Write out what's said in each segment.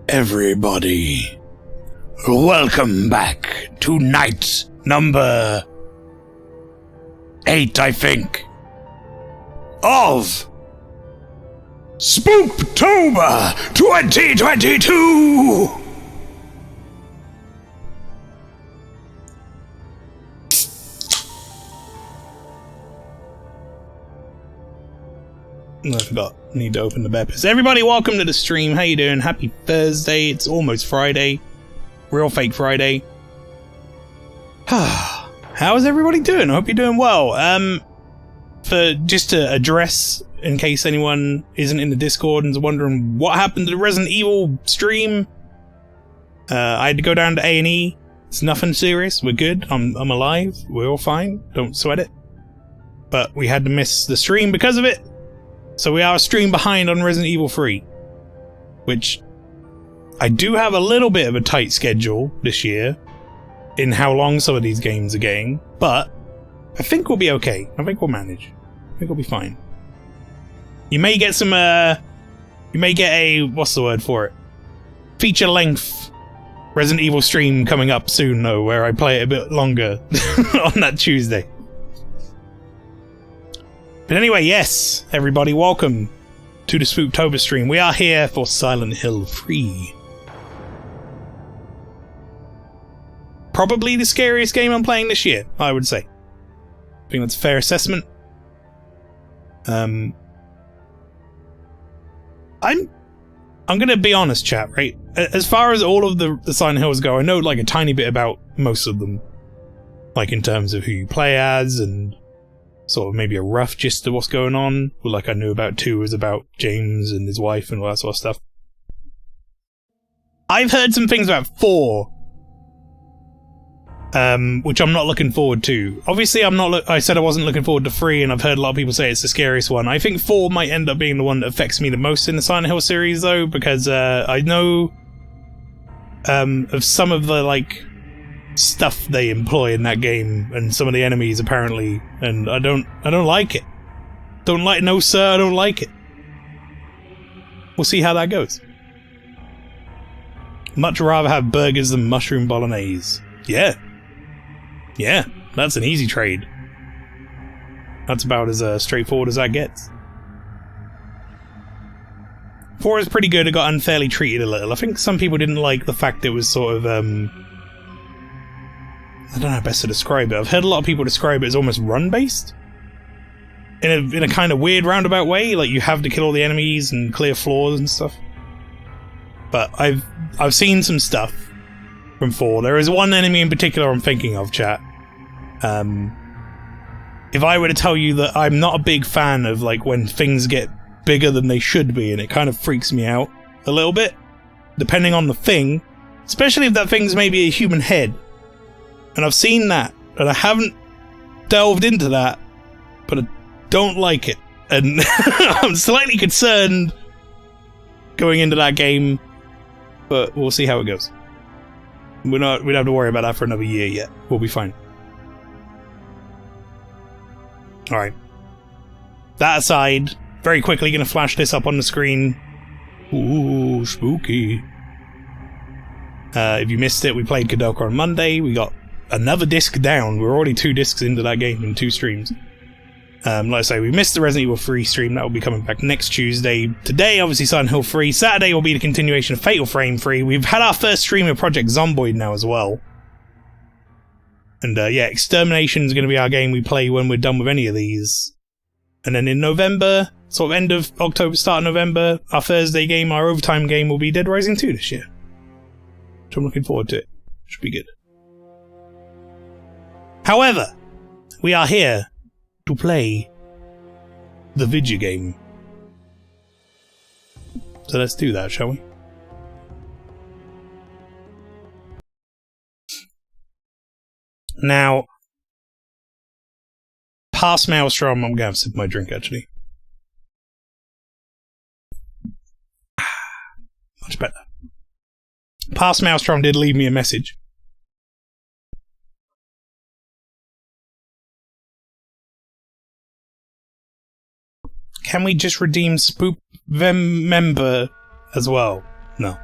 everybody. Welcome back to night number 8, I think, of Spooktober 2022! I forgot. Need to open the beppers. Everybody, welcome to the stream. How you doing? Happy Thursday. It's almost Friday. Real fake Friday. How's everybody doing? I hope you're doing well. Just to address, in case anyone isn't in the Discord and is wondering what happened to the Resident Evil stream, I had to go down to A&E. It's nothing serious. We're good. I'm alive. We're all fine. Don't sweat it. But we had to miss the stream because of it. So we are a stream behind on Resident Evil 3, which I do have a little bit of a tight schedule this year in how long some of these games are getting, but I think we'll be okay. I think we'll manage. I think we'll be fine. You may get some, you may get a, what's the word for it? Feature-length Resident Evil stream coming up soon, though, where I play it a bit longer on that Tuesday. But anyway, yes, everybody, welcome to the Spooktober stream. We are here for Silent Hill 3. Probably the scariest game I'm playing this year, I would say. I think that's a fair assessment. I'm gonna be honest, chat, right? As far as all of the Silent Hills go, I know like a tiny bit about most of them. Like in terms of who you play as and sort of maybe a rough gist of what's going on. Like I knew about 2 was about James and his wife and all that sort of stuff. I've heard some things about 4, which I'm not looking forward to. Obviously, I said I wasn't looking forward to 3, and I've heard a lot of people say it's the scariest one. I think 4 might end up being the one that affects me the most in the Silent Hill series, though, because I know of some of the like stuff they employ in that game and some of the enemies apparently, and I don't like it. No sir, I don't like it. We'll see how that goes. Much rather have burgers than mushroom bolognese. Yeah, that's an easy trade. That's about as straightforward as that gets. 4 is pretty good. It got unfairly treated a little. I think some people didn't like the fact it was sort of I don't know how best to describe it. I've heard a lot of people describe it as almost run-based. In a kind of weird roundabout way, like you have to kill all the enemies and clear floors and stuff. But I've seen some stuff from 4. There is one enemy in particular I'm thinking of, chat. If I were to tell you that I'm not a big fan of like when things get bigger than they should be, and it kind of freaks me out a little bit, depending on the thing, especially if that thing's maybe a human head. And I've seen that, and I haven't delved into that, but I don't like it. And I'm slightly concerned going into that game, but we'll see how it goes. We don't have to worry about that for another year yet. We'll be fine. Alright. That aside, very quickly gonna flash this up on the screen. Ooh, spooky. If you missed it, we played Kadoka on Monday. We got another disc down. We're already 2 discs into that game in 2 streams. Like I say, we missed the Resident Evil 3 stream. That will be coming back next Tuesday. Today, obviously, Silent Hill 3. Saturday will be the continuation of Fatal Frame 3. We've had our first stream of Project Zomboid now as well. And yeah, Extermination is going to be our game we play when we're done with any of these. And then in November, sort of end of October, start of November, our Thursday game, our overtime game will be Dead Rising 2 this year. Which I'm looking forward to it. Should be good. However, we are here to play the video game. So let's do that, shall we? Now, past Maelstrom, I'm gonna have to sip my drink actually. Much better. Past Maelstrom did leave me a message. Can we just redeem Spook member as well? No.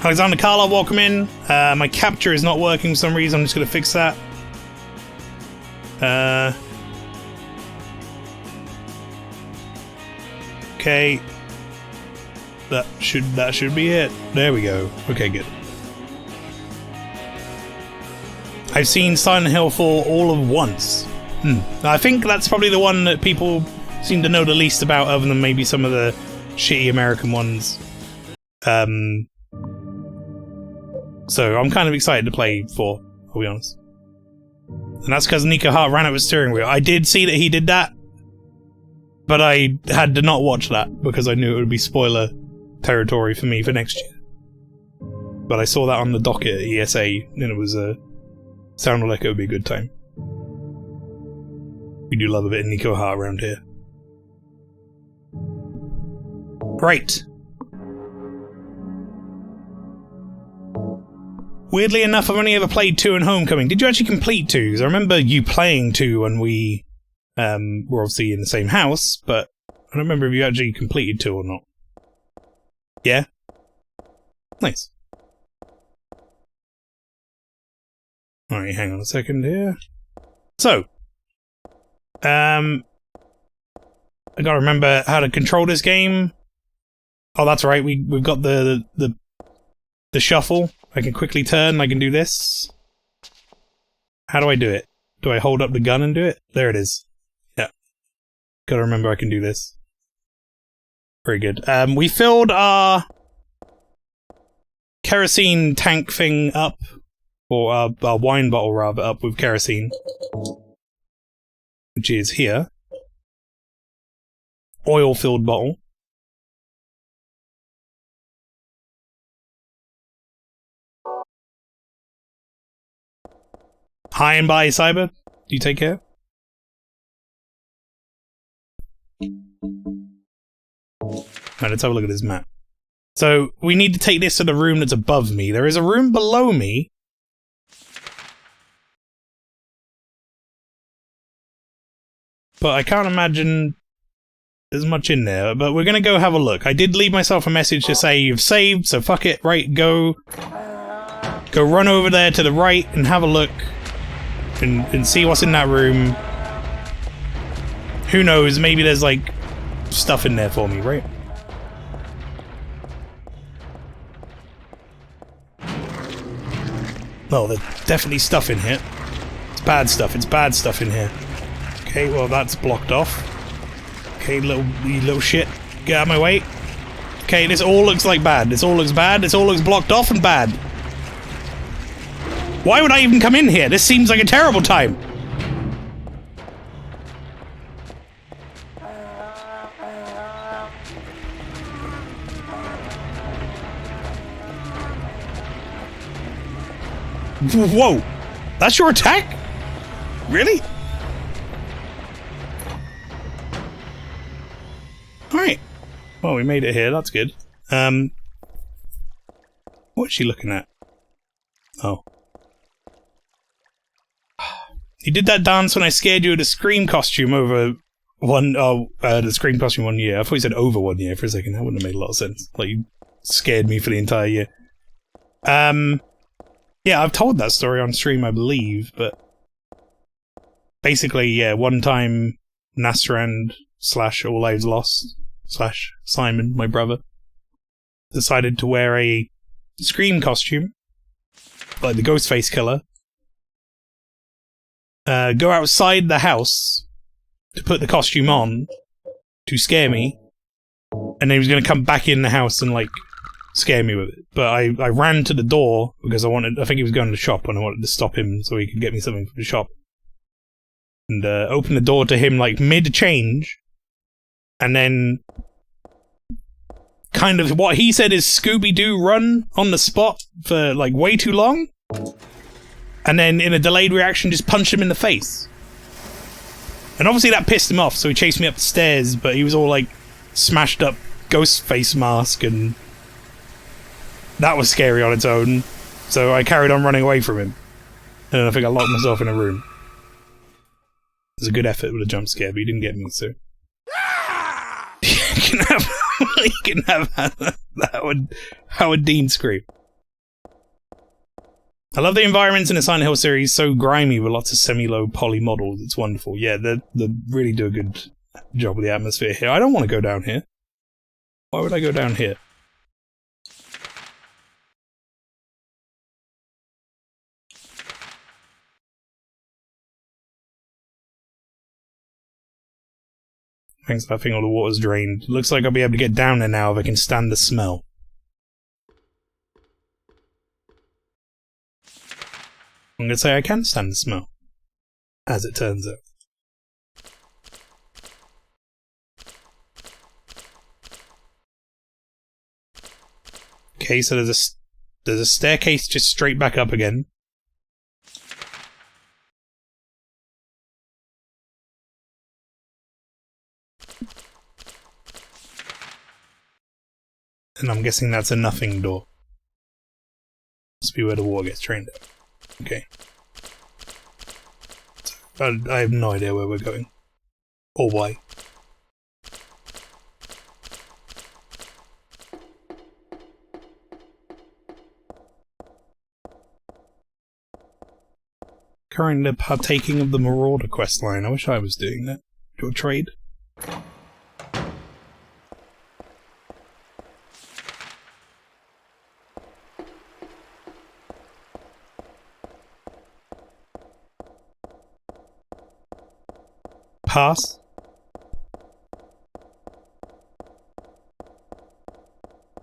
Alexander Karlov, welcome in. My capture is not working for some reason. I'm just going to fix that. Okay. That should be it. There we go. Okay, good. I've seen Silent Hill 4 all of once. I think that's probably the one that people seem to know the least about, other than maybe some of the shitty American ones. So I'm kind of excited to play 4, I'll be honest. And that's because Nico Hart ran out of steering wheel. I did see that he did that, but I had to not watch that because I knew it would be spoiler territory for me for next year. But I saw that on the docket at ESA, and it was sounded like it would be a good time. We do love a bit of Nico Hart around here. Right. Weirdly enough, I've only ever played 2 and Homecoming. Did you actually complete 2? Because I remember you playing 2 when we were obviously in the same house, but I don't remember if you actually completed 2 or not. Yeah? Nice. Alright, hang on a second here. So, I gotta remember how to control this game. Oh, that's right, we've got the shuffle. I can quickly turn, I can do this. How do I do it? Do I hold up the gun and do it? There it is. Yeah. Gotta remember I can do this. Very good. We filled our kerosene tank thing up, or our wine bottle rather, up with kerosene. Which is here. Oil-filled bottle. Hi and bye, Cyber. You take care. Right, let's have a look at this map. So, we need to take this to the room that's above me. There is a room below me. But I can't imagine there's much in there. But we're gonna go have a look. I did leave myself a message to say you've saved, so fuck it. Right, go run over there to the right and have a look. And see what's in that room. Who knows, maybe there's like stuff in there for me, right? Oh, there's definitely stuff in here. It's bad stuff in here. Okay, well that's blocked off. Okay, you little shit. Get out of my way. Okay, this all looks like bad. This all looks bad, this all looks blocked off and bad. Why would I even come in here? This seems like a terrible time. Whoa! That's your attack? Really? Alright. Well, we made it here, that's good. What's she looking at? Oh. You did that dance when I scared you with a Scream costume over the Scream costume 1 year. I thought you said over 1 year for a second. That wouldn't have made a lot of sense. Like, you scared me for the entire year. Yeah, I've told that story on stream, I believe, but basically, yeah, one time Nastrand / All Lives Lost / Simon, my brother, decided to wear a Scream costume, like the Ghostface killer, go outside the house to put the costume on to scare me, and then he was going to come back in the house and, like, scare me with it. But I ran to the door because I think he was going to the shop and I wanted to stop him so he could get me something from the shop. And opened the door to him, like, mid-change, and then kind of what he said is Scooby-Doo run on the spot for, like, way too long. And then, in a delayed reaction, just punched him in the face. And obviously that pissed him off, so he chased me up the stairs, but he was all, like, smashed up ghost face mask, and that was scary on its own. So I carried on running away from him. And I think I locked myself in a room. It was a good effort with a jump scare, but he didn't get me, so... you can have Howard Dean scream. I love the environments in the Silent Hill series, so grimy with lots of semi-low poly models. It's wonderful. Yeah, they really do a good job with the atmosphere here. I don't want to go down here. Why would I go down here? Thanks, I think all the water's drained. Looks like I'll be able to get down there now if I can stand the smell. I'm gonna say I can stand the smell. As it turns out. Okay, so there's a staircase just straight back up again. And I'm guessing that's a nothing door. Must be where the water gets drained out. Okay. So, I have no idea where we're going. Or why. Currently partaking of the Marauder questline. I wish I was doing that. Do a trade. Pass.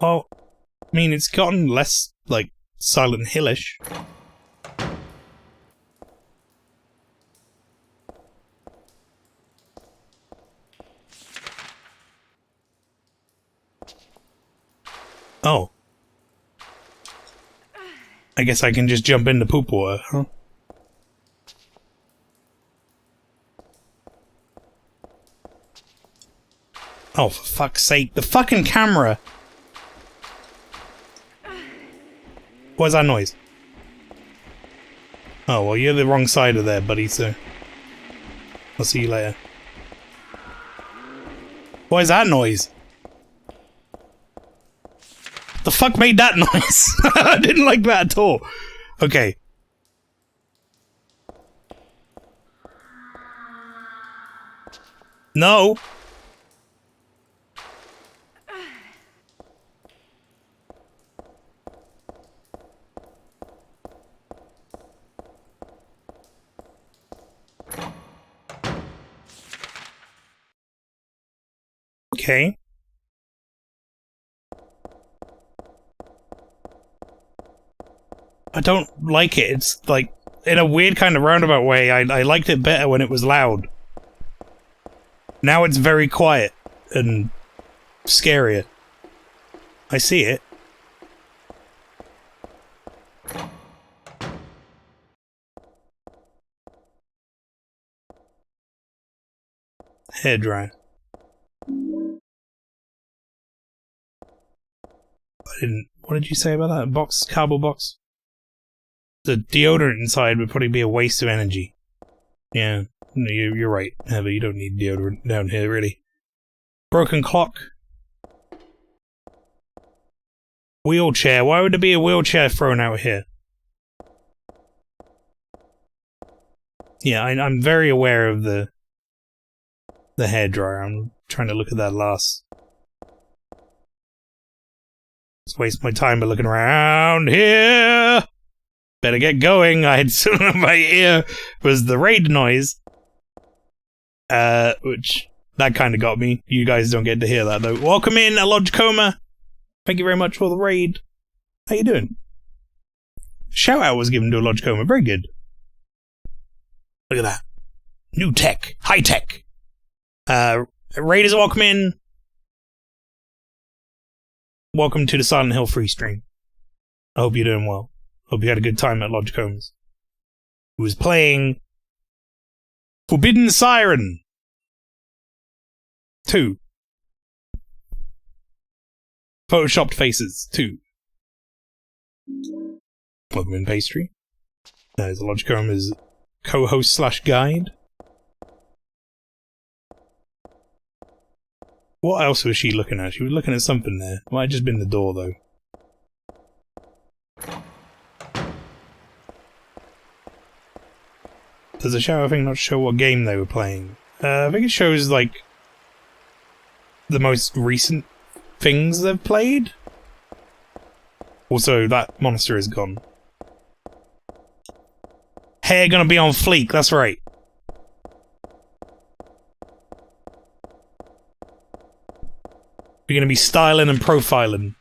Oh, I mean, it's gotten less, like, Silent Hill-ish. Oh. I guess I can just jump into poop water, huh? Oh, for fuck's sake. The fucking camera! What was that noise? Oh, well, you're the wrong side of there, buddy, so... I'll see you later. What is that noise? The fuck made that noise? I didn't like that at all. Okay. No! Okay. I don't like it. It's like, in a weird kind of roundabout way, I liked it better when it was loud. Now it's very quiet and scarier. I see it. Hairdryer. I didn't... What did you say about that? Box? Cardboard box? The deodorant inside would probably be a waste of energy. Yeah, no, you're right, Heather. You don't need deodorant down here, really. Broken clock. Wheelchair. Why would there be a wheelchair thrown out here? Yeah, I'm very aware of the hairdryer. I'm trying to look at that last. Let's waste my time by looking around here. Better get going. I had something in my ear. Was the raid noise. Which, that kind of got me. You guys don't get to hear that, though. Welcome in, Lodgecoma. Thank you very much for the raid. How you doing? Shout out was given to a Lodgecoma. Very good. Look at that. New tech. High tech. Raiders, welcome in. Welcome to the Silent Hill free stream. I hope you're doing well. Hope you had a good time at Lodgecombs. Who was playing Forbidden Siren 2. Photoshopped Faces 2. Welcome in, Pastry. There's Lodgecomb's co-host / guide. What else was she looking at? She was looking at something there. Might have just been the door, though. Does a shadow thing not show what game they were playing? I think it shows, like, the most recent things they've played. Also, that monster is gone. Hair gonna be on fleek, that's right. We're gonna be styling and profiling.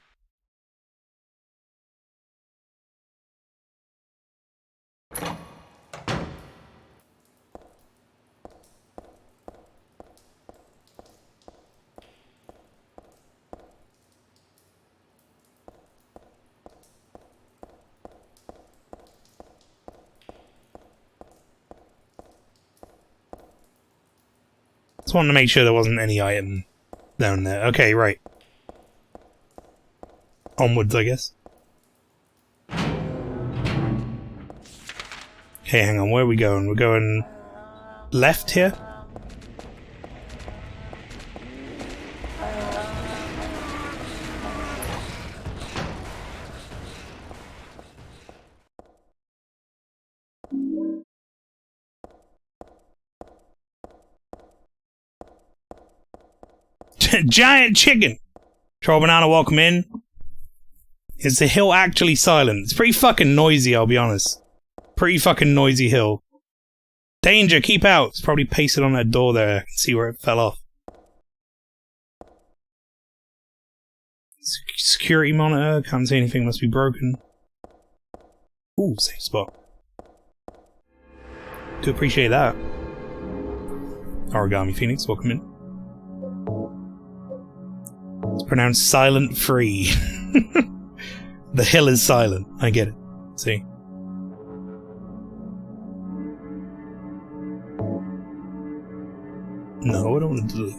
Just wanted to make sure there wasn't any item down there. Okay, right. Onwards, I guess. Okay, hang on, where are we going? We're going left here? Giant chicken! Troll Banana, welcome in. Is the hill actually silent? It's pretty fucking noisy, I'll be honest. Pretty fucking noisy hill. Danger, keep out! It's probably pasted on that door there. I can see where it fell off. Security monitor, can't see anything, must be broken. Ooh, safe spot. Do appreciate that. Origami Phoenix, welcome in. It's pronounced silent free. The hill is silent. I get it. See? No, I don't want to delete.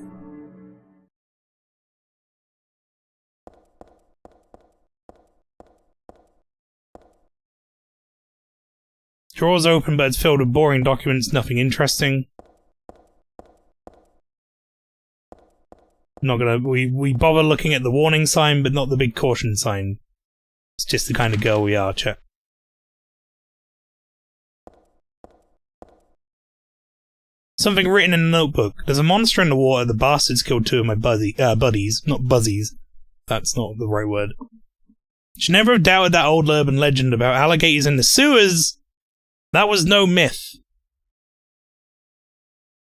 Drawer's open, but it's filled with boring documents, nothing interesting. Not gonna. We bother looking at the warning sign, but not the big caution sign. It's just the kind of girl we are, chat. Something written in a notebook. There's a monster in the water. The bastards killed 2 of my buddies. Not buzzies. That's not the right word. Should never have doubted that old urban legend about alligators in the sewers. That was no myth.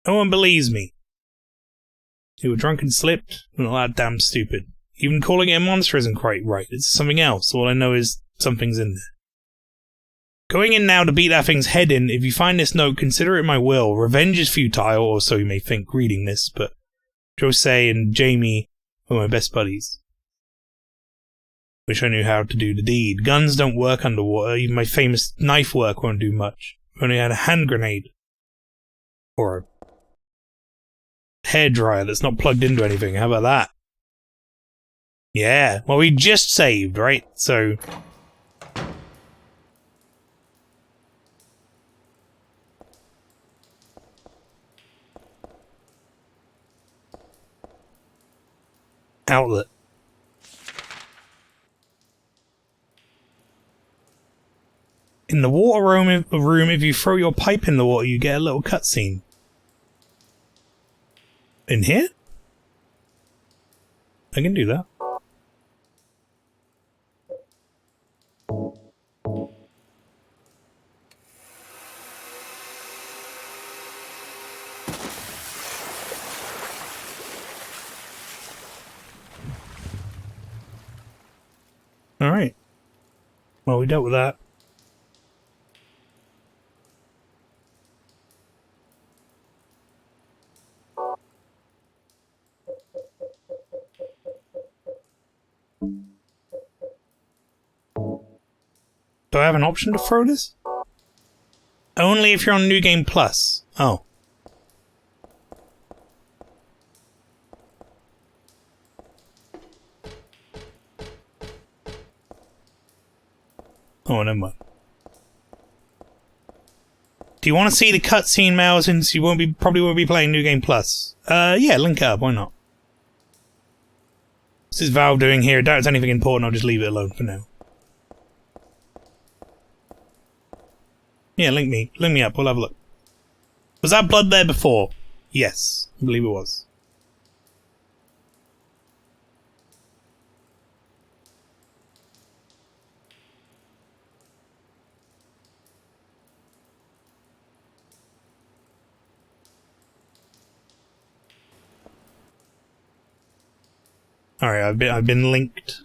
No one believes me. You were drunk and slipped? Well, not that damn stupid. Even calling it a monster isn't quite right. It's something else. All I know is something's in there. Going in now to beat that thing's head in. If you find this note, consider it my will. Revenge is futile, or so you may think reading this, but Jose and Jamie were my best buddies. Wish I knew how to do the deed. Guns don't work underwater. Even my famous knife work won't do much. If only I had a hand grenade. Or a hairdryer that's not plugged into anything. How about that? Yeah. Well, we just saved, right? So... outlet. In the water room, if you throw your pipe in the water, you get a little cutscene. In here? I can do that. Alright. Well, we dealt with that. Do I have an option to throw this? Only if you're on New Game Plus. Oh. Oh, never mind. Do you want to see the cutscene, Mel, since you probably won't be playing New Game Plus? Yeah, link it up, why not? What's this Valve doing here? I doubt it's anything important, I'll just leave it alone for now. Yeah, link me up, we'll have a look. Was that blood there before? Yes, I believe it was. Alright, I've been linked.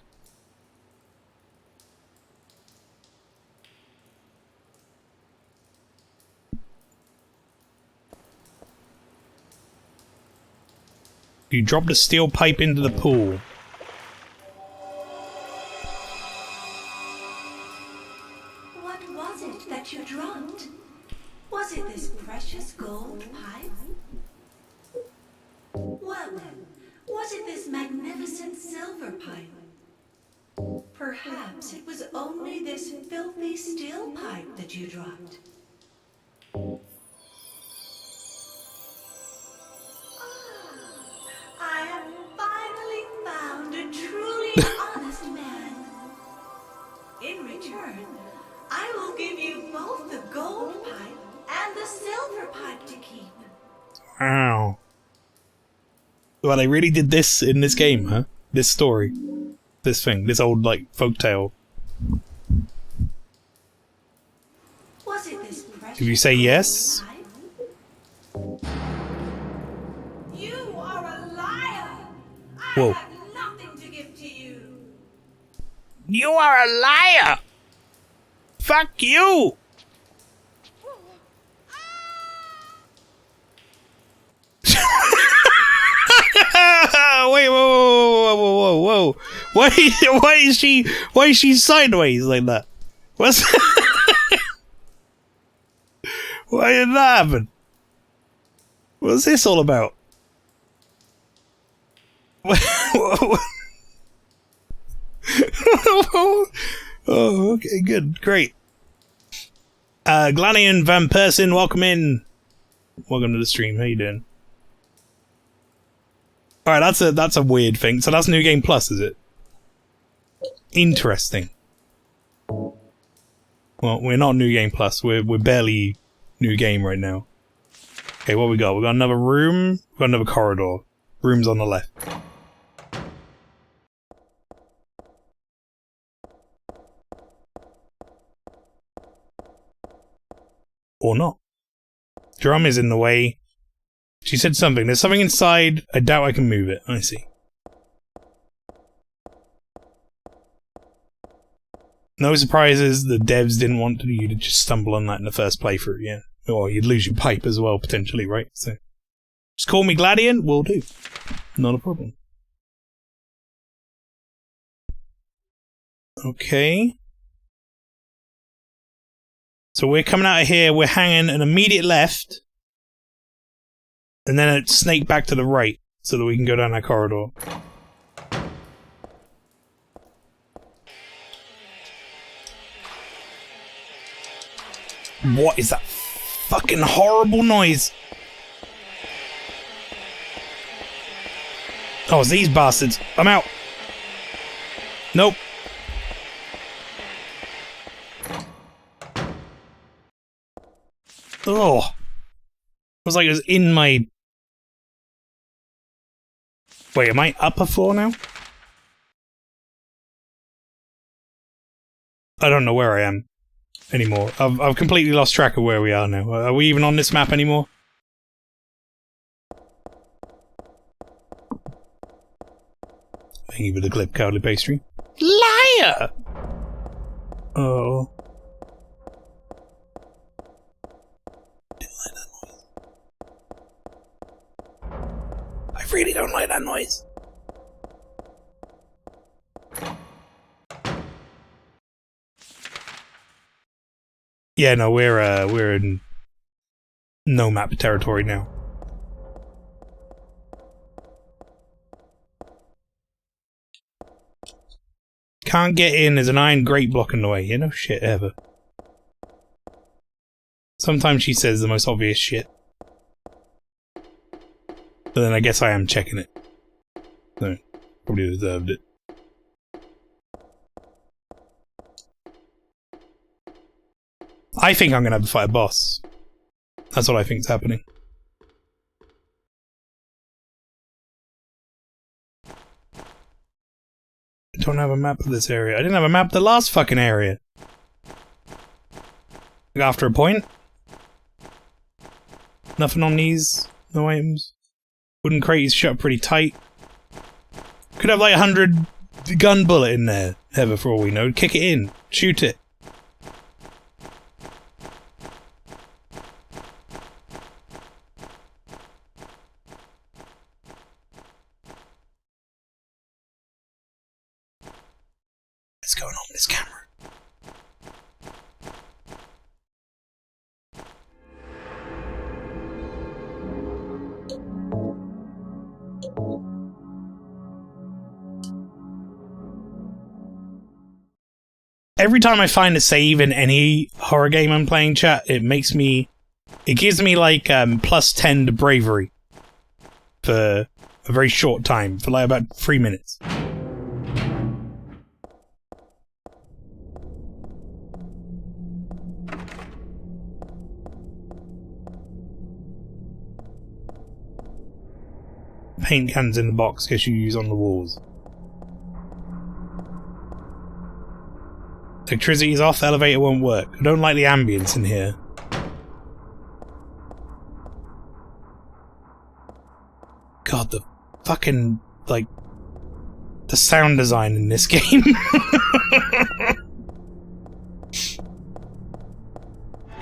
You dropped a steel pipe into the pool. What was it that you dropped? Was it this precious gold pipe? Well then, was it this magnificent silver pipe? Perhaps it was only this filthy steel pipe that you dropped. I have finally found a truly honest man. In return, I will give you both the gold pipe and the silver pipe to keep. Wow. Well, they really did this in this game, huh? This story. This thing. This old, like, folktale. Was it this precious Did you say yes? pipe? You are a liar! I Whoa. have nothing to give to you! You are a liar! Fuck you! Wait, whoa. Why is she sideways like that? What's why did that happen? What's this all about? Oh, okay, good, great. Glanian Van Persin, welcome in. Welcome to the stream. How you doing? All right, that's a weird thing. So that's New Game Plus, is it? Interesting. Well, we're not New Game Plus. We're barely New Game right now. Okay, what we got? We got another room. We got another corridor. Room's on the left. Or not. Drum is in the way. She said something. There's something inside. I doubt I can move it. I see. No surprises. The devs didn't want you to just stumble on that in the first playthrough, yeah. Or you'd lose your pipe as well, potentially, right? So, just call me Gladian. Will do. Not a problem. Okay. So we're coming out of here. We're hanging an immediate left. And then a snake back to the right, so that we can go down that corridor. What is that fucking horrible noise? Oh, it's these bastards. I'm out. Nope. Oh. It was like it was in my... Wait, am I upper floor now? I don't know where I am anymore. I've completely lost track of where we are now. Are we even on this map anymore? Thank you for the clip, cowardly pastry. Liar! Oh. I really don't like that noise. Yeah, no, we're in no map territory now. Can't get in, there's an iron grate blocking the way. You know, shit ever. Sometimes she says the most obvious shit. But then I guess I am checking it. So, probably deserved it. I think I'm gonna have to fight a boss. That's what I think is happening. I don't have a map of this area. I didn't have a map of the last fucking area. After a point. Nothing on these. No items. Wooden crate is shut pretty tight. Could have like 100 gun bullet in there, ever for all we know. Kick it in. Shoot it. What's going on with this camera? Every time I find a save in any horror game I'm playing, chat, it gives me like plus 10 to bravery for a very short time, for like about 3 minutes. Paint cans in the box, guess you use on the walls. Electricity's off, the elevator won't work. I don't like the ambience in here. God, the fucking, like, the sound design in this game.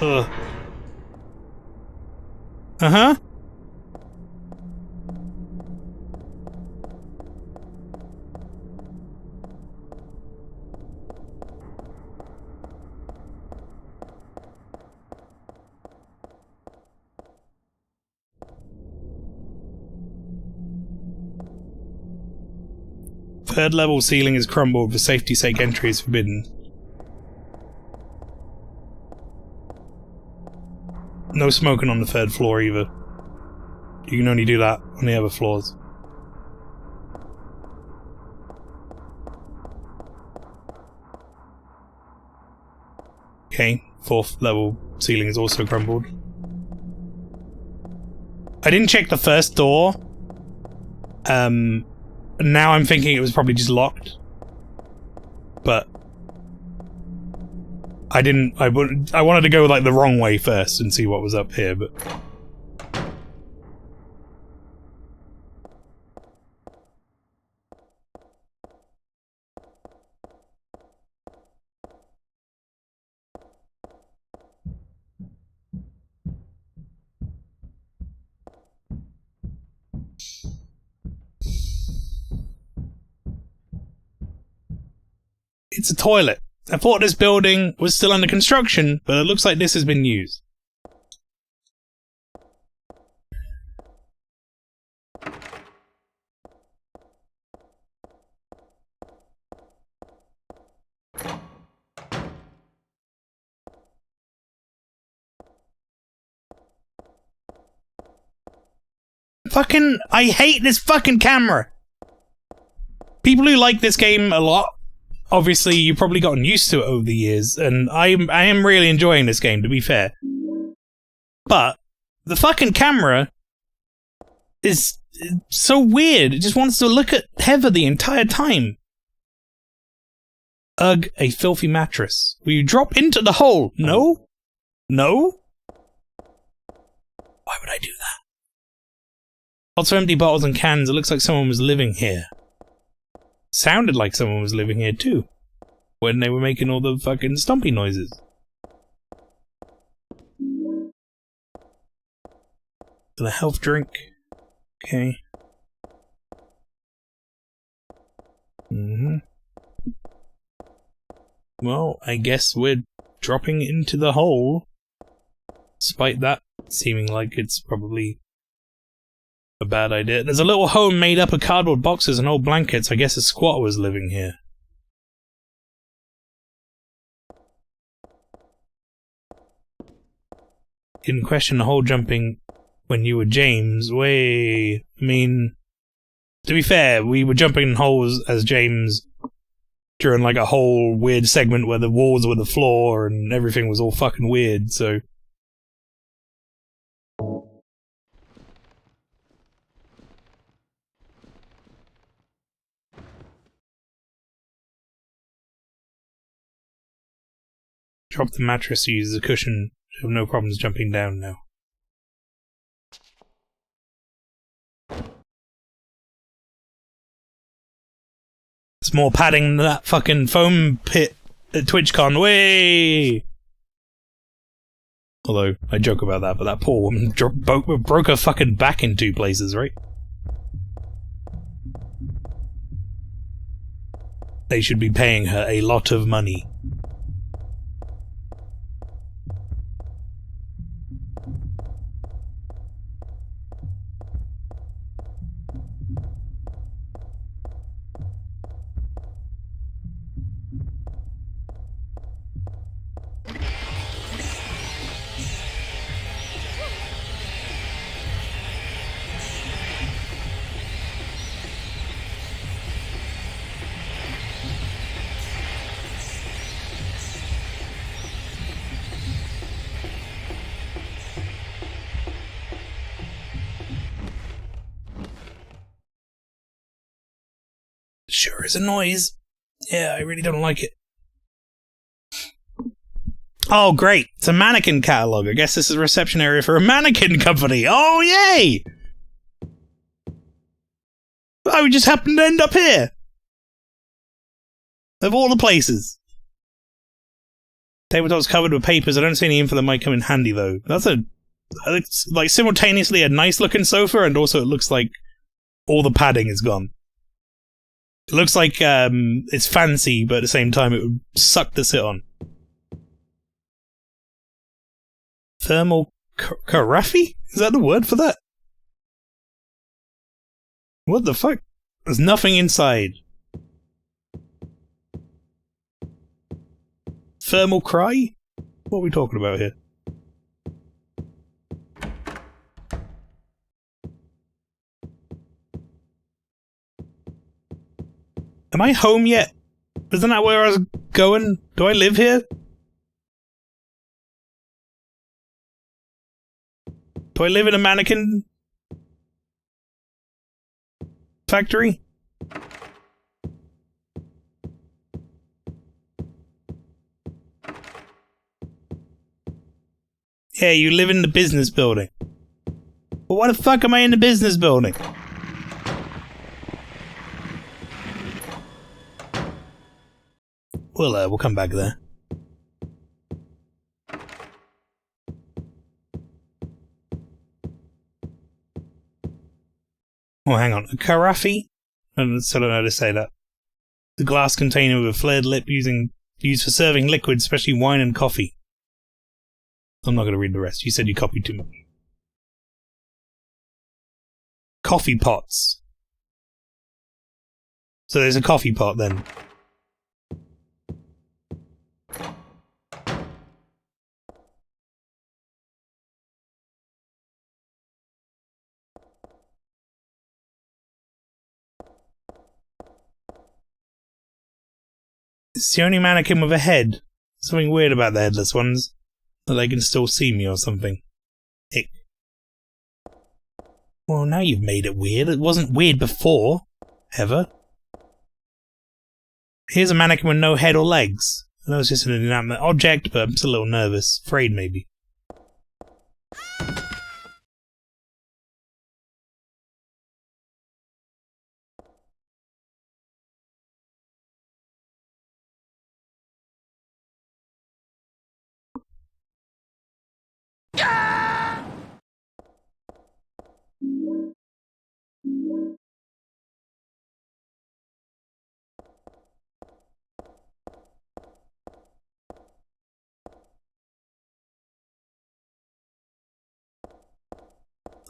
Ugh. Uh-huh. Third level ceiling is crumbled. For safety's sake, entry is forbidden. No smoking on the third floor either. You can only do that on the other floors. Okay, fourth level ceiling is also crumbled. I didn't check the first door. Now I'm thinking it was probably just locked. But I didn't. I wanted to go like the wrong way first and see what was up here, but it's a toilet. I thought this building was still under construction, but it looks like this has been used. I hate this fucking camera! People who like this game a lot, obviously you've probably gotten used to it over the years, and I am really enjoying this game, to be fair. But the fucking camera is so weird. It just wants to look at Heather the entire time. Ugh, a filthy mattress. Will you drop into the hole? No? No? Why would I do that? Lots of empty bottles and cans. It looks like someone was living here. Sounded like someone was living here too, when they were making all the fucking stompy noises. And a health drink. Okay. Well, I guess we're dropping into the hole. Despite that seeming like it's probably a bad idea. There's a little home made up of cardboard boxes and old blankets. I guess a squatter was living here. Didn't question the hole jumping when you were James. I mean, to be fair, we were jumping in holes as James during like a whole weird segment where the walls were the floor and everything was all fucking weird, so Drop the mattress to use as a cushion. Have no problems jumping down now. It's more padding than that fucking foam pit at TwitchCon. Way. Although, I joke about that, but that poor woman broke her fucking back in 2 places, right? They should be paying her a lot of money. Sure is a noise. Yeah, I really don't like it. Oh, great. It's a mannequin catalog. I guess this is a reception area for a mannequin company. Oh, yay! Oh, we just happened to end up here. Of all the places. Tabletop's covered with papers. I don't see any info that might come in handy, though. It's like simultaneously a nice looking sofa, and also it looks like all the padding is gone. It looks like it's fancy, but at the same time it would suck to sit on. Thermal carafe? Is that the word for that? What the fuck? There's nothing inside. Thermal cry? What are we talking about here? Am I home yet? Isn't that where I was going? Do I live here? Do I live in a mannequin factory? Yeah, you live in the business building. But why the fuck am I in the business building? We'll come back there. Oh, hang on. A carafe? I still don't know how to say that. The glass container with a flared lip used for serving liquids, especially wine and coffee. I'm not going to read the rest. You said you copied too much. Coffee pots. So there's a coffee pot then. It's the only mannequin with a head. Something weird about the headless ones. That they can still see me or something. Ick. Well, now you've made it weird. It wasn't weird before. Ever. Here's a mannequin with no head or legs. I know it's just an inanimate object, but I'm still a little nervous. Afraid, maybe.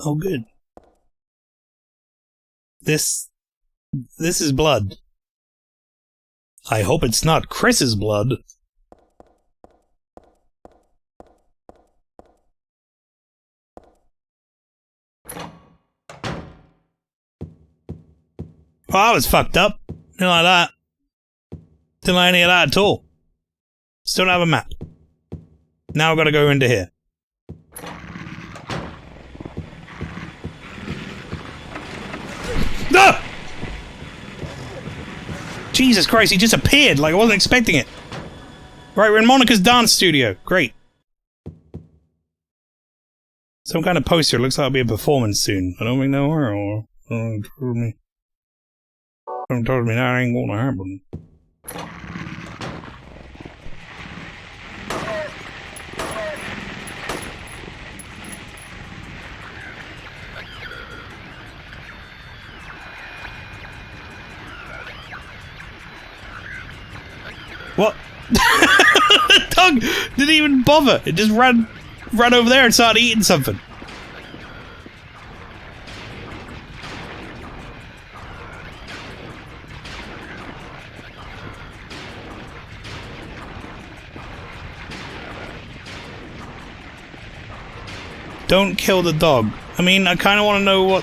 Oh, good. This is blood. I hope it's not Chris's blood. Oh, I was fucked up. Didn't like that. Didn't like any of that at all. Still don't have a map. Now I've got to go into here. Ah! Jesus Christ, he just appeared like I wasn't expecting it. Right, we're in Monica's dance studio. Great. Some kind of poster. Looks like it'll be a performance soon. I don't think they are, or... Don't tell me that ain't gonna happen. What? The dog didn't even bother. It just ran over there and started eating something. Don't kill the dog. I mean, I kind of want to know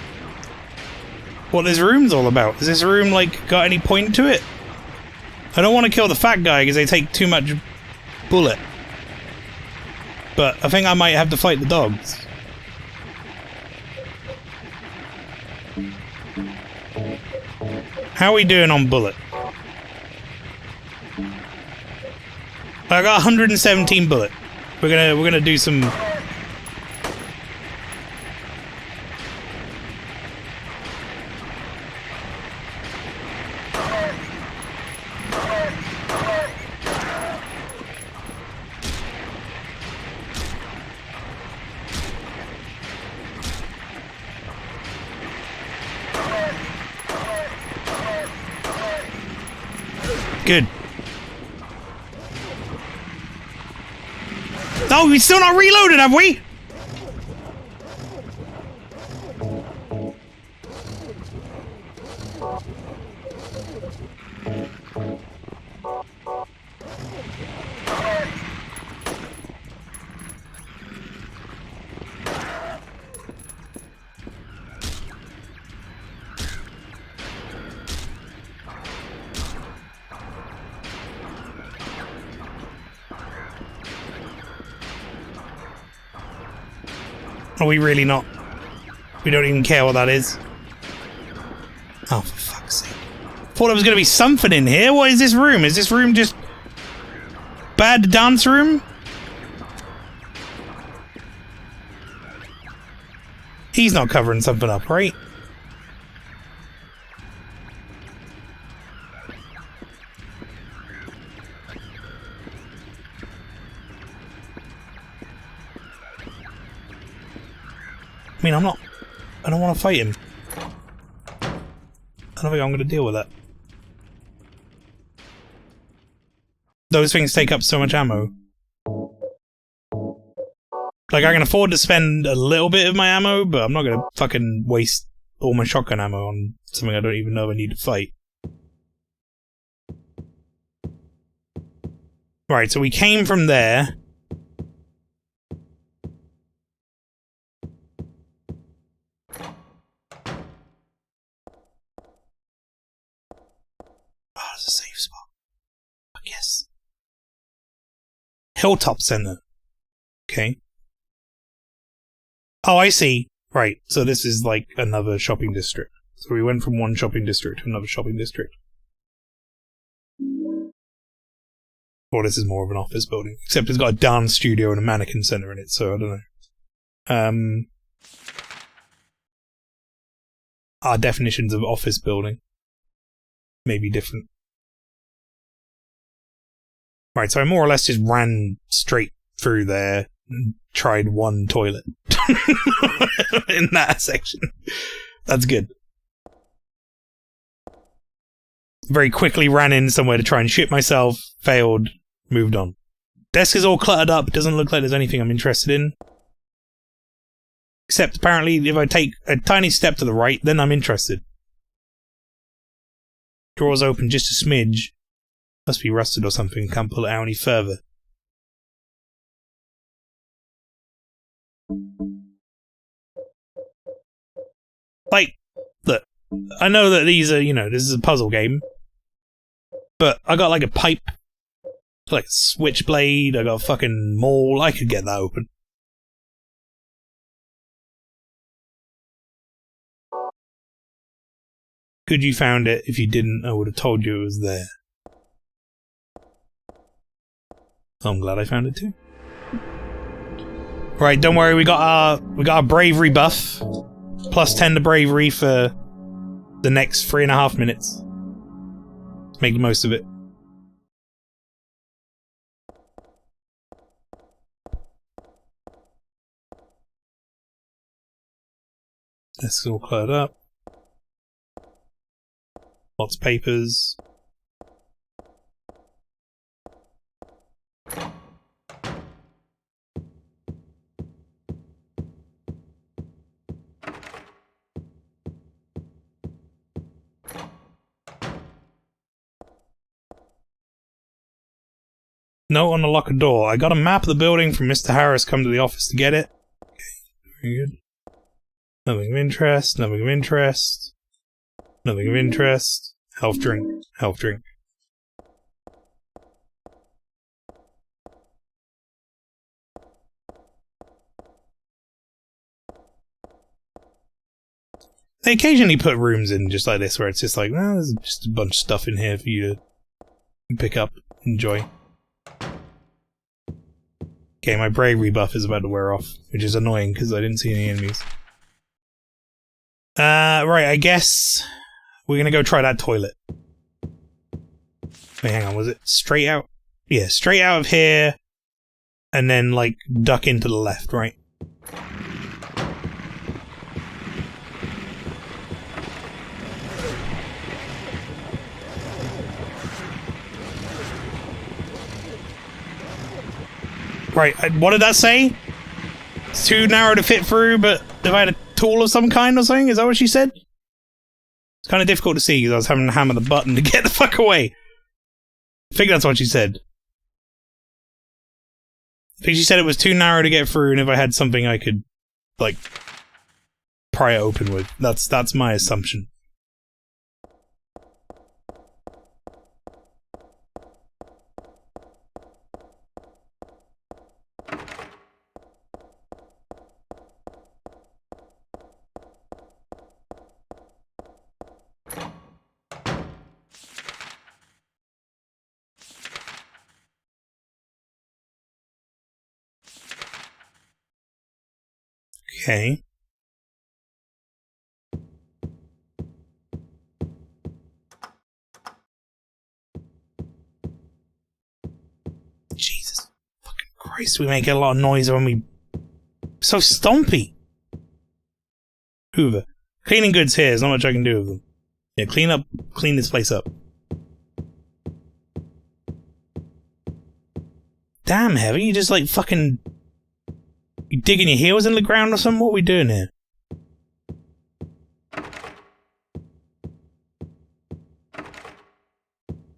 what this room's all about. Has this room, like, got any point to it? I don't want to kill the fat guy because they take too much bullet. But I think I might have to fight the dogs. How are we doing on bullet? I got 117 bullet. We're gonna do some... Good. Oh, we still not reloaded, have we? Are we really not? We don't even care what that is. Oh, for fuck's sake. Thought there was going to be something in here. What is this room? Is this room just... bad dance room? He's not covering something up, right? I mean, I don't want to fight him. I don't think I'm going to deal with that. Those things take up so much ammo. Like, I can afford to spend a little bit of my ammo, but I'm not going to fucking waste all my shotgun ammo on something I don't even know I need to fight. Right, so we came from there. Oh, it's a safe spot. I guess. Hilltop Center. Okay. Oh, I see. Right, so this is like another shopping district. So we went from one shopping district to another shopping district. Or this is more of an office building. Except it's got a dance studio and a mannequin center in it, so I don't know. Our definitions of office building may be different. Right, so I more or less just ran straight through there and tried one toilet in that section. That's good. Very quickly ran in somewhere to try and shit myself, failed, moved on. Desk is all cluttered up, doesn't look like there's anything I'm interested in. Except apparently if I take a tiny step to the right, then I'm interested. Drawers open just a smidge. Must be rusted or something, can't pull it out any further. Like, look, I know that these are, you know, this is a puzzle game. But I got like a pipe, like a switchblade, I got a fucking maul, I could get that open. Good you found it. If you didn't, I would have told you it was there. I'm glad I found it too. Right, don't worry, we got our bravery buff. Plus 10 to bravery for the next 3.5 minutes. Let's make the most of it. This is all cleared up. Lots of papers. Note on the locker door. I got a map of the building from Mr. Harris. Come to the office to get it. Okay, very good. Nothing of interest. Nothing of interest. Nothing of interest. Health drink. Health drink. They occasionally put rooms in just like this where it's just like, well, there's just a bunch of stuff in here for you to pick up, enjoy. Okay, my bravery buff is about to wear off, which is annoying because I didn't see any enemies. Right, I guess we're gonna go try that toilet. Wait, hang on, was it straight out? Yeah, straight out of here, and then, like, duck into the left, right? Right, what did that say? It's too narrow to fit through, but if I had a tool of some kind or something? Is that what she said? It's kind of difficult to see because I was having to hammer the button to get the fuck away. I think that's what she said. I think she said it was too narrow to get through, and if I had something I could, like, pry it open with. That's my assumption. Okay. Jesus fucking Christ, we make a lot of noise when we... So stompy! Hoover. Cleaning goods here, there's not much I can do with them. Yeah, clean this place up. Damn, Heavy, you just like fucking... You digging your heels in the ground or something? What are we doing here?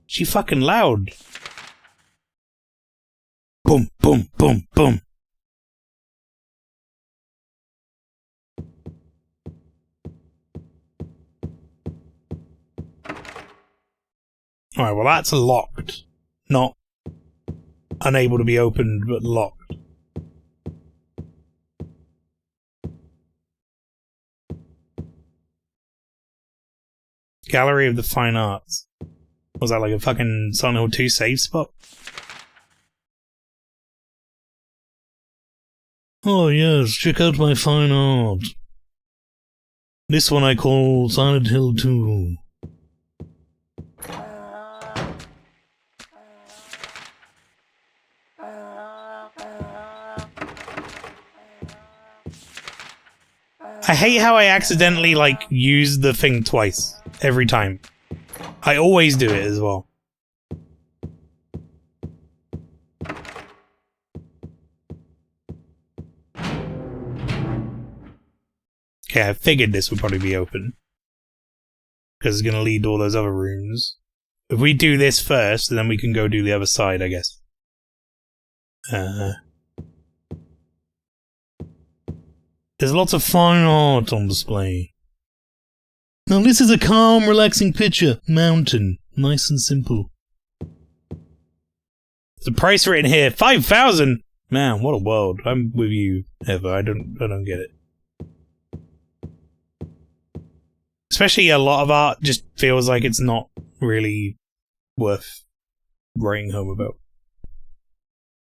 She fucking loud. Boom, boom, boom, boom. Alright, well that's locked. Not unable to be opened, but locked. Gallery of the Fine Arts. Was that like a fucking Silent Hill 2 save spot? Oh yes, check out my fine art. This one I call Silent Hill 2. I hate how I accidentally, like, use the thing twice. Every time. I always do it as well. Okay, I figured this would probably be open. Because it's gonna lead to all those other rooms. If we do this first, then we can go do the other side, I guess. There's lots of fine art on display. Now this is a calm, relaxing picture. Mountain. Nice and simple. The price written here, 5,000! Man, what a world. I'm with you, Eva. I don't get it. Especially a lot of art just feels like it's not really worth writing home about.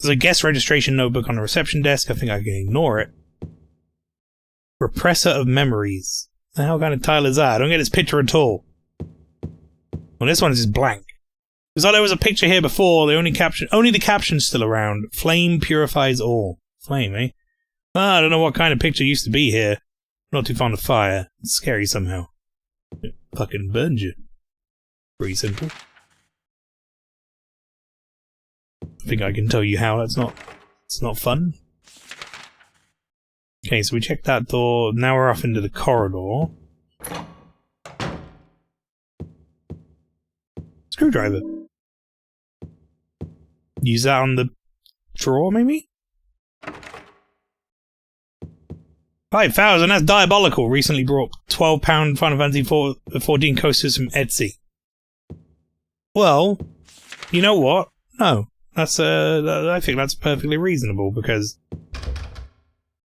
There's a guest registration notebook on the reception desk. I think I can ignore it. Repressor of memories. The hell kind of tile is that? I don't get this picture at all. Well, this one is just blank. It's like there was a picture here before. Only the caption's still around. Flame purifies all. Flame, eh? I don't know what kind of picture used to be here. Not too fond of fire. It's scary somehow. It fucking burns you. Pretty simple. I think I can tell you how it's not fun. Okay, so we checked that door. Now we're off into the corridor. Screwdriver. Use that on the drawer, maybe? 5,000, that's diabolical. Recently brought £12 Final Fantasy 14 coasters from Etsy. Well, you know what? No. That's I think that's perfectly reasonable because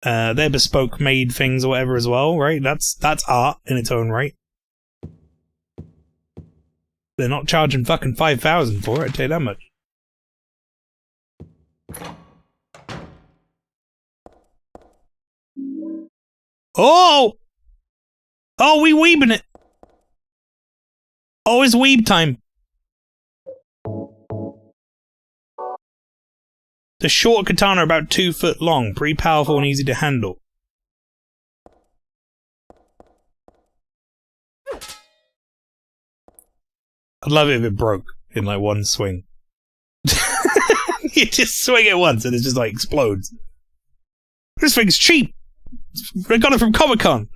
they're bespoke made things or whatever as well, right? That's art in its own right. They're not charging fucking 5,000 for it, I'd tell you that much. Oh! Oh, we weebing it! Oh, it's weeb time! The short katana about 2 foot long, pretty powerful and easy to handle. I'd love it if it broke in like one swing. You just swing it once and it just like explodes. This thing's cheap! I got it from Comic-Con!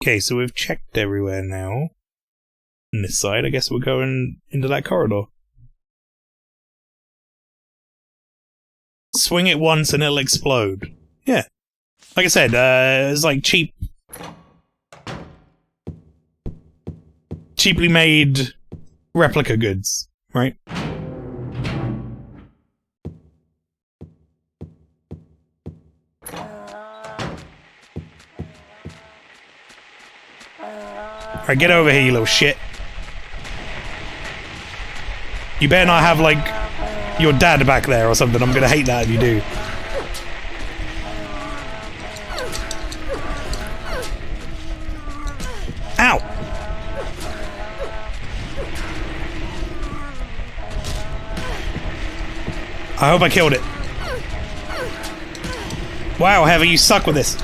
Okay, so we've checked everywhere now. On this side, I guess we're going into that corridor. Swing it once and it'll explode. Yeah. Like I said, it's like cheaply made replica goods, right? Alright, get over here, you little shit. You better not have, like, your dad back there or something. I'm gonna hate that if you do. Ow! I hope I killed it. Wow, Heather, you suck with this.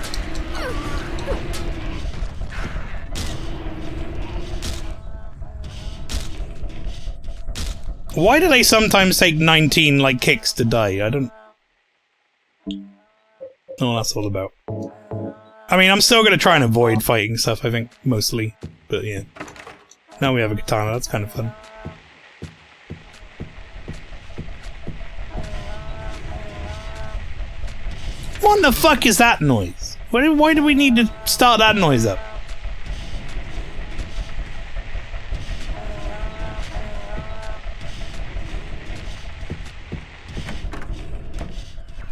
Why do they sometimes take 19, like, kicks to die? I don't... Oh, that's all about. I mean, I'm still gonna try and avoid fighting stuff, I think, mostly. But, yeah. Now we have a katana, that's kind of fun. What the fuck is that noise? Why do we need to start that noise up?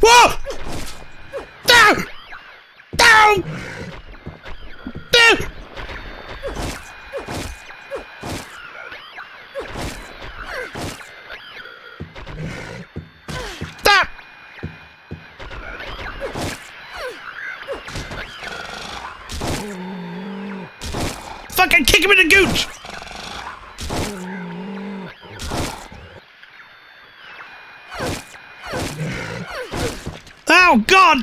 Whoa! Down! Down! Down! Stop! Fucking kick him in the gooch! Oh God!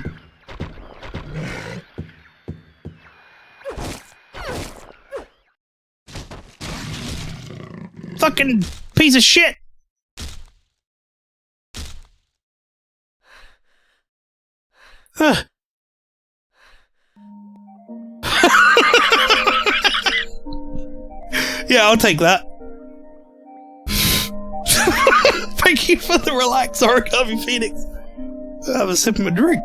Fucking piece of shit! Ugh. Yeah, I'll take that. Thank you for the relax origami Phoenix. I'll have a sip of my drink.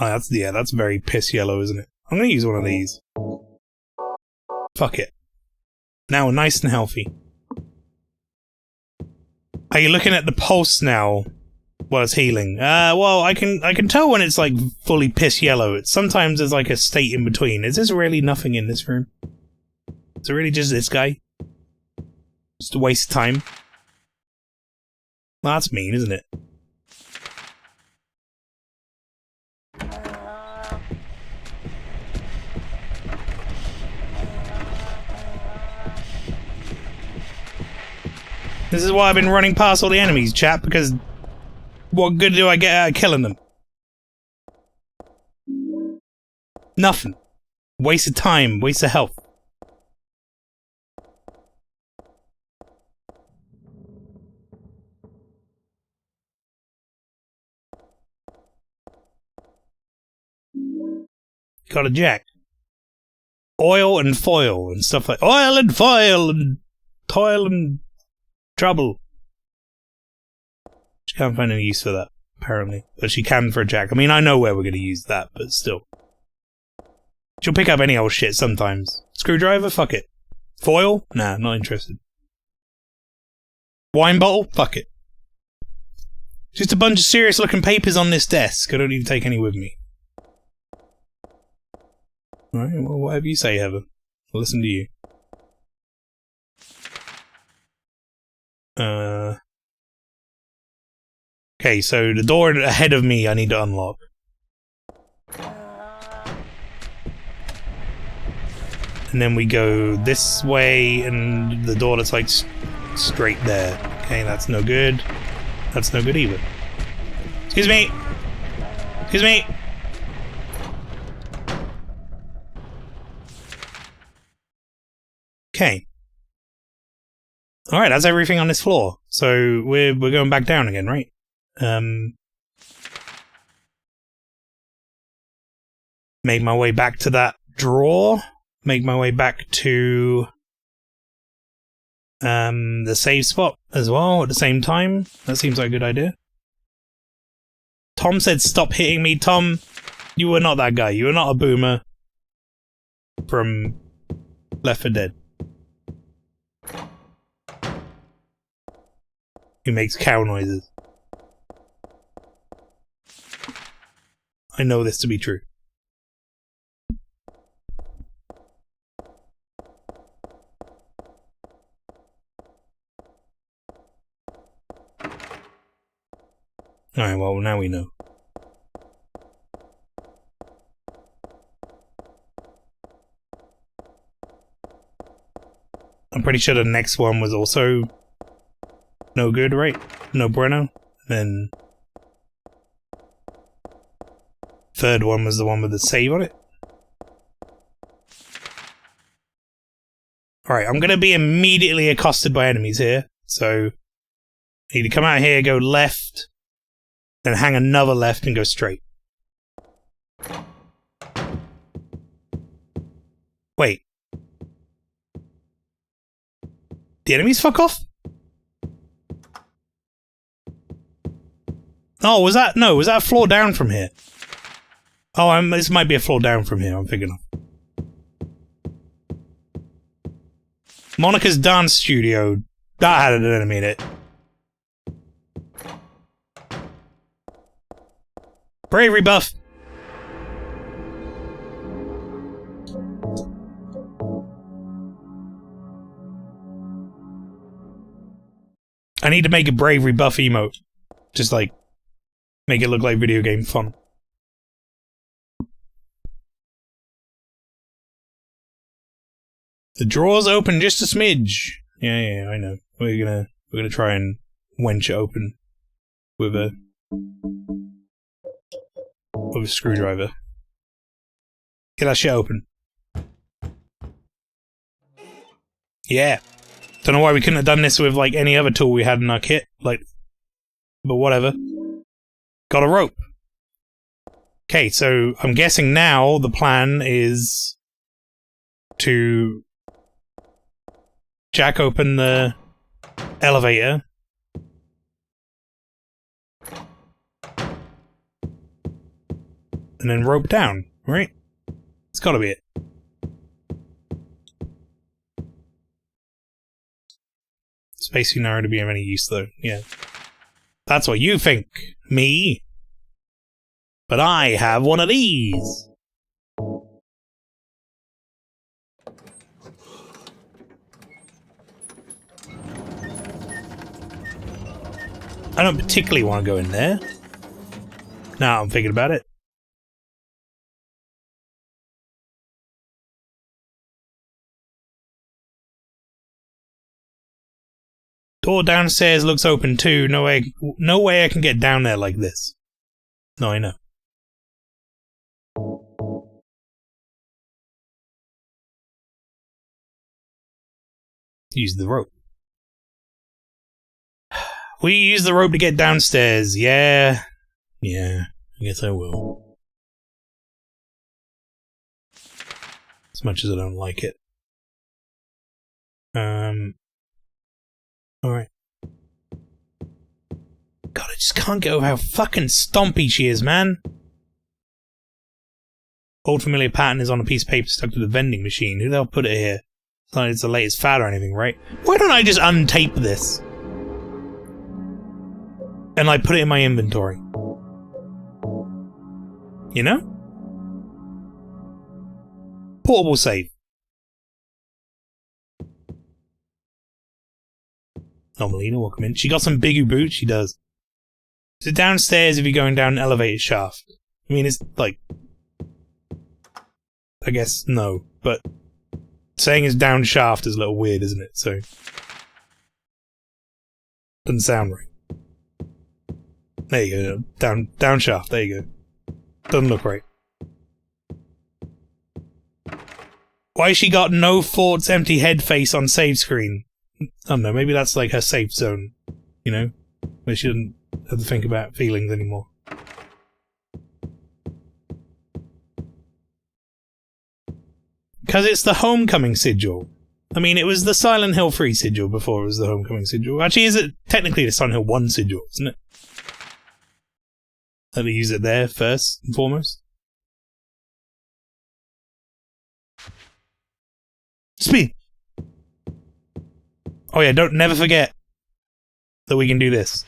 Oh, that's very piss yellow, isn't it? I'm gonna use one of these. Fuck it. Now we're nice and healthy. Are you looking at the pulse now while it's healing? Well, I can tell when it's like fully piss yellow. Sometimes there's like a state in between. Is this really nothing in this room? Is it really just this guy? Just a waste of time? Well, that's mean, isn't it? This is why I've been running past all the enemies, chat, because what good do I get out of killing them? Nothing. Waste of time, waste of health. Got a jack. Oil and foil and stuff like oil and foil and toil and trouble. She can't find any use for that, apparently. But she can for a jack. I mean, I know where we're going to use that, but still. She'll pick up any old shit sometimes. Screwdriver? Fuck it. Foil? Nah, not interested. Wine bottle? Fuck it. Just a bunch of serious looking papers on this desk. I don't need to take any with me. Alright, well, whatever you say, Heather. I'll listen to you. Okay, so the door ahead of me I need to unlock. And then we go this way, and the door that's like straight there. Okay, that's no good. That's no good either. Excuse me! Excuse me! Okay. Alright, that's everything on this floor. So we're going back down again, right? Make my way back to that drawer. Make my way back to the save spot as well at the same time. That seems like a good idea. Tom said stop hitting me. Tom, you were not that guy. You were not a boomer from Left 4 Dead. Who makes cow noises. I know this to be true. Alright, well, now we know. I'm pretty sure the next one was also no good, right? No bueno. Then third one was the one with the save on it. Alright, I'm gonna be immediately accosted by enemies here. So I need to come out here, go left, then hang another left and go straight. Wait. The enemies fuck off? Oh, was that a floor down from here? Oh, this might be a floor down from here, I'm thinking of. Monica's Dance Studio. That had an enemy in it. Bravery buff! I need to make a bravery buff emote. Just like, make it look like video game fun. The drawer's open just a smidge. Yeah, I know. We're gonna try and wench it open with a screwdriver. Get that shit open. Yeah. Don't know why we couldn't have done this with like any other tool we had in our kit. Like, but whatever. Got a rope. Okay, so I'm guessing now the plan is to jack open the elevator. and then rope down, right? It's gotta be it. Spacesuit not to be of any use, though. Yeah. That's what you think, me. But I have one of these. I don't particularly want to go in there. Now I'm thinking about it. Door downstairs looks open too. No way I can get down there like this. No, I know. Use the rope. Will you use the rope to get downstairs? Yeah. Yeah, I guess I will. As much as I don't like it. Alright. God, I just can't get over how fucking stompy she is, man. Old familiar pattern is on a piece of paper stuck to the vending machine. Who the hell put it here? It's not like it's the latest fad or anything, right? Why don't I just untape this? And like put it in my inventory. You know? Portable safe. Oh, Melina, welcome in. She got some biggie boots, she does. Is it downstairs if you're going down an elevator shaft? I mean, it's like... I guess no, but... saying it's down shaft is a little weird, isn't it? So... doesn't sound right. There you go. Down shaft, there you go. Doesn't look right. Why she got no thoughts, empty head face on save screen? I don't know, maybe that's like her safe zone, you know? Where she doesn't have to think about feelings anymore. Because it's the Homecoming sigil. I mean, it was the Silent Hill 3 sigil before it was the Homecoming sigil. Actually, is it technically the Silent Hill 1 sigil, isn't it? Let me use it there first and foremost. Speed! Oh yeah, don't never forget that we can do this.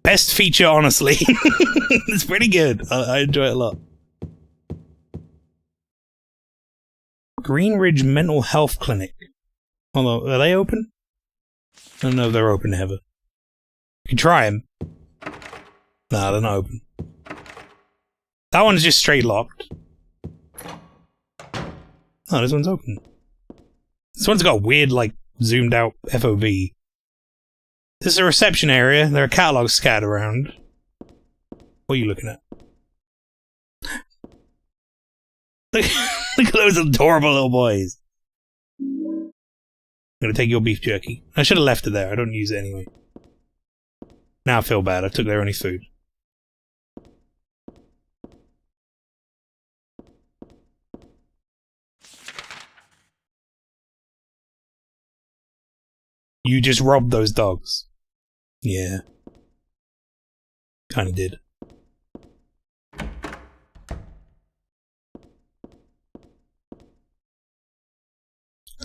Best feature, honestly. It's pretty good. I enjoy it a lot. Green Ridge Mental Health Clinic. Hold on, are they open? I don't know if they're open ever. You can try them. Nah, they're not open. That one's just straight locked. Oh, this one's open. This one's got weird, like, zoomed out FOV. This is a reception area. There are catalogs scattered around. What are you looking at? Look at those adorable little boys. I'm gonna take your beef jerky. I should have left it there. I don't use it anyway. Now I feel bad. I took their only food. You just robbed those dogs. Yeah. Kinda did.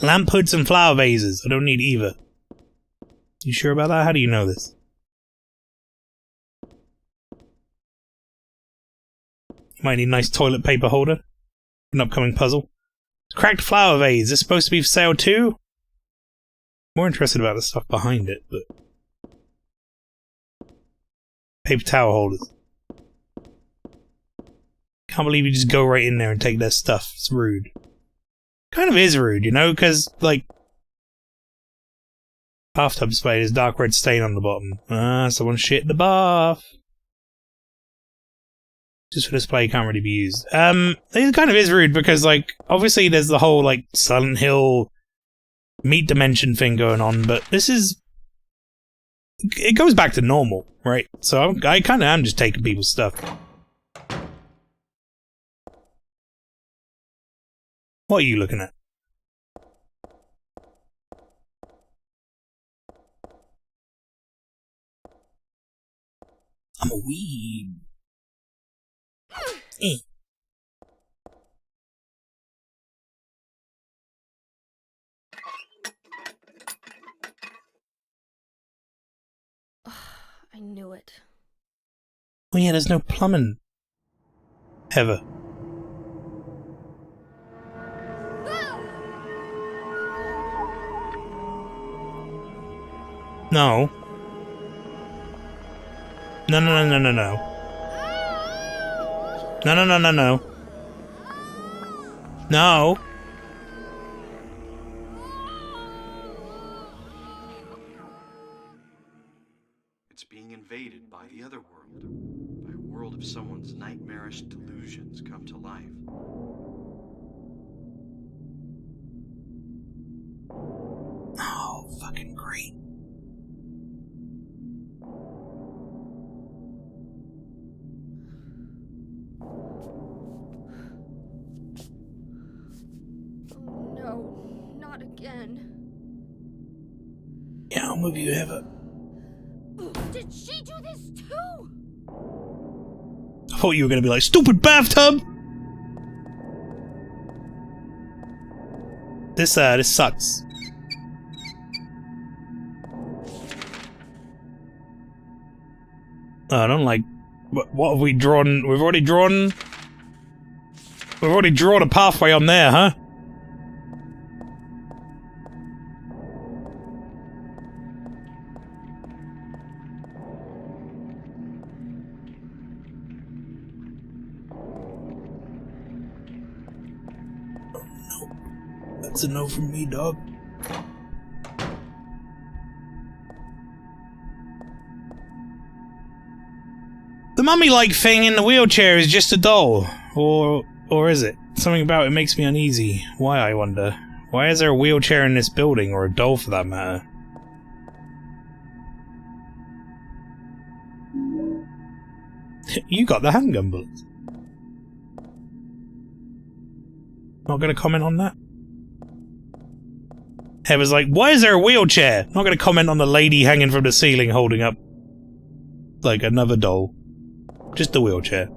Lamp hoods and flower vases. I don't need either. You sure about that? How do you know this? You might need a nice toilet paper holder. An upcoming puzzle. Cracked flower vase. Is this supposed to be for sale too? More interested about the stuff behind it, but... Paper towel holders. Can't believe you just go right in there and take their stuff. It's rude. Kind of is rude, you know, because, like... Bathtub spiders, dark red stain on the bottom. Ah, someone shit the bath. Just for display, can't really be used. It kind of is rude because, like, obviously there's the whole, like, Silent Hill meat dimension thing going on, but this is... It goes back to normal, right? So I kind of am just taking people's stuff. What are you looking at? I'm a weeb. Eh. I knew it. Oh yeah, there's no plumbing. Ever. No. No, no, no, no, no, no. No, no, no, no, no. No. It's being invaded by the other world. By a world of someone's nightmarish delusions come to life. Oh, fucking great. Oh no, not again. Yeah, I'm with you, Heather. Did she do this too? I thought you were gonna be like, stupid bathtub! This sucks. I don't like... What have we drawn? We've already drawn a pathway on there, huh? Oh no. That's a no from me, dog. The mummy-like thing in the wheelchair is just a doll. Or is it? Something about it makes me uneasy. Why, I wonder? Why is there a wheelchair in this building, or a doll for that matter? You got the handgun bullets. Not gonna comment on that? Heather's like, why is there a wheelchair? Not gonna comment on the lady hanging from the ceiling holding up like another doll. Just the wheelchair.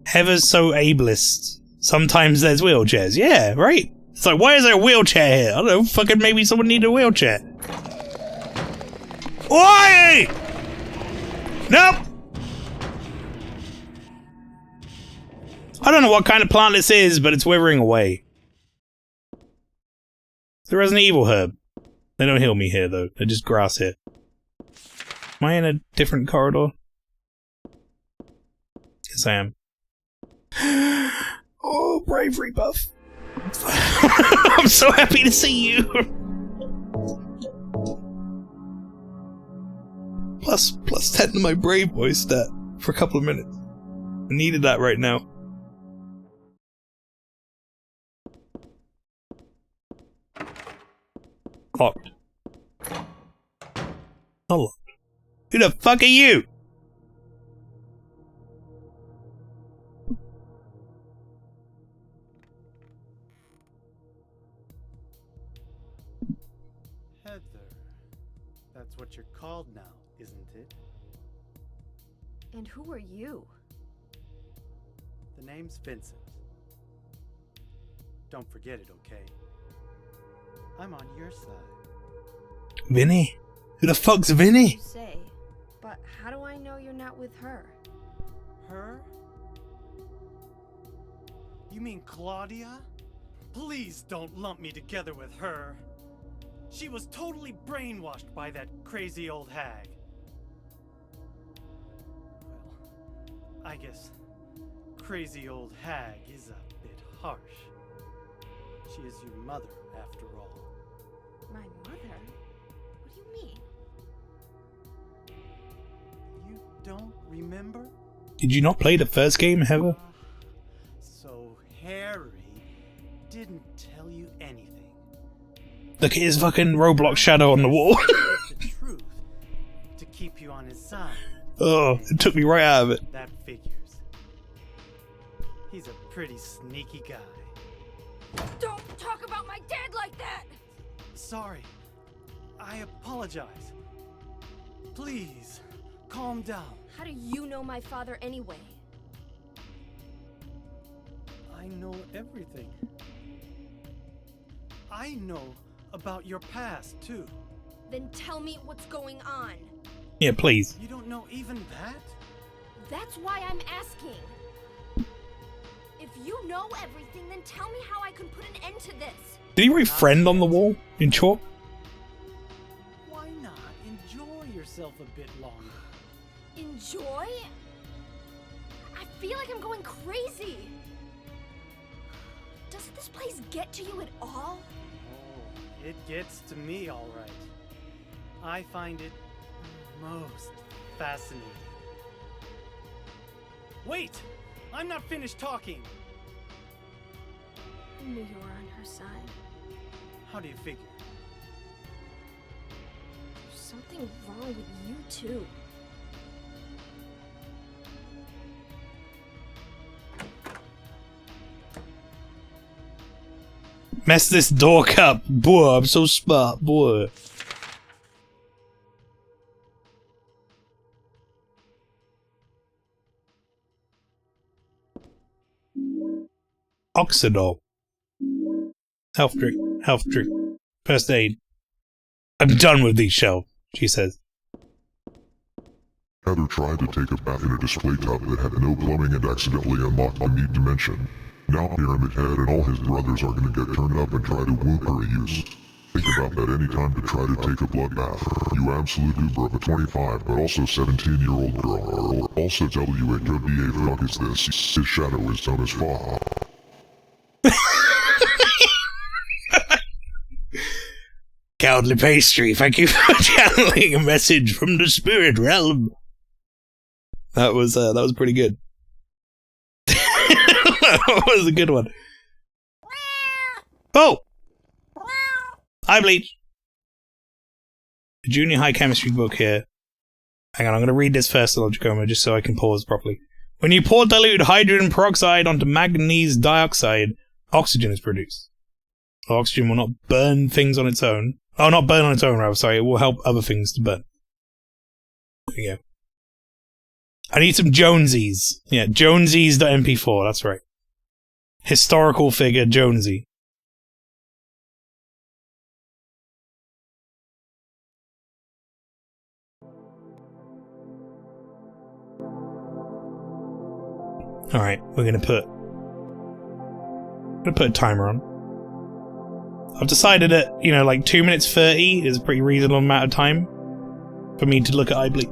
Heather's so ableist. Sometimes there's wheelchairs. Yeah, right. It's like, why is there a wheelchair here? I don't know, fucking maybe someone needed a wheelchair. Oi! Nope! I don't know what kind of plant this is, but it's withering away. It's the Resident Evil herb. They don't heal me here, though. They're just grass here. Am I in a different corridor? Yes, I am. Oh, bravery buff. I'm so happy to see you. Plus 10 to my brave boy stat for a couple of minutes. I needed that right now. Locked. Unlocked. Who the fuck are you? Heather. That's what you're called now, isn't it? And who are you? The name's Vincent. Don't forget it, okay? I'm on your side. Vinny? Who the fuck's Vinny? You say, but how do I know you're not with her? Her? You mean Claudia? Please don't lump me together with her. She was totally brainwashed by that crazy old hag. Well, I guess crazy old hag is a bit harsh. She is your mother, after all. My mother? What do you mean? You don't remember? Did you not play the first game ever? So Harry didn't tell you anything. Look at his fucking Roblox shadow on the wall. The truth to keep you on his side. Oh, it took me right out of it. That figures. He's a pretty sneaky guy. Don't talk about my dad like that! Sorry. I apologize. Please, calm down. How do you know my father anyway? I know everything. I know about your past, too. Then tell me what's going on. Yeah, please. You don't know even that? That's why I'm asking. If you know everything, then tell me how I can put an end to this. Did he write friend on the wall in chalk? Why not enjoy yourself a bit longer? Enjoy? I feel like I'm going crazy. Does this place get to you at all? Oh, it gets to me, all right. I find it most fascinating. Wait! I'm not finished talking! I knew you were on her side. How do you figure? There's something wrong with you, too. Mess this dork up. Boy, I'm so smart, boy. Oxidol. Health drink. Health drink. First aid. I'm done with these shelves, she says. Heather tried to take a bath in a display tub that had no plumbing and accidentally unlocked the meat dimension. Now Pyramid Head and all his brothers are gonna get turned up and try to whoop her a use. Think about that any time to try to take a bloodbath. You absolute uber of a 25 but also 17-year-old girl. Also W it could be a fuck is this. His shadow is known as Fa. Cowardly Pastry, thank you for channeling a message from the spirit realm. That was pretty good. That was a good one. Oh! Hi, Bleach. A junior high chemistry book here. Hang on, I'm going to read this first, Logicoma, just so I can pause properly. When you pour dilute hydrogen peroxide onto manganese dioxide, oxygen is produced. Oxygen will not burn things on its own. Oh, not burn on its own, rather, sorry. It will help other things to burn. There we go. I need some Jonesies. Yeah, Jonesies.mp4, that's right. Historical figure Jonesy. Alright, we're gonna put a timer on. I've decided that, you know, like 2 minutes 30 is a pretty reasonable amount of time for me to look at eye bleach.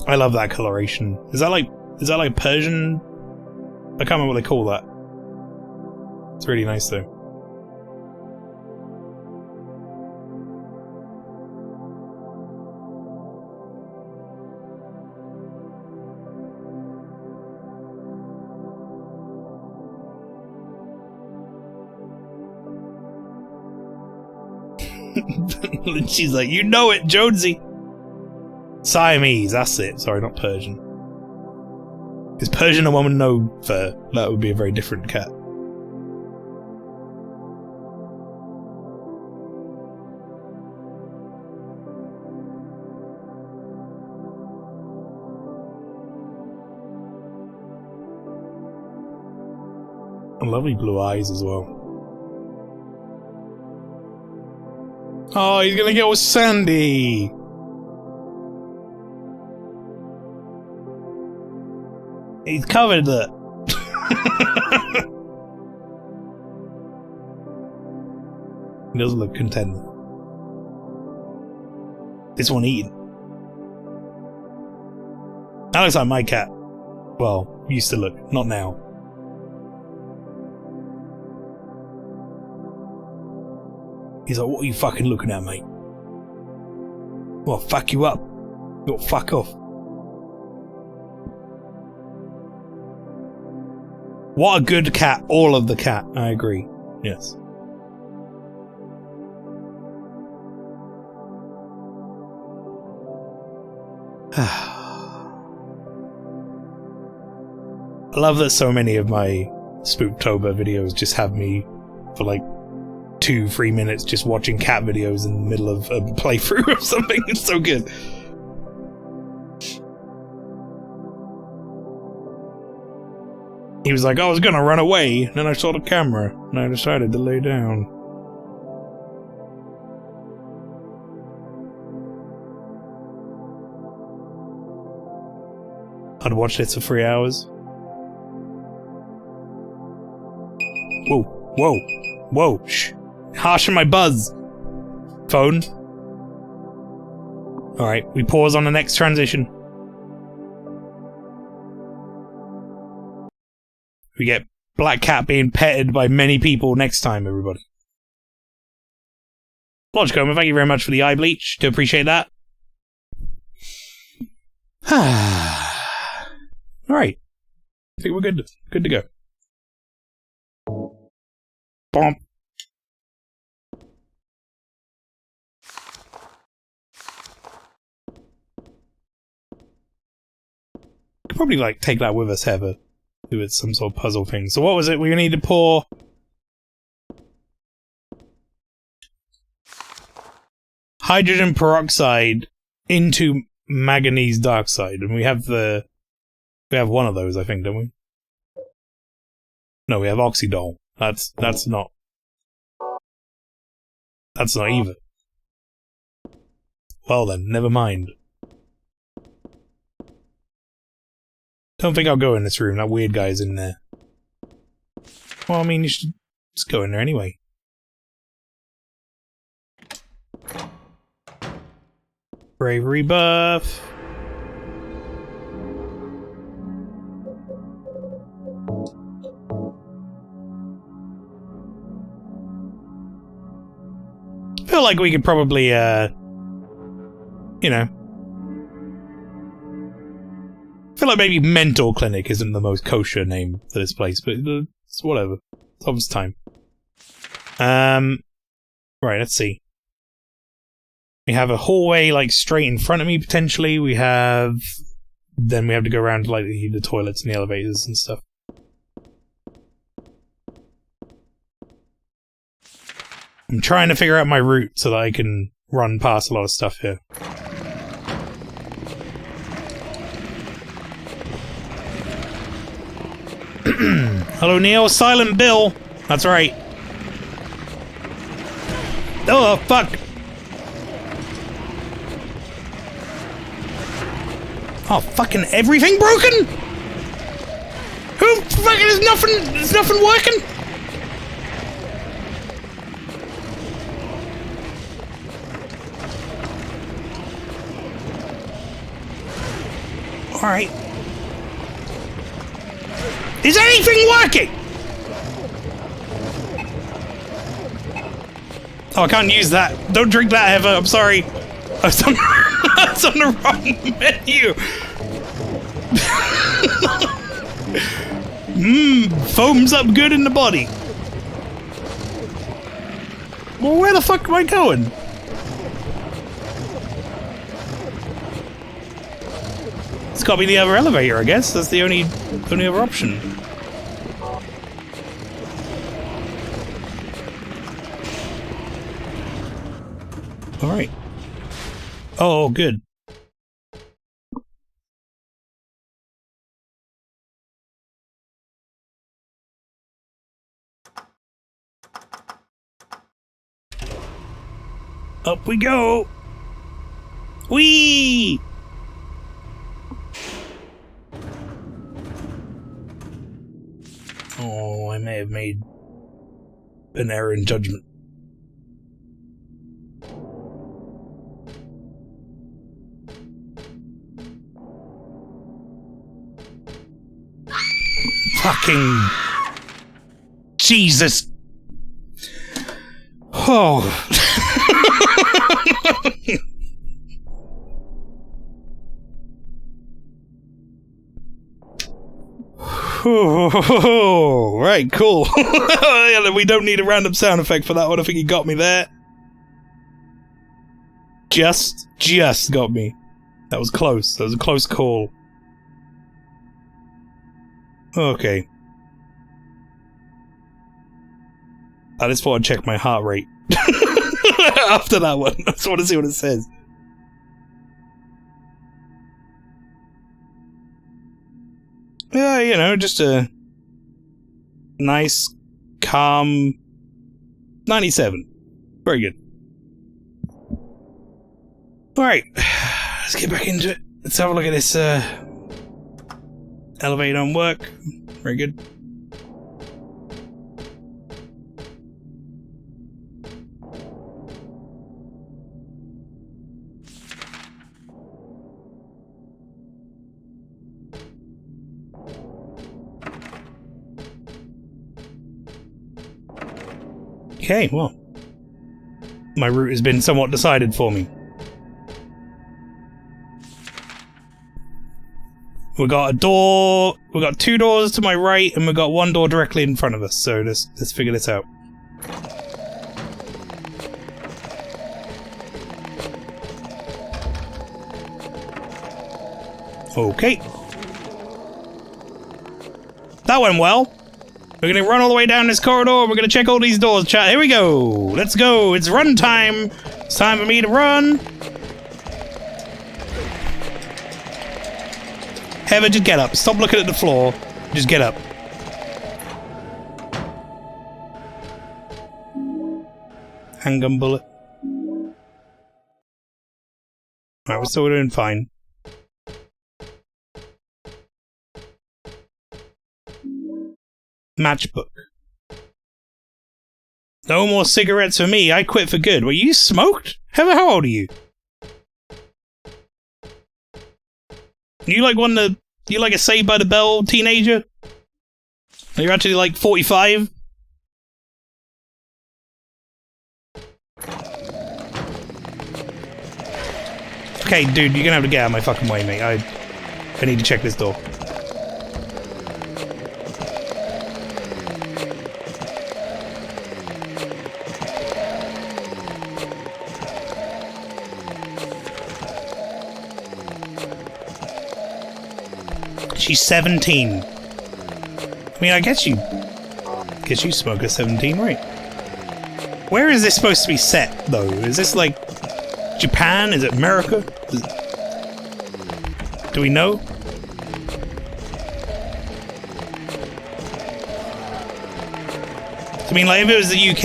I love that coloration. Is that like Persian? I can't remember what they call that. It's really nice though. She's like, you know it, Jonesy. Siamese, that's it. Sorry, not Persian. Is Persian a woman? No fur? That would be a very different cat. And lovely blue eyes as well. Oh, he's gonna get with Sandy! He's covered it! He doesn't look content. This one eating. That looks like my cat. Well, used to look, not now. He's like, what are you fucking looking at, mate? Well, fuck you up. You'll fuck off. What a good cat. All of the cat. I agree. Yes. I love that so many of my Spooktober videos just have me for like 2-3 minutes just watching cat videos in the middle of a playthrough or something. It's so good. He was like, I was gonna run away, and then I saw the camera, and I decided to lay down. I'd watch this for 3 hours. Whoa, whoa, whoa, shh. Harshing my buzz. Phone. Alright, we pause on the next transition. We get Black Cat being petted by many people next time, everybody. Lodgecomber, thank you very much for the eye bleach. Do appreciate that. Alright. I think we're good. Good to go. Bomb. Could probably like take that with us, Heather. Do it some sort of puzzle thing. So what was it? We need to pour hydrogen peroxide into manganese dioxide, and we have one of those, I think, don't we? No, we have oxidol. That's not either. Well then, never mind. Don't think I'll go in this room. That weird guy's in there. Well, I mean, you should just go in there anyway. Bravery buff. I feel like we could probably, you know. I feel like maybe Mental Clinic isn't the most kosher name for this place, but it's whatever. It's almost time. Right, let's see. We have a hallway, like, straight in front of me, potentially. Then we have to go around to, like, the toilets and the elevators and stuff. I'm trying to figure out my route so that I can run past a lot of stuff here. Hello, Neil. Silent Bill. That's right. Oh, fuck. Oh, fucking everything broken? Who fucking is nothing working? Alright. Is anything working? Oh, I can't use that. Don't drink that, Heather. I'm sorry. I was on the wrong menu. Foams up good in the body. Well, where the fuck am I going? It's gotta be the other elevator, I guess. That's the only other option. Alright. Oh, good. Up we go! Whee! Oh, I may have made an error in judgment. Fucking Jesus. Oh. Right, cool. We don't need a random sound effect for that one. I think he got me there. Just got me. That was close. That was a close call. Okay. I just thought I'd check my heart rate. After that one. I just want to see what it says. Yeah, you know, just a nice, calm 97. Very good. Alright, let's get back into it. Let's have a look at this elevator on work. Very good. Okay, well, my route has been somewhat decided for me. We got a door, we got 2 doors to my right, and we got 1 door directly in front of us, so let's figure this out. Okay. That went well. We're gonna run all the way down this corridor, we're gonna check all these doors, chat. Here we go! Let's go! It's run time! It's time for me to run! Heather, just get up. Stop looking at the floor. Just get up. Handgun bullet. Alright, we're still doing fine. Matchbook. No more cigarettes for me. I quit for good. Well, you smoked? Heather, how old are you? You like one of the... You like a Saved by the Bell teenager? Are you actually like 45? Okay, dude, you're gonna have to get out of my fucking way, mate. I need to check this door. She's 17. I mean, I guess you smoke at 17, right? Where is this supposed to be set, though? Is this like Japan? Is it America? Do we know? I mean, like, if it was the UK,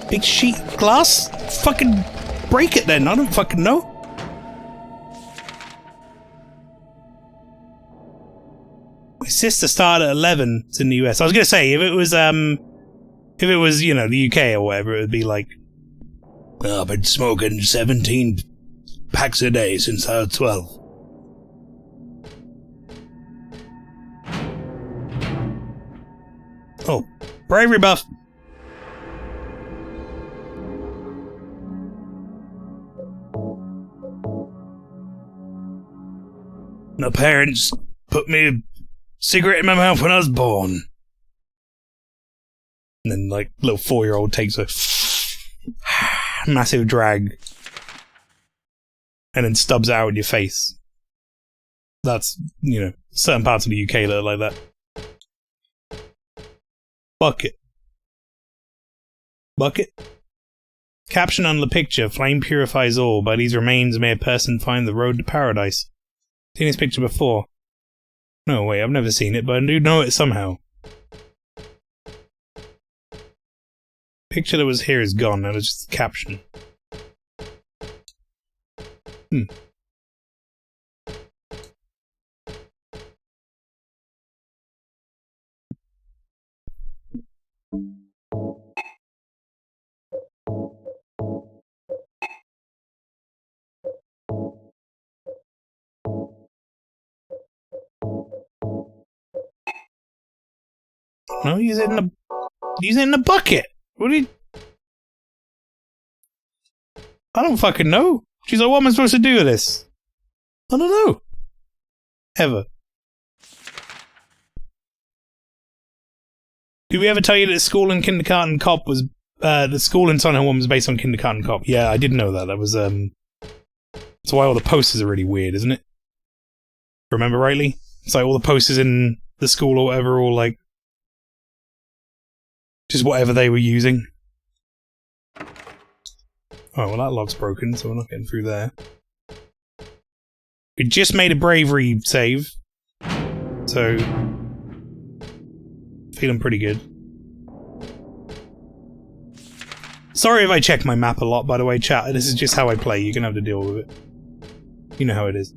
big sheet glass? Fucking break it then. I don't fucking know. My sister started at 11 in the US. I was gonna say, if it was, you know, the UK or whatever, it would be like, oh, I've been smoking 17 packs a day since I was 12. Oh, bravery buff. My parents put me a cigarette in my mouth when I was born. And then, like, little 4-year-old takes a massive drag and then stubs it out in your face. That's, you know, certain parts of the UK that are like that. Bucket. Bucket? Caption on the picture, flame purifies all. By these remains may a person find the road to paradise. Seen this picture before. No, wait, I've never seen it, but I do know it somehow. Picture that was here is gone, that was just the caption. No, use it in the bucket. What are you? I don't fucking know. She's like, what am I supposed to do with this? I don't know. Ever. Did we ever tell you that the school in Kindergarten Cop was, the school in Silent Hill 1 was based on Kindergarten Cop? Yeah, I didn't know that. That was, that's why all the posters are really weird, isn't it? Remember rightly? It's like all the posters in the school or whatever are all like, just whatever they were using. Oh, well that log's broken, so we're not getting through there. We just made a bravery save. So, feeling pretty good. Sorry if I check my map a lot, by the way, chat. This is just how I play. You're gonna have to deal with it. You know how it is.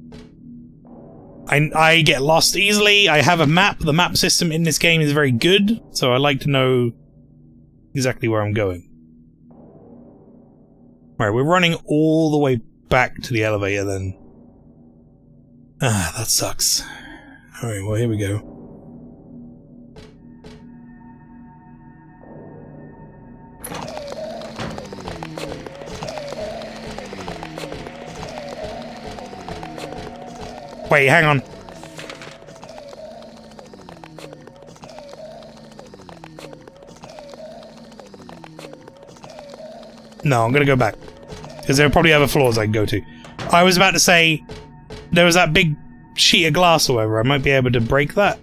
I get lost easily. I have a map. The map system in this game is very good, so I like to know exactly where I'm going. Alright, we're running all the way back to the elevator then. Ah, that sucks. Alright, well here we go. Wait, hang on. No, I'm gonna go back. Because there are probably other floors I can go to. I was about to say, there was that big sheet of glass or whatever. I might be able to break that.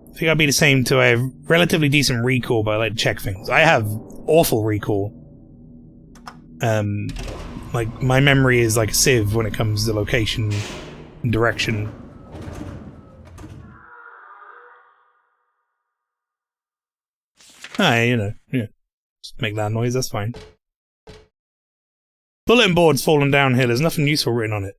I think I'd be the same too. I have relatively decent recall, but I like to check things. I have awful recall. Like, my memory is like a sieve when it comes to location and direction. Ah, you know, yeah. Just make that noise, that's fine. Bulletin board's fallen down here, there's nothing useful written on it.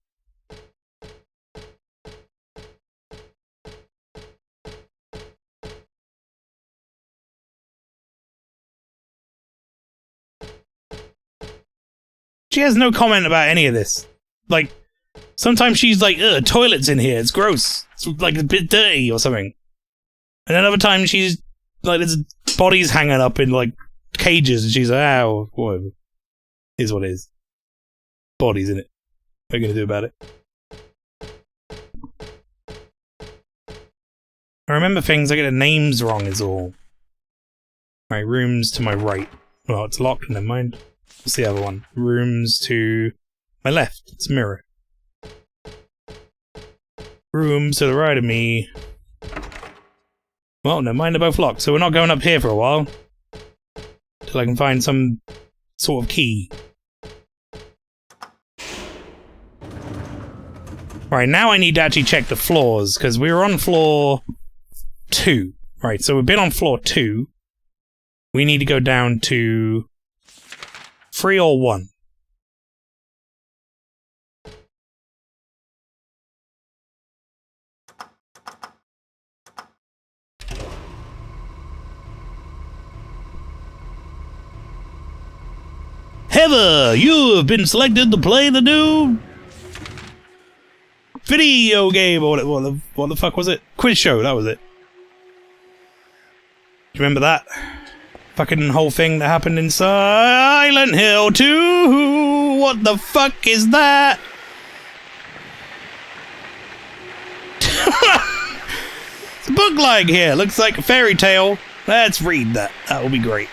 She has no comment about any of this. Like, sometimes she's like, ugh, toilet's in here, it's gross. It's like a bit dirty or something. And then other times she's like, there's bodies hanging up in like cages and she's like, ow, whatever. Is what it is. Bodies in it. What are you gonna do about it? I remember things, I get the names wrong is all. Right, rooms to my right. Well, it's locked, never mind. What's the other one? Rooms to my left. It's a mirror. Rooms to the right of me. Well, never mind, they're both locked, so we're not going up here for a while. Till I can find some sort of key. Right, now I need to actually check the floors, because we were on floor 2. Right, so we've been on floor 2. We need to go down to 3 or 1. Heather, you have been selected to play the new video game, or what the fuck was it? Quiz show, that was it. Do you remember that? Fucking whole thing that happened in Silent Hill 2. What the fuck is that? It's a book lying here. Looks like a fairy tale. Let's read that. That will be great.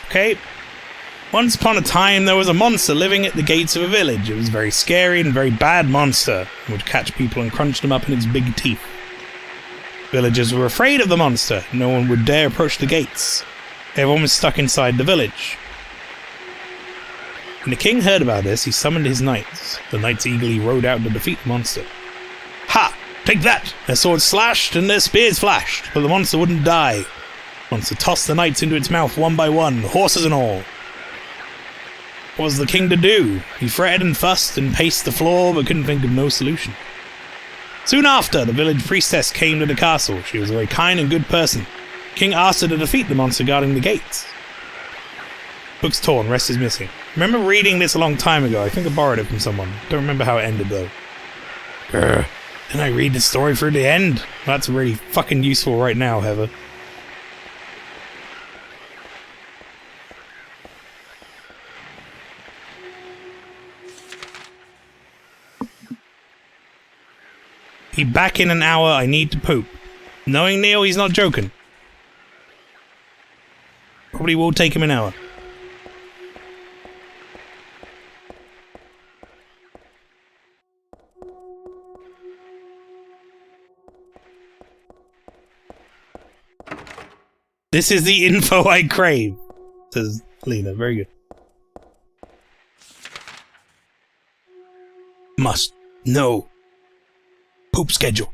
Okay. Once upon a time, there was a monster living at the gates of a village. It was a very scary and very bad monster. It would catch people and crunch them up in its big teeth. Villagers were afraid of the monster. No one would dare approach the gates. Everyone was stuck inside the village. When the king heard about this, he summoned his knights. The knights eagerly rode out to defeat the monster. Ha! Take that! Their swords slashed and their spears flashed, but the monster wouldn't die. The monster tossed the knights into its mouth one by one, horses and all. What was the king to do? He fretted and fussed and paced the floor, but couldn't think of no solution. Soon after, the village priestess came to the castle. She was a very kind and good person. The king asked her to defeat the monster guarding the gates. Book's torn, rest is missing. remember reading this a long time ago. I think I borrowed it from someone. Don't remember how it ended though. Grr. Can I read the story through the end? That's really fucking useful right now, Heather. Be back in an hour, I need to poop. Knowing Neil, he's not joking. Probably will take him an hour. This is the info I crave, says Lena. Very good. Must know. Poop schedule.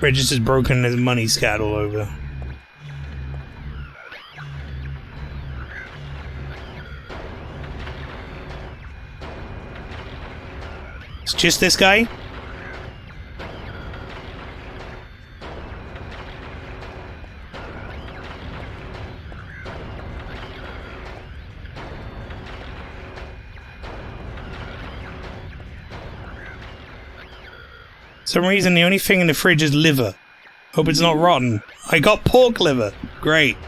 Register's broken and his money scattered all over. It's just this guy? For some reason, the only thing in the fridge is liver. Hope it's not rotten. I got pork liver. Great.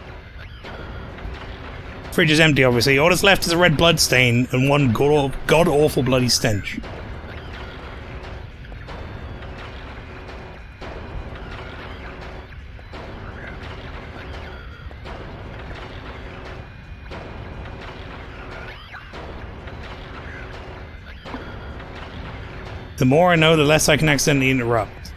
Fridge is empty, obviously. All that's left is a red blood stain and one god-awful bloody stench. The more I know, the less I can accidentally interrupt.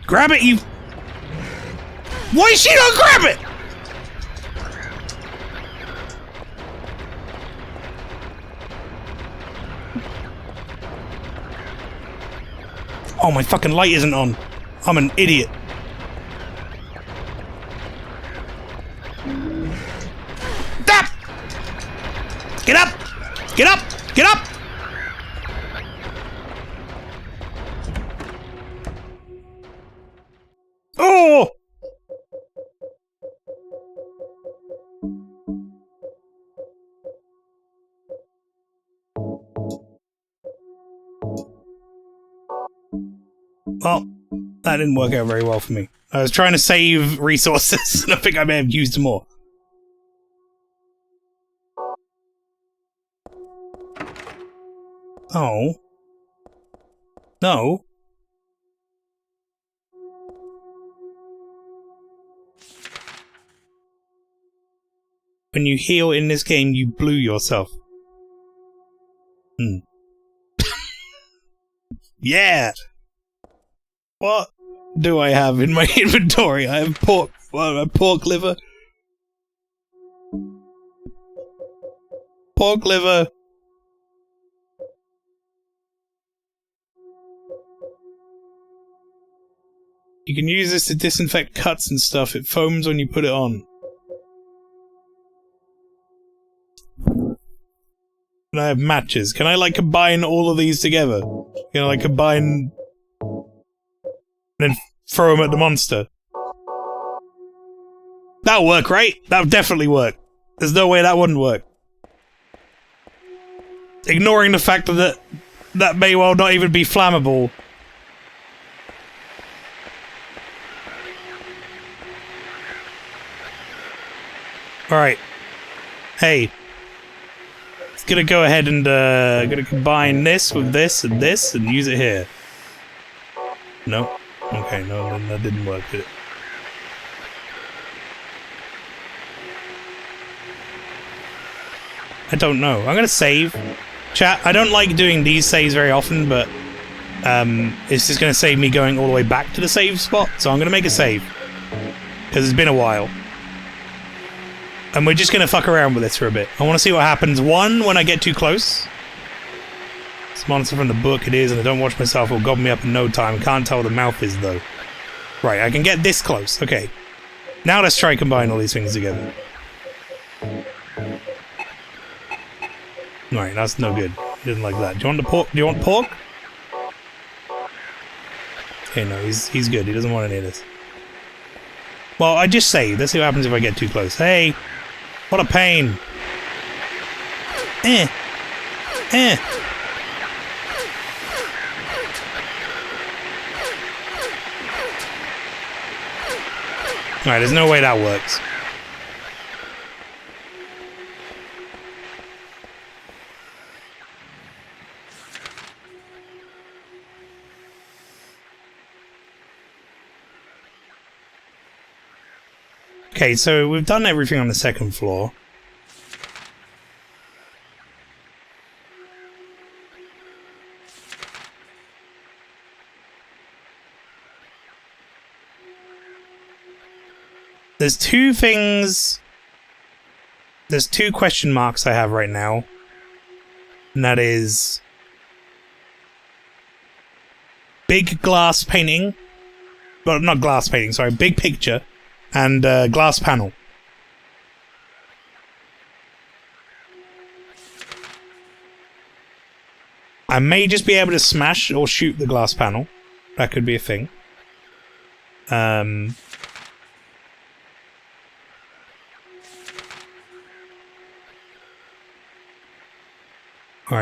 Grab it, you... Why is she not grab it? Oh, my fucking light isn't on. I'm an idiot. Stop! Get up! Get up! Get up! Oh! Well, that didn't work out very well for me. I was trying to save resources, and I think I may have used more. Oh. No. When you heal in this game, you blew yourself. Yeah! What do I have in my inventory? I have pork liver. Pork liver. You can use this to disinfect cuts and stuff. It foams when you put it on. And I have matches. Can I, like, combine all of these together? Can I, like, combine... and then throw them at the monster? That'll work, right? That'll definitely work. There's no way that wouldn't work. Ignoring the fact that that may well not even be flammable. Alright. Hey. It's gonna go ahead and, gonna combine this with this and use it here. No? Okay, no, then that didn't work, did it? I don't know. I'm gonna save. Chat, I don't like doing these saves very often, but It's just going to save me going all the way back to the save spot, so I'm going to make a save. Because it's been a while. And we're just going to fuck around with this for a bit. I want to see what happens. One, when I get too close. This monster from the book it is, and I don't watch myself, it'll gobble me up in no time. Can't tell what the mouth is, though. Right, I can get this close. Okay. Now let's try and combine all these things together. Right, that's no good. He doesn't like that. Do you want the pork? Do you want pork? Okay, no, he's good. He doesn't want any of this. Well, I just say, let's see what happens if I get too close. Hey! What a pain! Eh! Eh! Alright, there's no way that works. Okay, so we've done everything on the second floor. There's two things... There's two question marks I have right now. And that is... big glass painting. Well, not glass painting, sorry. Big picture. And glass panel. I may just be able to smash or shoot the glass panel. That could be a thing. Alright,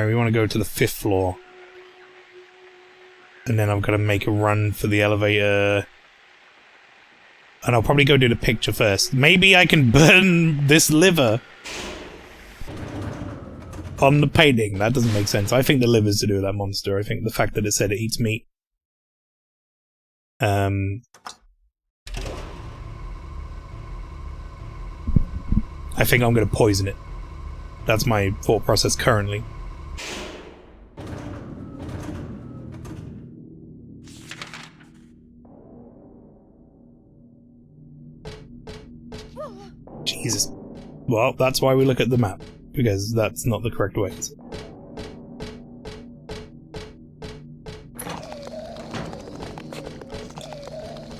we want to go to the 5th floor. And then I've got to make a run for the elevator. And I'll probably go do the picture first. Maybe I can burn this liver on the painting. That doesn't make sense. I think the liver's to do with that monster. I think the fact that it said it eats meat. I think I'm going to poison it. That's my thought process currently. Jesus. Well, that's why we look at the map. Because that's not the correct way. Is it?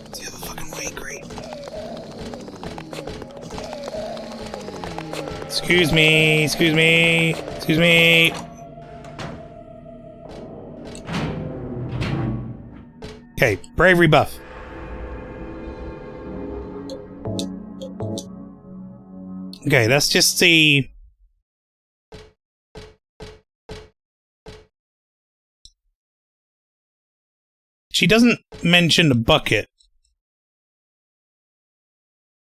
It's the other fucking way, great. Excuse me, excuse me, excuse me. Okay, bravery buff. Okay, let's just see. She doesn't mention the bucket.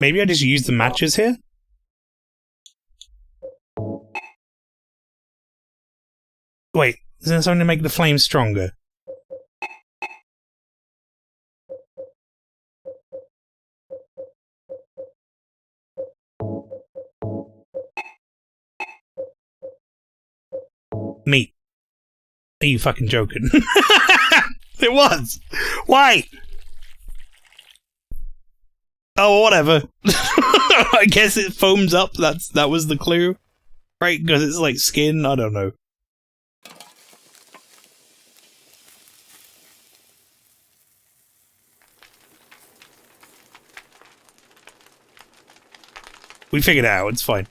Maybe I just use the matches here? Wait, is there something to make the flame stronger? Meat. Are you fucking joking? It was! Why? Oh, whatever. I guess it foams up. That was the clue. Right? Because it's like skin? I don't know. We figured it out. It's fine.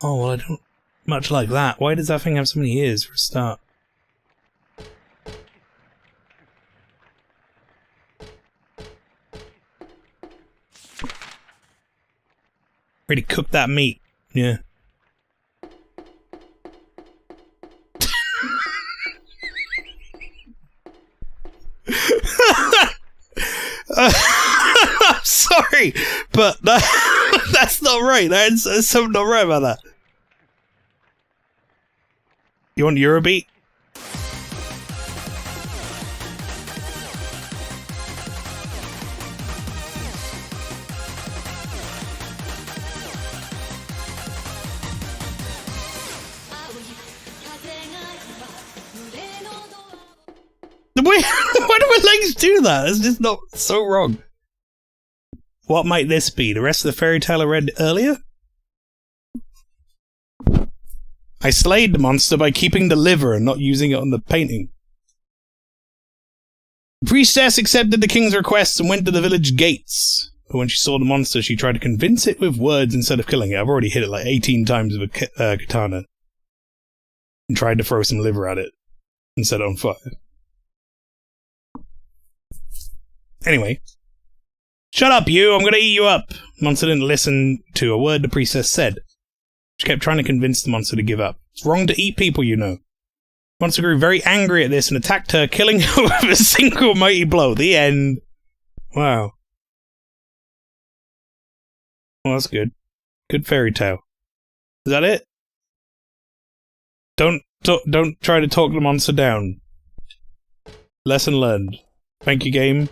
Oh, well, I don't much like that. Why does that thing have so many ears for a start? Ready to cook that meat. Yeah. I'm sorry, but that's not right. There's something not right about that. You want Eurobeat? Why do my legs do that? It's just not so wrong. What might this be? The rest of the fairy tale I read earlier? I slayed the monster by keeping the liver and not using it on the painting. The priestess accepted the king's request and went to the village gates. But when she saw the monster, she tried to convince it with words instead of killing it. I've already hit it like 18 times with a katana. And tried to throw some liver at it and set it on fire. Anyway. Shut up, you! I'm gonna eat you up! The monster didn't listen to a word the priestess said. She kept trying to convince the monster to give up. It's wrong to eat people, you know. The monster grew very angry at this and attacked her, killing her with a single mighty blow. The end. Wow. Well, that's good. Good fairy tale. Is that it? Don't try to talk the monster down. Lesson learned. Thank you, game.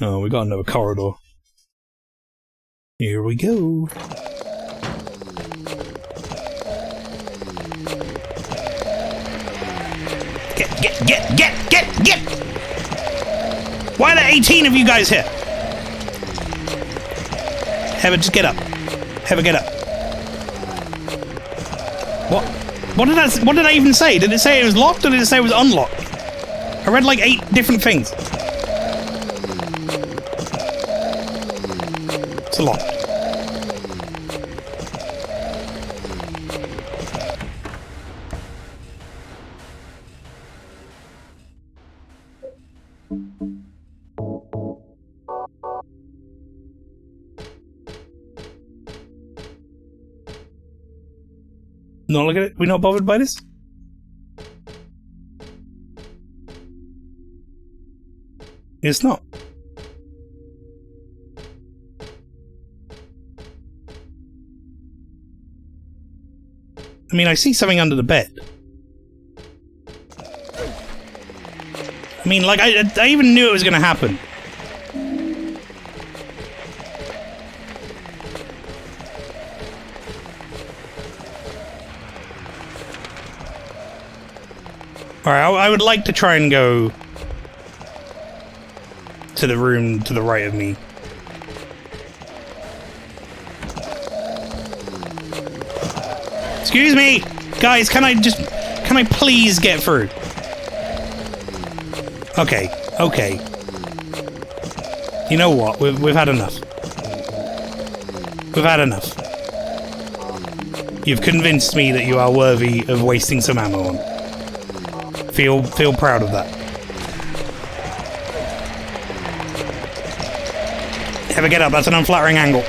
Oh, we got another corridor. Here we go. Get! Why are there 18 of you guys here? Heather, just get up. Heather, get up. What? What did I even say? Did it say it was locked or did it say it was unlocked? I read like 8 different things. It's locked. Not look at it? We're not bothered by this? It's not. I mean, I see something under the bed. I mean, like, I even knew it was gonna happen. Alright, I would like to try and go to the room to the right of me. Excuse me! Guys, can I please get through? Okay, okay. You know what? We've had enough. We've had enough. You've convinced me that you are worthy of wasting some ammo on. Feel proud of that. Heather, get up. That's an unflattering angle.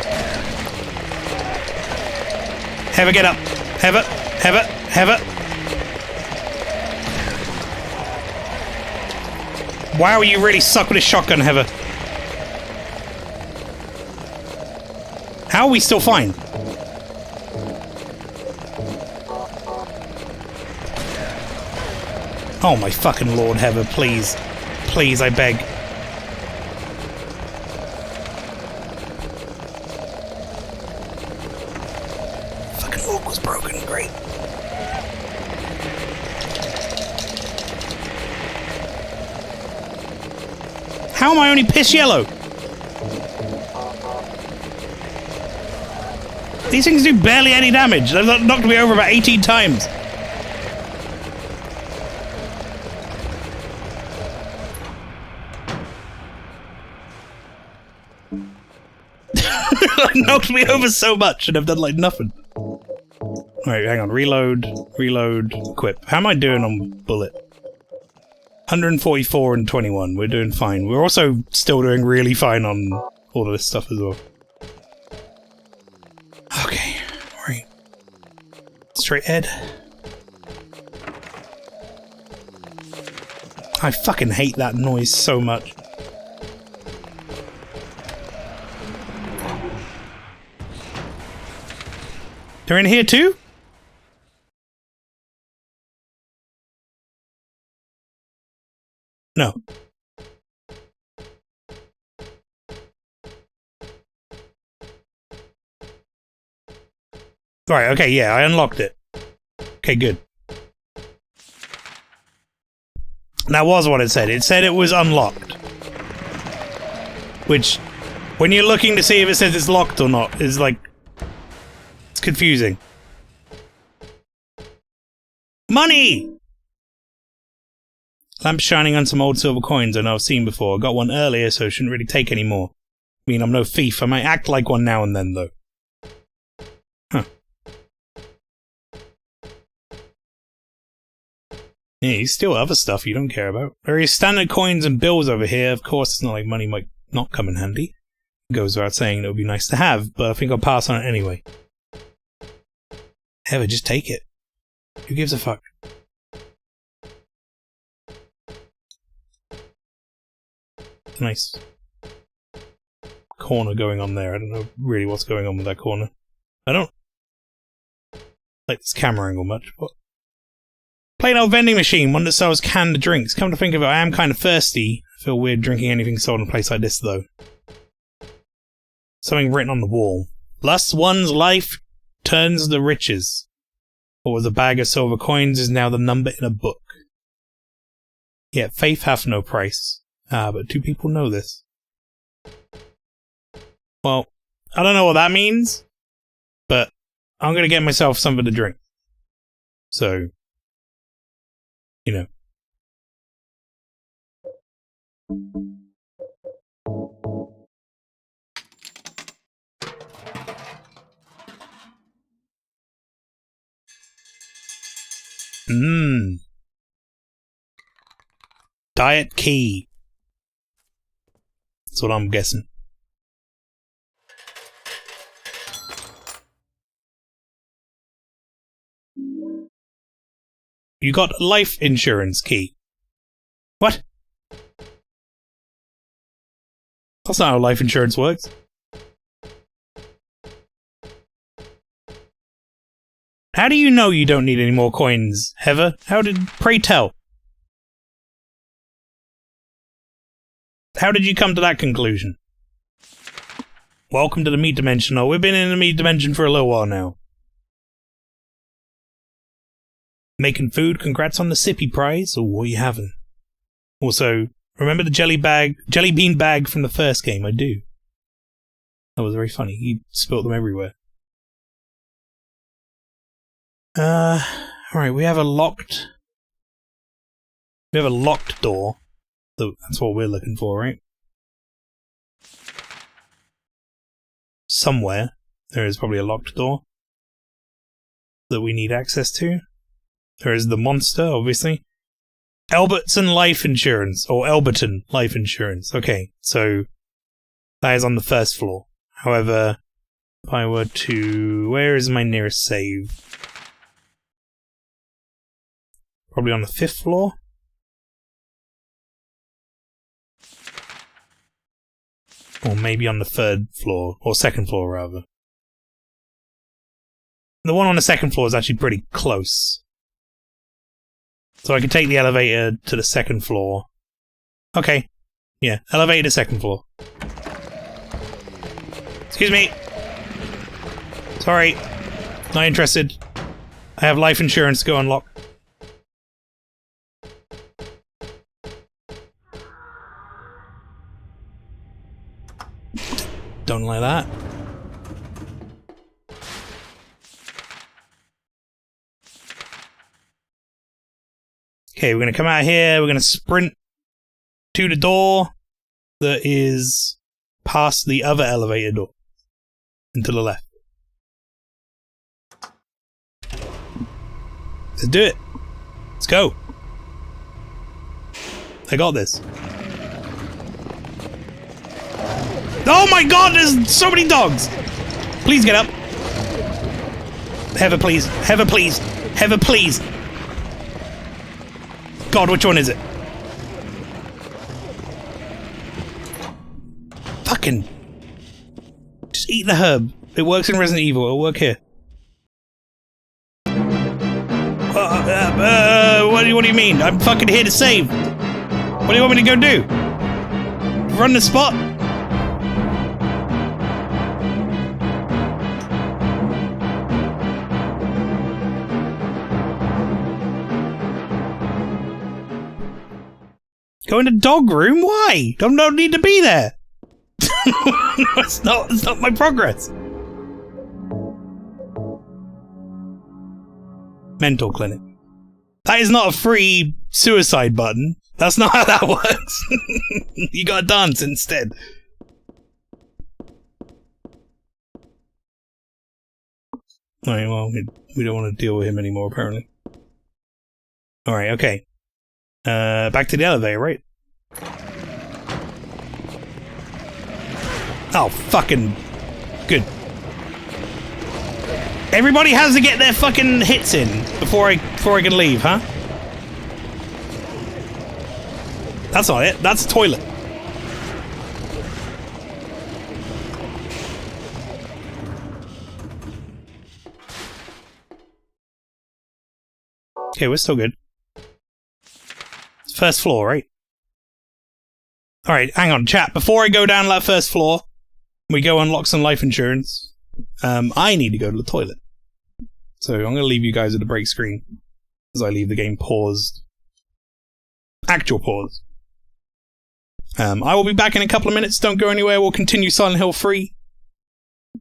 Heather, get up. Heather. Wow, you really suck with a shotgun, Heather. How are we still fine? Oh my fucking lord, Heather, please. Please, I beg. Fucking lock was broken, great. How am I only piss yellow? These things do barely any damage. They've knocked me over about 18 times. Knocked me over so much and I've done like nothing. Alright, hang on. Reload, equip. How am I doing on bullet? 144 and 21. We're doing fine. We're also still doing really fine on all of this stuff as well. Okay, alright. Straight ahead. I fucking hate that noise so much. They're in here too? No. Right, okay, yeah, I unlocked it. Okay, good. That was what it said. It said it was unlocked. Which, when you're looking to see if it says it's locked or not, is like... It's confusing. Money! Lamp shining on some old silver coins I know I've seen before. I got one earlier, so I shouldn't really take any more. I mean, I'm no thief. I might act like one now and then, though. Huh. Yeah, you steal other stuff you don't care about. Various standard coins and bills over here. Of course, it's not like money might not come in handy. It goes without saying it would be nice to have, but I think I'll pass on it anyway. Heather, just take it. Who gives a fuck? Nice corner going on there. I don't know really what's going on with that corner. I don't like this camera angle much, but... Plain old vending machine, one that sells canned drinks. Come to think of it, I am kind of thirsty. I feel weird drinking anything sold in a place like this, though. Something written on the wall. Lust one's life turns the riches. What was a bag of silver coins is now the number in a book. Yet faith hath no price. Ah, but do people know this? Well, I don't know what that means, but I'm gonna get myself something to drink. So... You know. Diet key. That's what I'm guessing. You got life insurance key. What? That's not how life insurance works. How do you know you don't need any more coins, Heather? Pray tell. How did you come to that conclusion? Welcome to the meat dimension. Oh, we've been in the meat dimension for a little while now. Making food, congrats on the sippy prize. Oh, what are you having? Also, remember the jelly bean bag from the first game? I do. That was very funny. You spilt them everywhere. Alright, we have a locked door. That's what we're looking for, right? Somewhere there is probably a locked door that we need access to. There is the monster, obviously. Elberton Life Insurance, or Elberton Life Insurance. Okay, so that is on the first floor. However, if I were to... Where is my nearest save? Probably on the 5th floor? Or maybe on the 3rd floor, or 2nd floor, rather. The one on the 2nd floor is actually pretty close. So I can take the elevator to the 2nd floor. Okay. Yeah, elevator to 2nd floor. Excuse me. Sorry. Not interested. I have life insurance to go unlock. Don't like that. Okay, we're gonna come out here, we're gonna sprint to the door that is past the other elevator door. And to the left. Let's do it. Let's go. I got this. Oh my god, there's so many dogs! Please get up. Heather, please. Heather, please. Heather, please. God, which one is it? Fucking... Just eat the herb. It works in Resident Evil. It'll work here. What do you mean? I'm fucking here to save. What do you want me to go do? Run the spot? Go in the dog room? Why? I don't need to be there. It's not my progress. Mental clinic. That is not a free suicide button. That's not how that works. You gotta dance instead. Alright, well, we don't want to deal with him anymore, apparently. Alright, okay. Back to the elevator, right? Oh, fucking good. Everybody has to get their fucking hits in before I can leave, huh? That's not it. That's a toilet. Okay, we're still good. First floor, right? Alright, hang on, chat. Before I go down that first floor, we go unlock some life insurance. I need to go to the toilet. So I'm going to leave you guys at the break screen as I leave the game paused. Actual pause. I will be back in a couple of minutes. Don't go anywhere. We'll continue Silent Hill 3.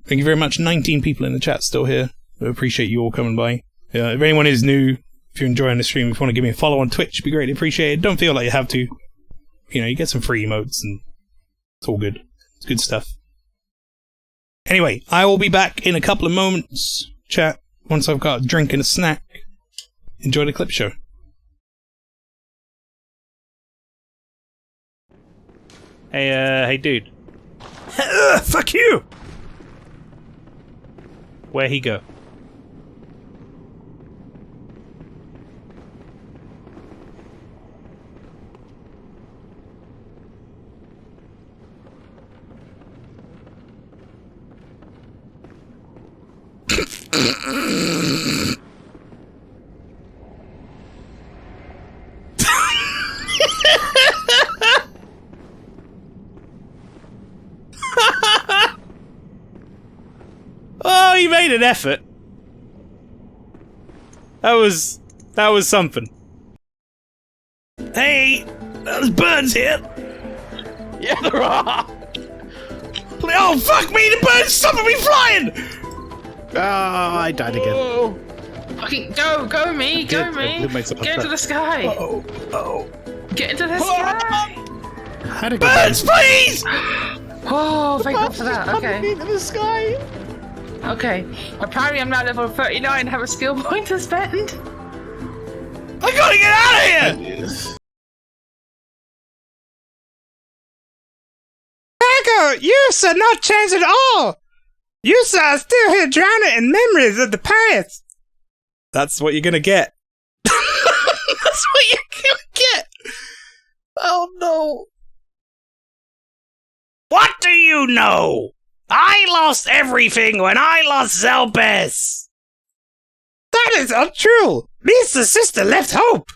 Thank you very much. 19 people in the chat still here. I appreciate you all coming by. If anyone is new, if you're enjoying the stream, if you want to give me a follow on Twitch, it'd be greatly appreciated. Don't feel like you have to. You know, you get some free emotes and it's all good. It's good stuff. Anyway, I will be back in a couple of moments, chat, once I've got a drink and a snack. Enjoy the clip show. Hey dude. Fuck you! Where'd he go? Oh, he made an effort. That was something. Hey, there's birds here. Yeah, there are. Oh, fuck me! The bird's stopping me flying! Ah, I died again. Oh, fucking go me. Get into the sky. Get into the sky. How'd it Birds, please! Oh, thank God for that. Okay. Into the sky. Okay. Apparently I'm now level 39 and have a skill point to spend. I gotta get out of here! Echo, you sir not changed at all! You sir are still here drowning in memories of the past! That's what you're gonna get. That's what you're gonna get! Oh no. What do you know? I lost everything when I lost Zelbes! That is untrue! Lisa's sister left hope!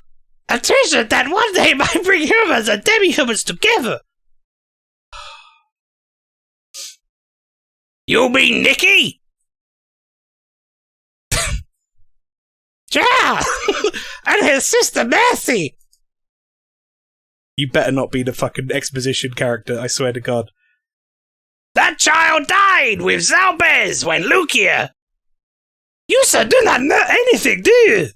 A treasure that one day might bring humans and demi-humans together! You mean Nikki? Yeah! And his sister Mercy! You better not be the fucking exposition character, I swear to God. That child died with Zelbes when Lucia! You sir do not know anything, do you?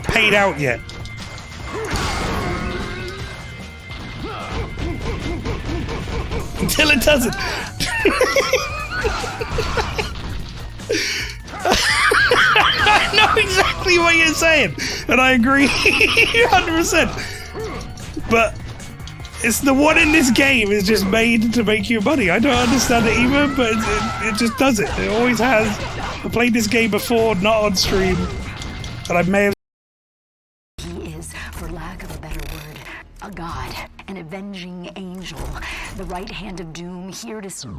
Paid out yet. Until it doesn't. I know exactly what you're saying, and I agree 100%. But it's the one in this game is just made to make you money. I don't understand it either, but it just does it. It always has. I played this game before, not on stream, and I may have. He is, for lack of a better word, a god, an avenging angel, the right hand of doom, here to save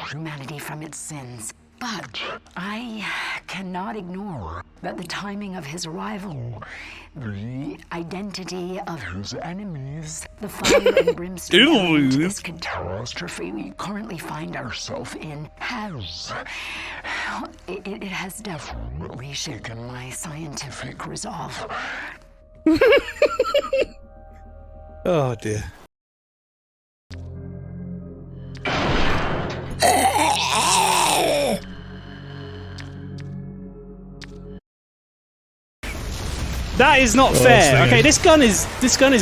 humanity from its sins. But I cannot ignore that the timing of his arrival, the identity of his enemies, the fire and brimstone of this catastrophe we currently find ourselves in it has definitely shaken my scientific resolve. Oh dear. That is not fair. Okay, this gun is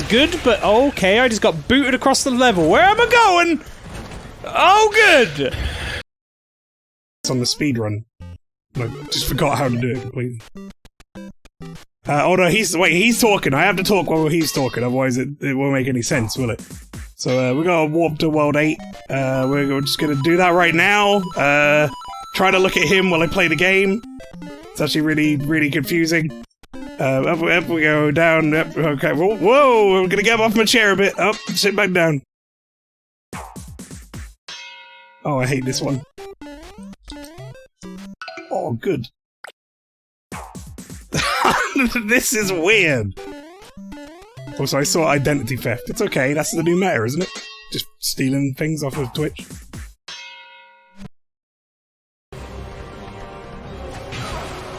good, but okay, I just got booted across the level. Where am I going? Oh, good. It's on the speed run. I just forgot how to do it completely. Oh no, he's talking. I have to talk while he's talking, otherwise it won't make any sense, will it? So we gotta warp to World 8. We're just gonna do that right now. Try to look at him while I play the game. It's actually really, really confusing. Up we go, down, up, okay, whoa, I'm gonna get off my chair a bit, up, sit back down. Oh, I hate this one. Oh, good. This is weird. Also, I saw identity theft. It's okay, that's the new meta, isn't it? Just stealing things off of Twitch.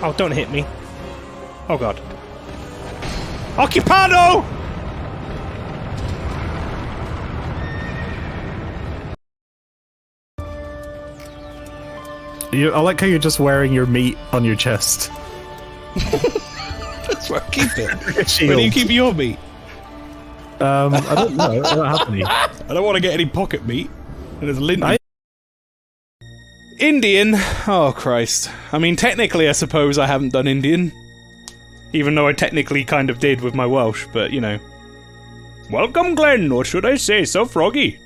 Oh, don't hit me. Oh god. Occupado! I like how you're just wearing your meat on your chest. That's where I keep it. Where do you keep your meat? I don't know. I don't have any. I don't want to get any pocket meat. And there's lint. Indian? Oh Christ. I mean, technically I suppose I haven't done Indian. Even though I technically kind of did with my Welsh, but you know. Welcome, Glenn, or should I say so, Froggy?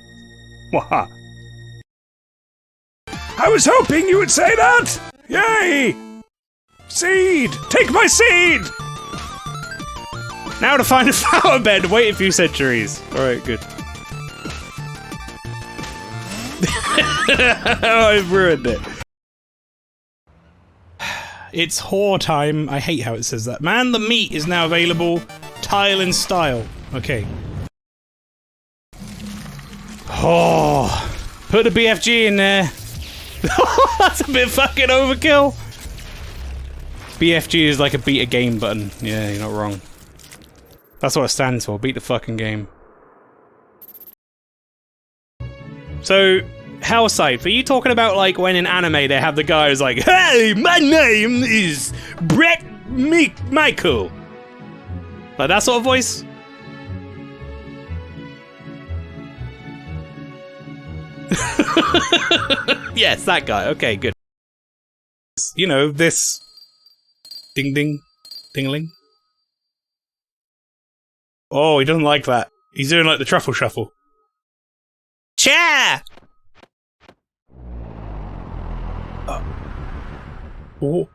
Waha. I was hoping you would say that! Yay! Seed! Take my seed! Now to find a flower bed, wait a few centuries. Alright, good. I've ruined it. It's whore time. I hate how it says that. Man, the meat is now available. Tile in style. Okay. Oh, put the BFG in there. That's a bit fucking overkill. BFG is like a beat a game button. Yeah, you're not wrong. That's what it stands for. Beat the fucking game. So, Hellscythe, are you talking about like when in anime they have the guy who's like, hey, my name is Brett Michael? Like that sort of voice? Yes, that guy. Okay, good. You know, this ding ding ding-a-ling. Oh, he doesn't like that. He's doing like the truffle shuffle. Chair! Oh.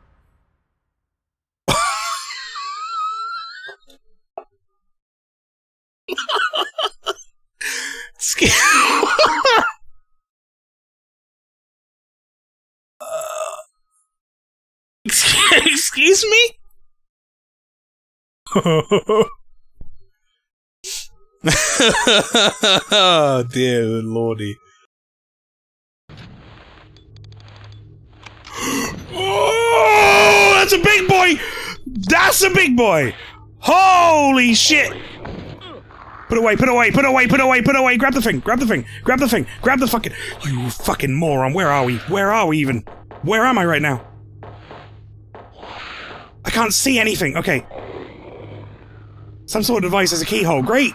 Excuse me? Oh dear lordy. Oh, that's a big boy! That's a big boy! Holy shit! Put away, put away, put away, put away, put away! Grab the thing, grab the thing, grab the thing, grab the fucking... You fucking moron, where are we? Where are we even? Where am I right now? I can't see anything, okay. Some sort of device has a keyhole, great!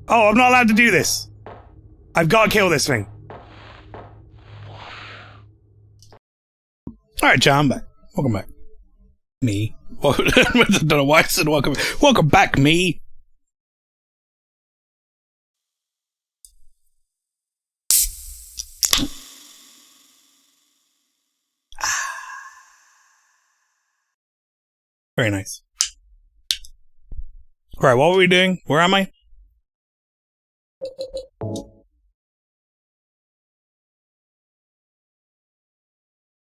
Oh, I'm not allowed to do this. I've got to kill this thing. Alright, John, I'm back. Welcome back. Me. I don't know why I said welcome. Welcome back, me. Very nice. Alright, what were we doing? Where am I?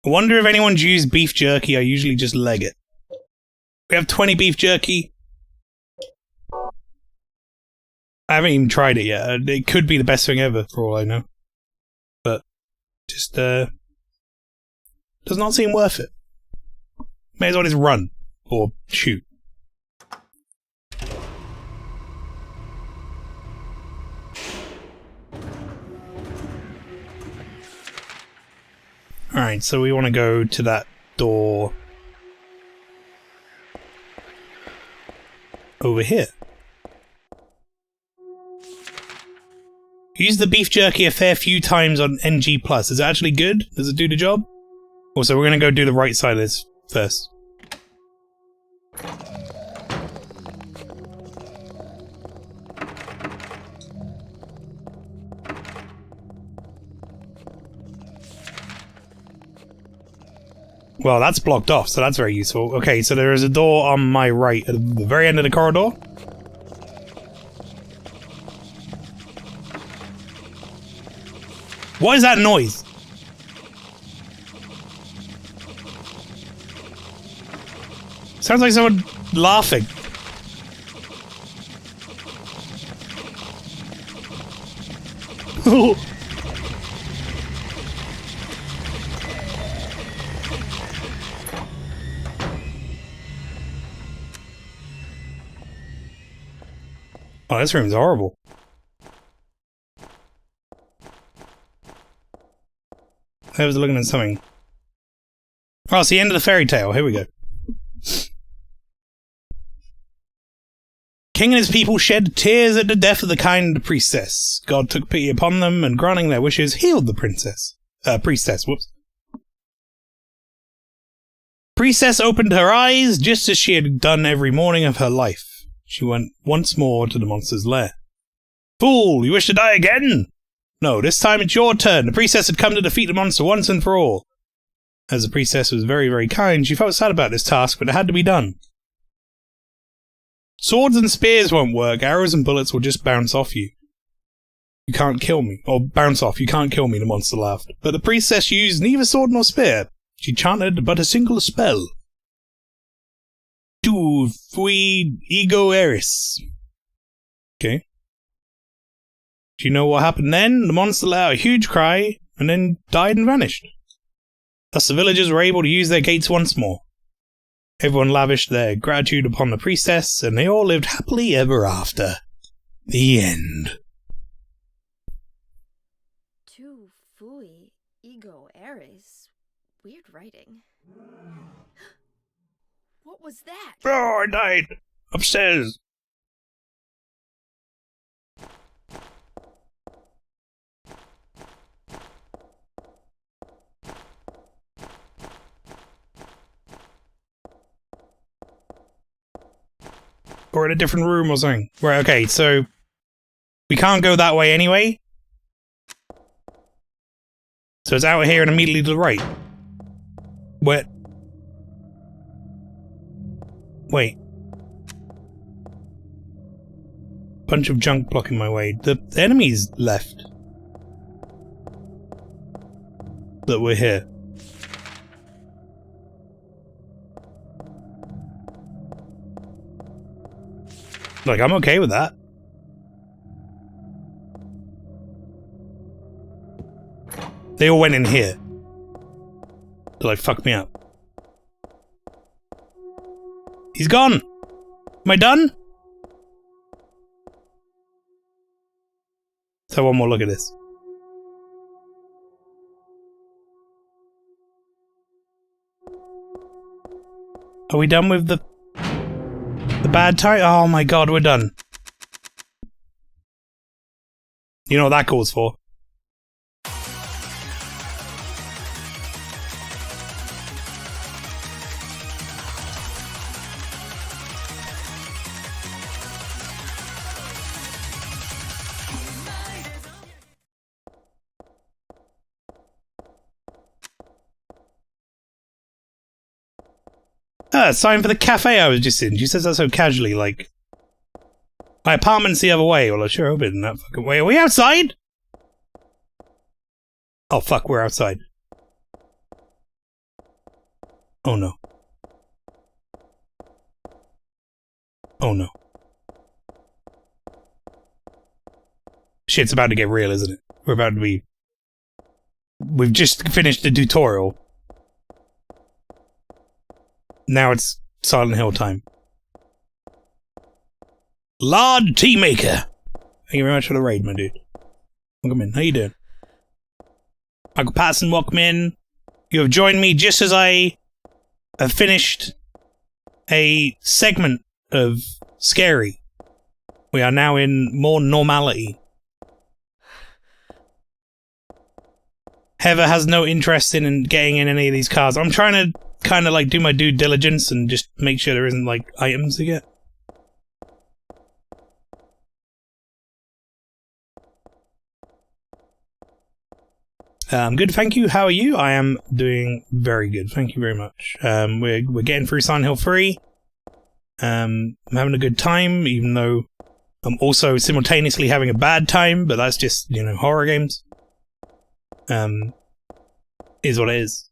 I wonder if anyone's used beef jerky. I usually just leg it. We have 20 beef jerky. I haven't even tried it yet. It could be the best thing ever, for all I know. But, just, does not seem worth it. May as well just run. Or shoot. Alright, so we want to go to that door over here. Use the beef jerky a fair few times on NG+. Is it actually good? Does it do the job? Also, we're going to go do the right side of this first. Well, that's blocked off, so that's very useful. Okay, so there is a door on my right at the very end of the corridor. What is that noise? Sounds like someone laughing. Oh, this room's horrible. I was looking at something. Oh, it's the end of the fairy tale. Here we go. King and his people shed tears at the death of the kind priestess. God took pity upon them and, granting their wishes, healed the priestess. Whoops. Priestess opened her eyes just as she had done every morning of her life. She went once more to the monster's lair. Fool, you wish to die again? No, this time it's your turn. The priestess had come to defeat the monster once and for all. As the priestess was very, very kind, she felt sad about this task, but it had to be done. Swords and spears won't work. Arrows and bullets will just bounce off you. You can't kill me. Or bounce off. You can't kill me, the monster laughed. But the priestess used neither sword nor spear. She chanted but a single spell. Tu fui ego eris. Okay. Do you know what happened then? The monster let out a huge cry, and then died and vanished. Thus the villagers were able to use their gates once more. Everyone lavished their gratitude upon the priestess, and they all lived happily ever after. The end. Tu fui ego eris. Weird writing. What was that? Oh, I died. Upstairs. Or in a different room or something. Right, okay, so we can't go that way anyway. So it's out here and immediately to the right. Where? Wait. Bunch of junk blocking my way. The enemies left. That we're here. Like, I'm okay with that. They all went in here. To, like, fuck me up. He's gone! Am I done? Let's have one more look at this. Are we done with the bad time? Oh my god, we're done. You know what that calls for? Ah, it's time for the cafe I was just in. She says that so casually, like... My apartment's the other way. Well, I sure hope it's in that fucking way. Are we outside? Oh, fuck, we're outside. Oh, no. Oh, no. Shit's about to get real, isn't it? We're about to be... We've just finished the tutorial. Now it's Silent Hill time. Lord Teamaker! Thank you very much for the raid, my dude. Welcome in. How you doing? Michael Patterson, welcome in. You have joined me just as I have finished a segment of Scary. We are now in more normality. Heather has no interest in getting in any of these cars. I'm trying to kind of like do my due diligence and just make sure there isn't like items to get. Good, thank you. How are you? I am doing very good. Thank you very much. We're getting through Silent Hill 3. I'm having a good time, even though I'm also simultaneously having a bad time, but that's just, you know, horror games. Is what it is.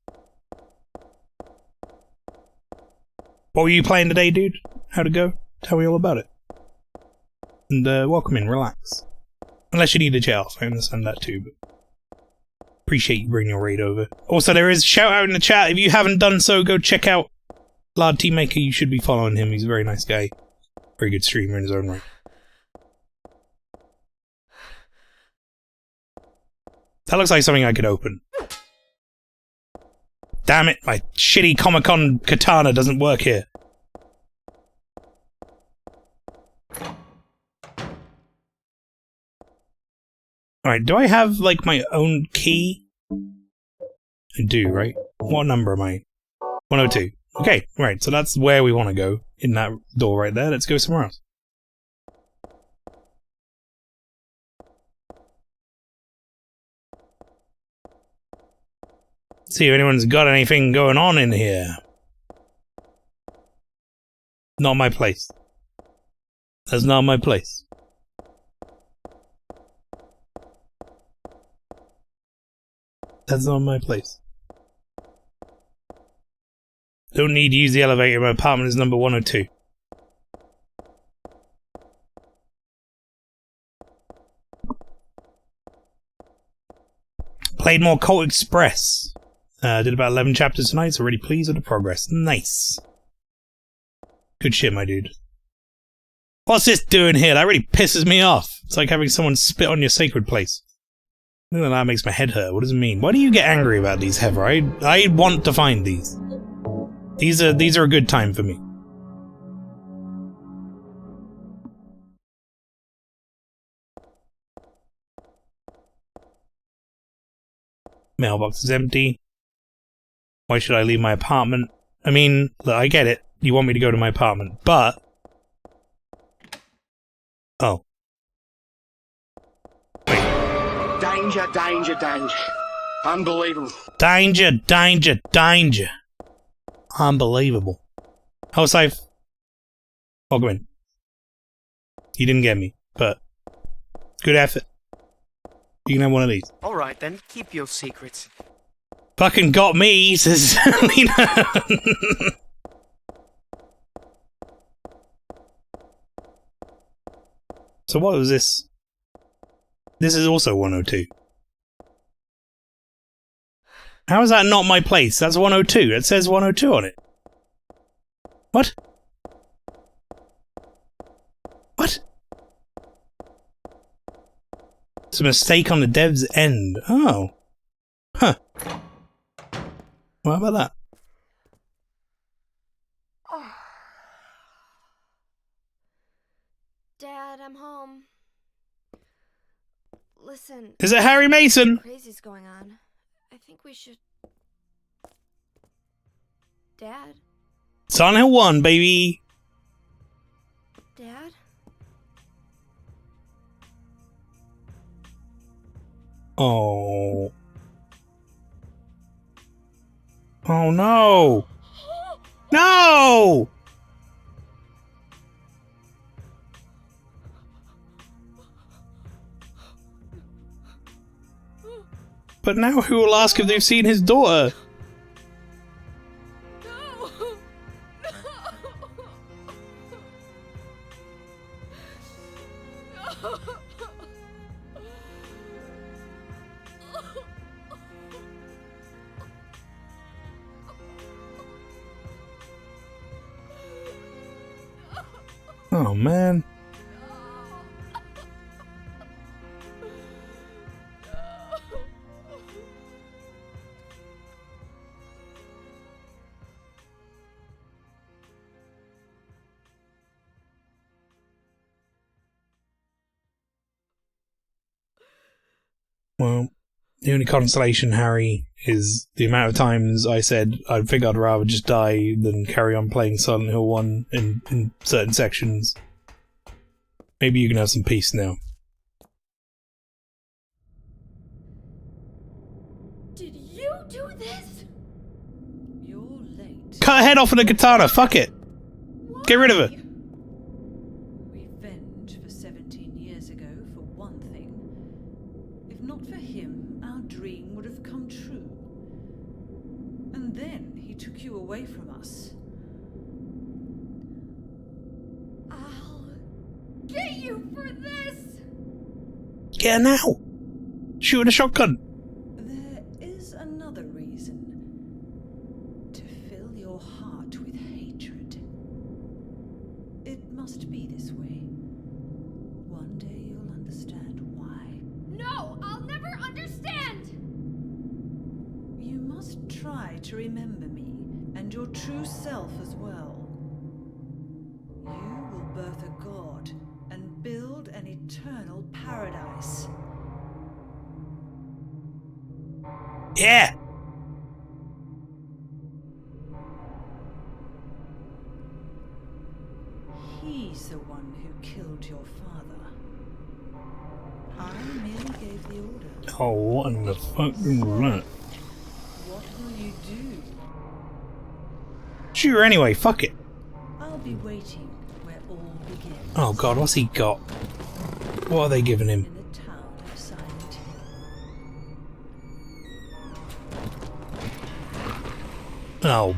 What were you playing today, dude? How'd it go? Tell me all about it. And welcome in, relax. Unless you need a chair off, I understand that too, but appreciate you bringing your raid over. Also, there is a shout out in the chat. If you haven't done so, go check out Lard Teammaker. You should be following him. He's a very nice guy. Very good streamer in his own right. That looks like something I could open. Damn it, my shitty Comic-Con katana doesn't work here. Alright, do I have, like, my own key? I do, right? What number am I? 102. Okay, right, so that's where we want to go. In that door right there. Let's go somewhere else. See if anyone's got anything going on in here. Not my place. That's not my place. That's not my place. Don't need to use the elevator. My apartment is number 102. Played more Cult Express. Did about 11 chapters tonight, so really pleased with the progress. Nice. Good shit, my dude. What's this doing here? That really pisses me off. It's like having someone spit on your sacred place. That makes my head hurt. What does it mean? Why do you get angry about these, Heather? I want to find these. These are a good time for me. Mailbox is empty. Why should I leave my apartment? I mean, look, I get it. You want me to go to my apartment, but... Oh. Danger, danger, danger. Unbelievable. Danger, danger, danger. Unbelievable. How safe? Welcome in. You didn't get me, but good effort. You can have one of these. Alright then, keep your secrets. Fucking got me, says Lena. So what was this? This is also 102. How is that not my place? That's 102. It says 102 on it. What? What? It's a mistake on the dev's end. Oh. Huh. What about that? Oh. Dad, I'm home. Listen. Is it Harry Mason? Crazy's going on. I think we should... Dad? Silent Hill 1, baby. Dad? Oh. Oh no. No! But now who will ask if they've seen his daughter? Oh man. Well, the only consolation, Harry, is the amount of times I said I think I'd rather just die than carry on playing Silent Hill 1 in certain sections. Maybe you can have some peace now. Did you do this? You're late. Cut her head off with a katana, fuck it! Get rid of it! Revenge for 17 years ago, for one thing. If not for him, our dream would have come true. And then he took you away from us. I'll get you for this! Get her now! Shoot with a shotgun! There is another reason. To fill your heart with hatred. It must be this way. One day you'll understand why. No, I'll never understand! You must try to remember me, and your true self as well. You will birth a god, and build an eternal paradise. Yeah! He's the one who killed your father. I merely gave the order. Oh, what in the fuck is that? What will you do? Shoot her anyway, fuck it! I'll be waiting where all begins. Oh god, what's he got? What are they giving him? In the town of Silent Hill. Oh.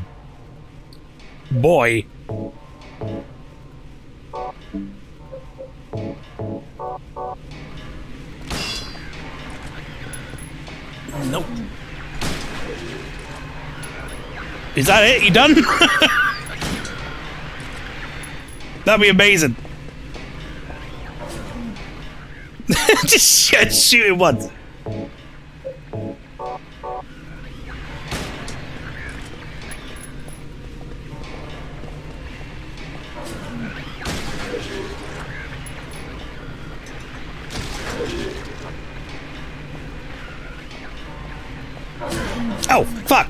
Boy. Nope. Is that it? You done? That'd be amazing. Just shoot it once. Oh, fuck!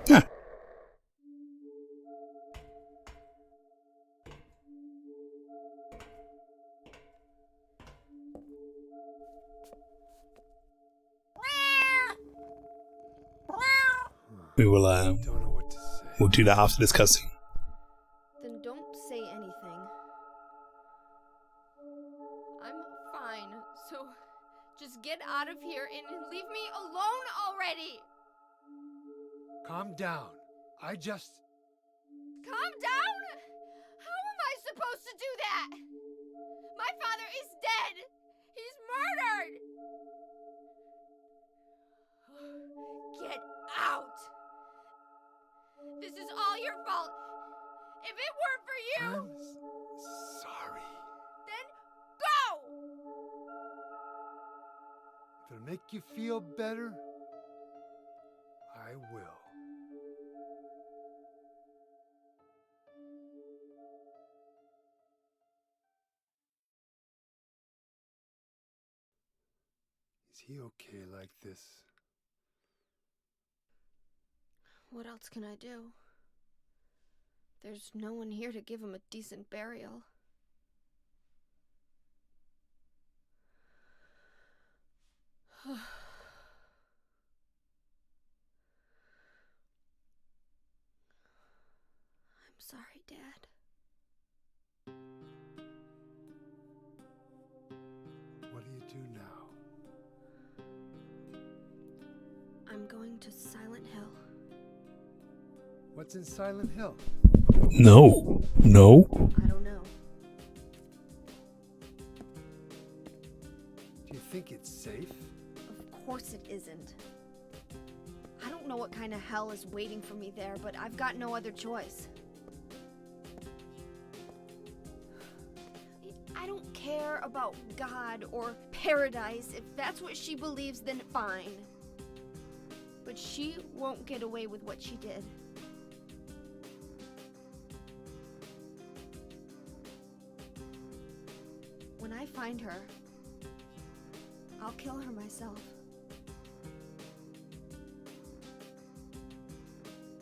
Huh. We will, we'll do that after this cutscene. Then don't say anything. I'm fine, so just get out of here and leave me alone already! Calm down. I just... Calm down? How am I supposed to do that? My father is dead! He's murdered! Get out! This is all your fault! If it weren't for you... I'm sorry. Then go! If it'll make you feel better, I will. Is he okay like this? What else can I do? There's no one here to give him a decent burial. I'm sorry, Dad. What do you do now? I'm going to Silent Hill. What's in Silent Hill? No. No. I don't know. Do you think it's safe? what kind of hell is waiting for me there, but I've got no other choice. I don't care about God or paradise. If that's what she believes, then fine. But she won't get away with what she did. When I find her, I'll kill her myself.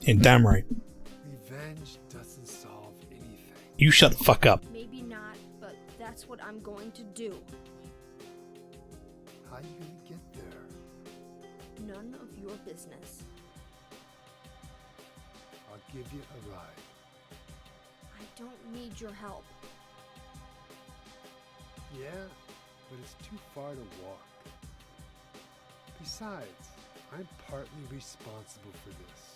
Yeah, damn right. Revenge doesn't solve anything. You shut the fuck up. Maybe not, but that's what I'm going to do. How are you gonna get there? None of your business. I'll give you a ride. I don't need your help. Yeah, but it's too far to walk. Besides, I'm partly responsible for this.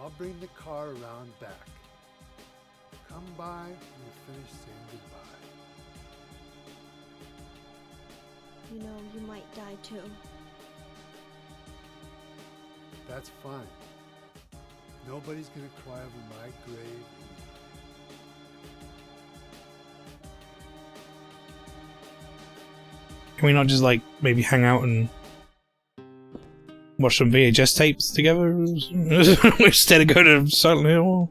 I'll bring the car around back. Come by when you finish saying goodbye. You know, you might die too. That's fine. Nobody's gonna cry over my grave. Can we not just, like, maybe hang out and watch some VHS tapes together instead of go to Silent Hill?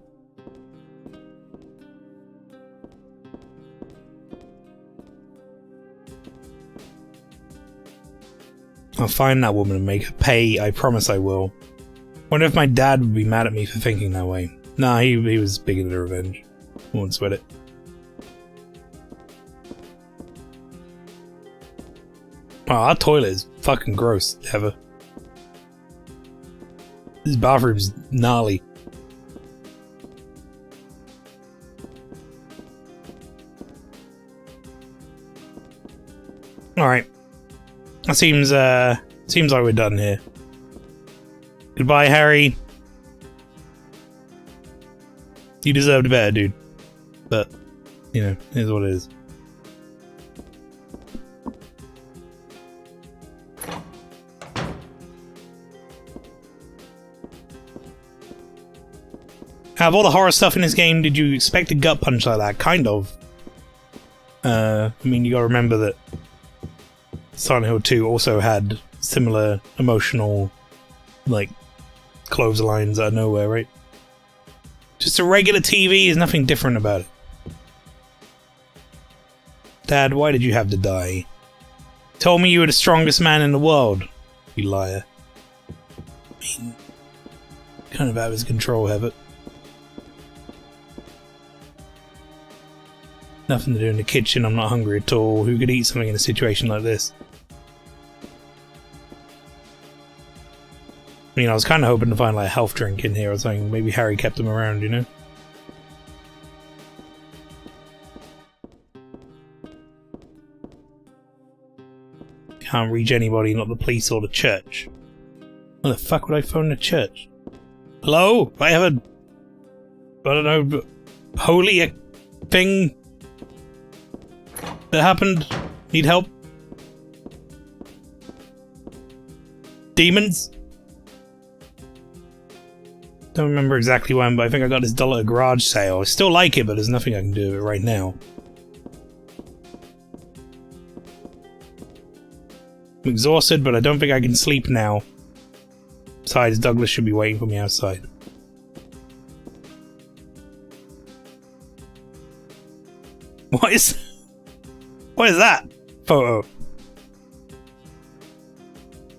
I'll find that woman and make her pay. I promise I will. Wonder if my dad would be mad at me for thinking that way. Nah, he was big into revenge. Won't sweat it. Oh, our toilet is fucking gross, Heather. This bathroom's gnarly. Alright. That seems like we're done here. Goodbye, Harry. You deserved better, dude. But, you know, here's what it is. Out of all the horror stuff in this game, did you expect a gut punch like that? Kind of. I mean, you gotta remember that Silent Hill 2 also had similar emotional, like, clotheslines out of nowhere, right? Just a regular TV, there's nothing different about it. Dad, why did you have to die? Told me you were the strongest man in the world, you liar. I mean, kind of out of his control, have it? Nothing to do in the kitchen, I'm not hungry at all. Who could eat something in a situation like this? I mean, I was kind of hoping to find like a health drink in here or something. Maybe Harry kept them around, you know? Can't reach anybody, not the police or the church. Why the fuck would I phone the church? Hello? I have a... I don't know... holy thing... that happened? Need help? Demons? Don't remember exactly when, but I think I got this doll at a garage sale. I still like it, but there's nothing I can do with it right now. I'm exhausted, but I don't think I can sleep now. Besides, Douglas should be waiting for me outside. What is that photo?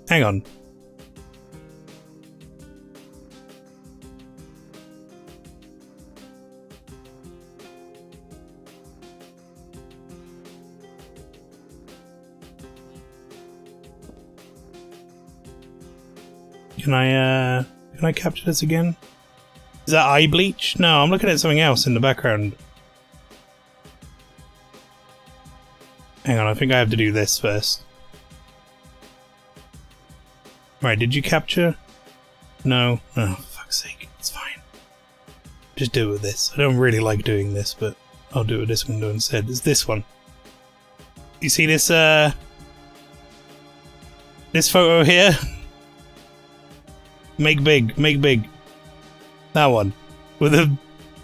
Hang on. Can I capture this again? Is that eye bleach? No, I'm looking at something else in the background. Hang on, I think I have to do this first. Right, did you capture? No? Oh, for fuck's sake, it's fine. Just do it with this. I don't really like doing this, but I'll do it with this window instead. It's this one. You see this, This photo here. Make big, make big. That one. With a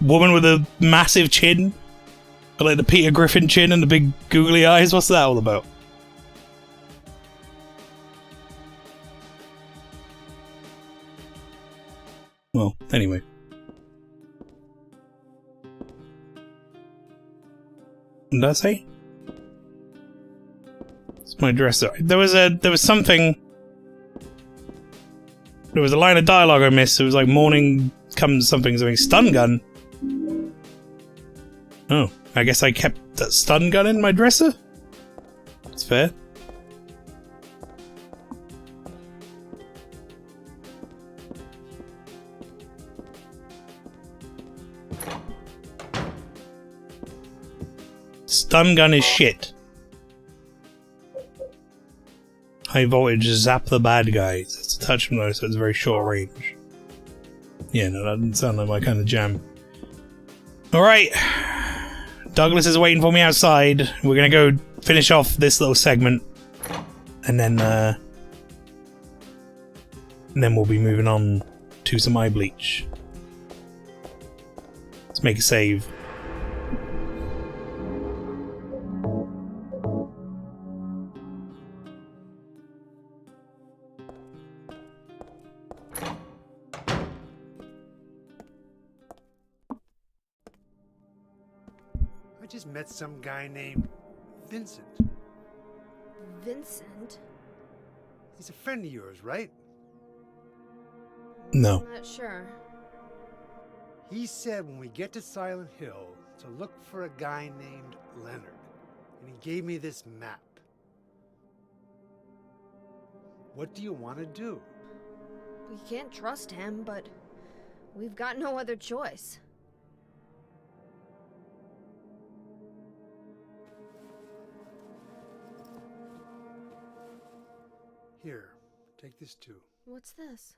woman with a massive chin. Like the Peter Griffin chin and the big googly eyes. What's that all about? Well, anyway. What did I say? It's my dresser. There was something. There was a line of dialogue I missed. It was like morning comes something stun gun. Oh, I guess I kept that stun gun in my dresser? That's fair. Stun gun is shit. High voltage, zap the bad guys. It's a touch from those, so it's very short range. Yeah, no, that doesn't sound like my kind of jam. Alright. Douglas is waiting for me outside. We're gonna go finish off this little segment. And then we'll be moving on to some eye bleach. Let's make a save. I just met some guy named Vincent. Vincent? He's a friend of yours, right? No. I'm not sure. He said when we get to Silent Hill to look for a guy named Leonard. And he gave me this map. What do you want to do? We can't trust him, but we've got no other choice. Here, take this too. What's this?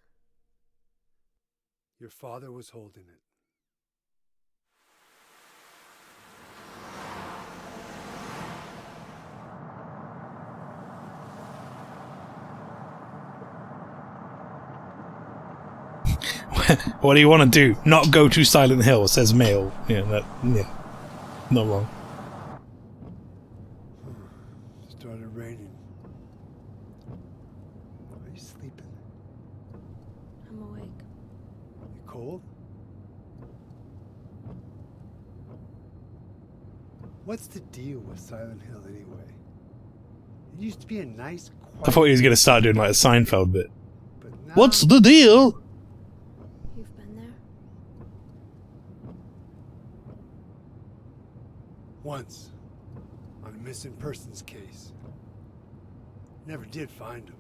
Your father was holding it. What do you want to do? Not go to Silent Hill, says Mael. Yeah, not wrong. Started raining. Are you sleeping? I'm awake. You cold? What's the deal with Silent Hill anyway? It used to be a nice, quiet... I thought he was going to start doing like a Seinfeld bit. But now... What's the deal? You've been there? Once, on a missing persons case. Never did find him.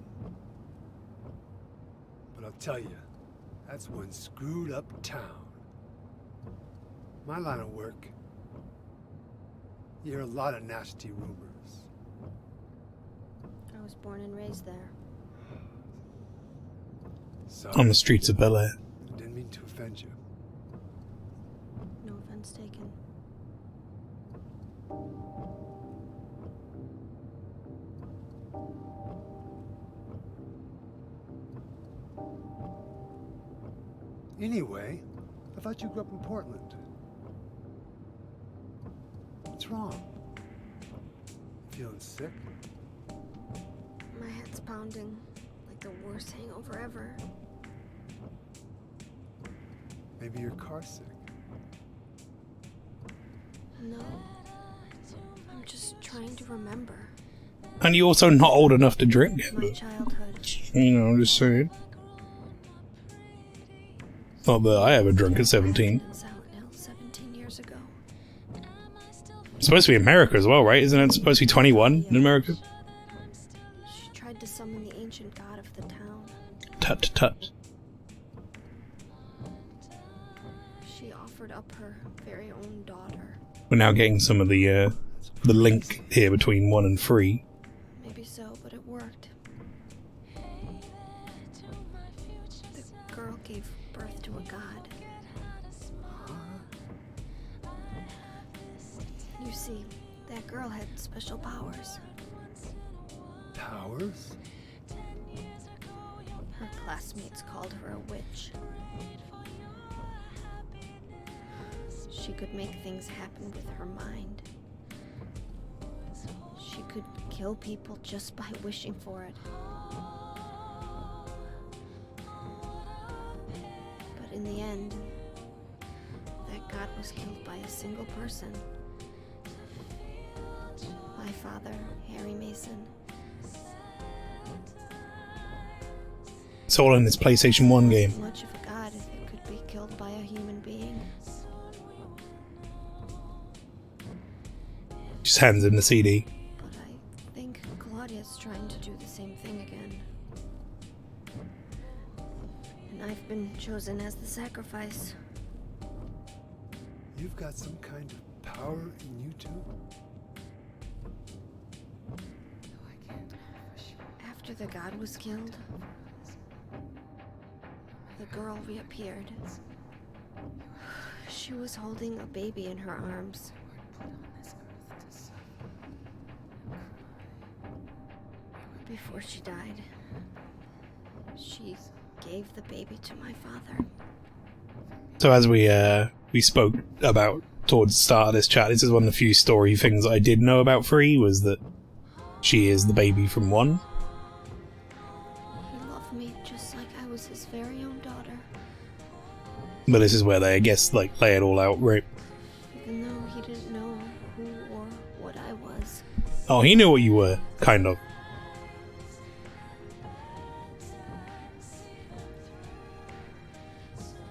But I'll tell you, that's one screwed up town. My line of work, you hear a lot of nasty rumors. I was born and raised there. Sorry, On the streets of Bel Air. didn't mean to offend you. No offense taken. Anyway, I thought you grew up in Portland. What's wrong? Feeling sick? My head's pounding like the worst hangover ever. Maybe you're car sick. No. I'm just trying to remember. And you're also not old enough to drink. My childhood. You know, I'm just saying. Not that I ever drunk at 17. In Silent Hill 17 years ago. It's supposed to be America as well, right? Isn't it supposed to be 21 in America? She tried to summon the ancient god of the town. Tut tut. She offered up her very own daughter. We're now getting some of the link here between 1 and 3. Maybe so, but it worked. The girl gave birth to a god. You see, that girl had special powers. Powers? classmates called her a witch. She could make things happen with her mind. She could kill people just by wishing for it. But in the end, that god was killed by a single person. My father, Harry Mason. It's all in this PlayStation 1 game. Much of a god if it could be killed by a human being. Just hands him the CD. But I think Claudia's trying to do the same thing again. And I've been chosen as the sacrifice. You've got some kind of power in you too? After the god was killed, the girl reappeared. She was holding a baby in her arms. Before she died, she gave the baby to my father. So as we spoke about towards the start of this chat, this is one of the few story things I did know about Free, was that she is the baby from 1. He loved me just like I was his very own daughter. But this is where they, I guess, like, lay it all out, right? Even though he didn't know who or what I was. Oh, he knew what you were, kind of.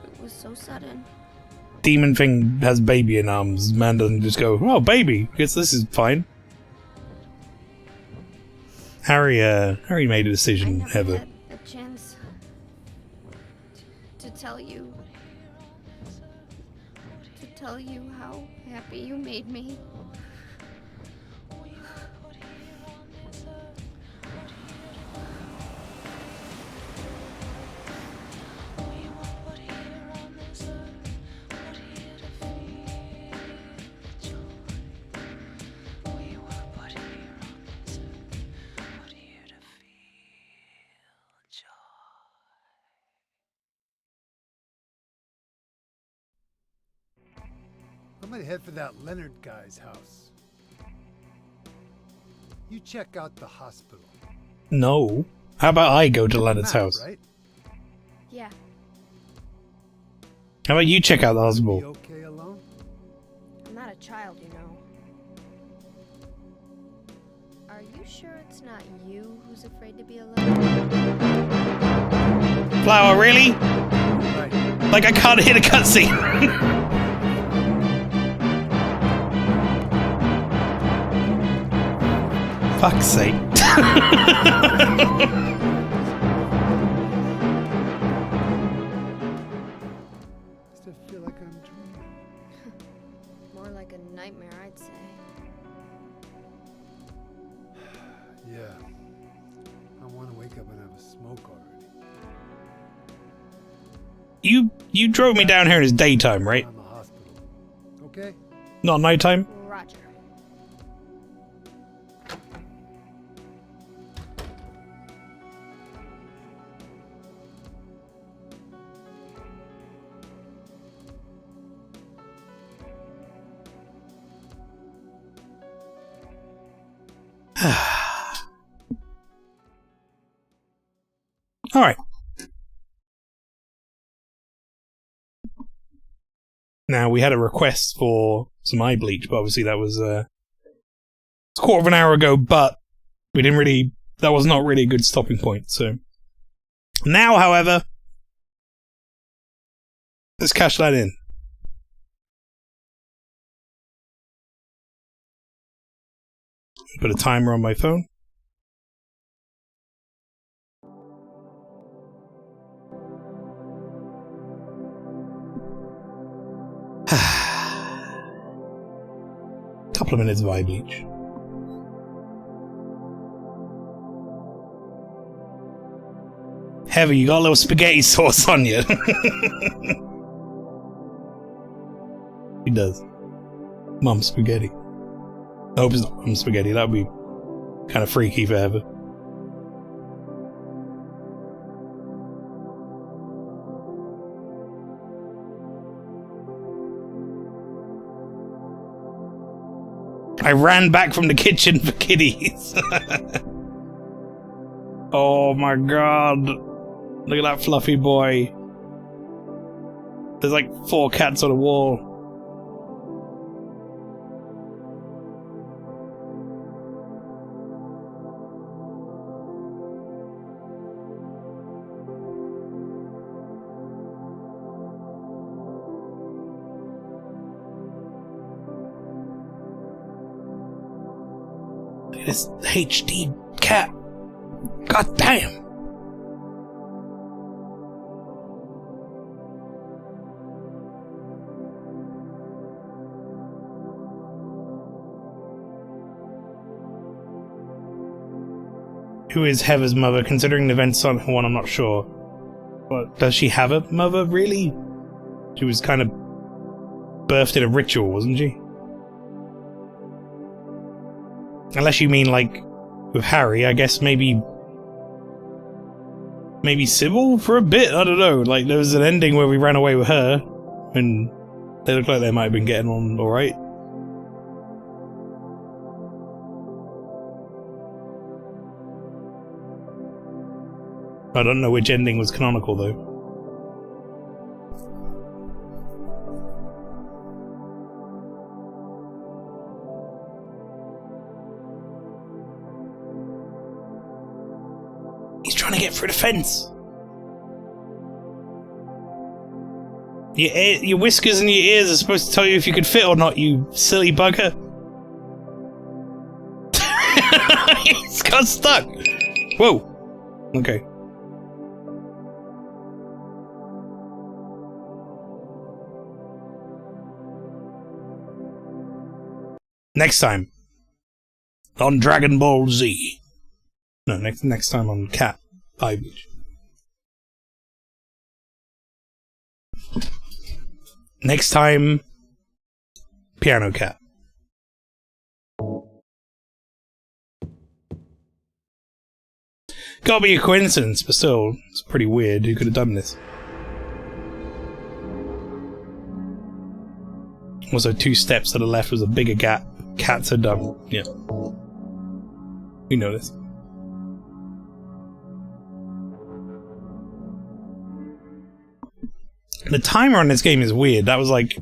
It was so sudden. Demon thing has baby in arms. Man doesn't just go, oh, baby, I guess this is fine. Harry made a decision, I never Heather. had a chance to tell you how happy you made me. I'm gonna head for that Leonard guy's house. You check out the hospital. No. How about I go to Leonard's house? Right? Yeah. How about you check out the You hospital? okay alone? I'm not a child, you know. Are you sure it's not you who's afraid to be alone? Flower, really? Right. Like I can't hit a cutscene. Fuck's sake. Still feel like I'm dreaming. More like a nightmare, I'd say. Yeah. I want to wake up and have a smoke already. You drove me down here in it's daytime, right? I'm a hospital. Okay? Not nighttime? Roger. Alright. Now, we had a request for some eye bleach, but obviously that was a quarter of an hour ago, but we didn't really... That was not really a good stopping point, so... Now, however... Let's cash that in. Put a timer on my phone. Couple of minutes of eye bleach. Heavy, you got a little spaghetti sauce on you. He does. Mum spaghetti. I hope it's not mum spaghetti. That would be kind of freaky for Heather. I ran back from the kitchen for kitties. Oh my god. Look at that fluffy boy. There's like 4 cats on a wall. Look at this HD cat. God damn. Who is Heather's mother? Considering the events on one, I'm not sure. But does she have a mother, really? She was kind of birthed in a ritual, wasn't she? Unless you mean, like, with Harry, I guess maybe Sybil for a bit? I don't know. Like, there was an ending where we ran away with her, and they looked like they might have been getting on alright. I don't know which ending was canonical, though. He's trying to get through the fence! Your whiskers and your ears are supposed to tell you if you could fit or not, you silly bugger. He's got stuck! Whoa! Okay. Next time on Dragon Ball Z. No, next time on Cat Ivy. Next time, Piano Cat. Gotta be a coincidence, but still, it's pretty weird. Who could have done this? Also, 2 steps to the left was a bigger gap. Cats are dumb. Yeah. We know this. The timer on this game is weird. That was like...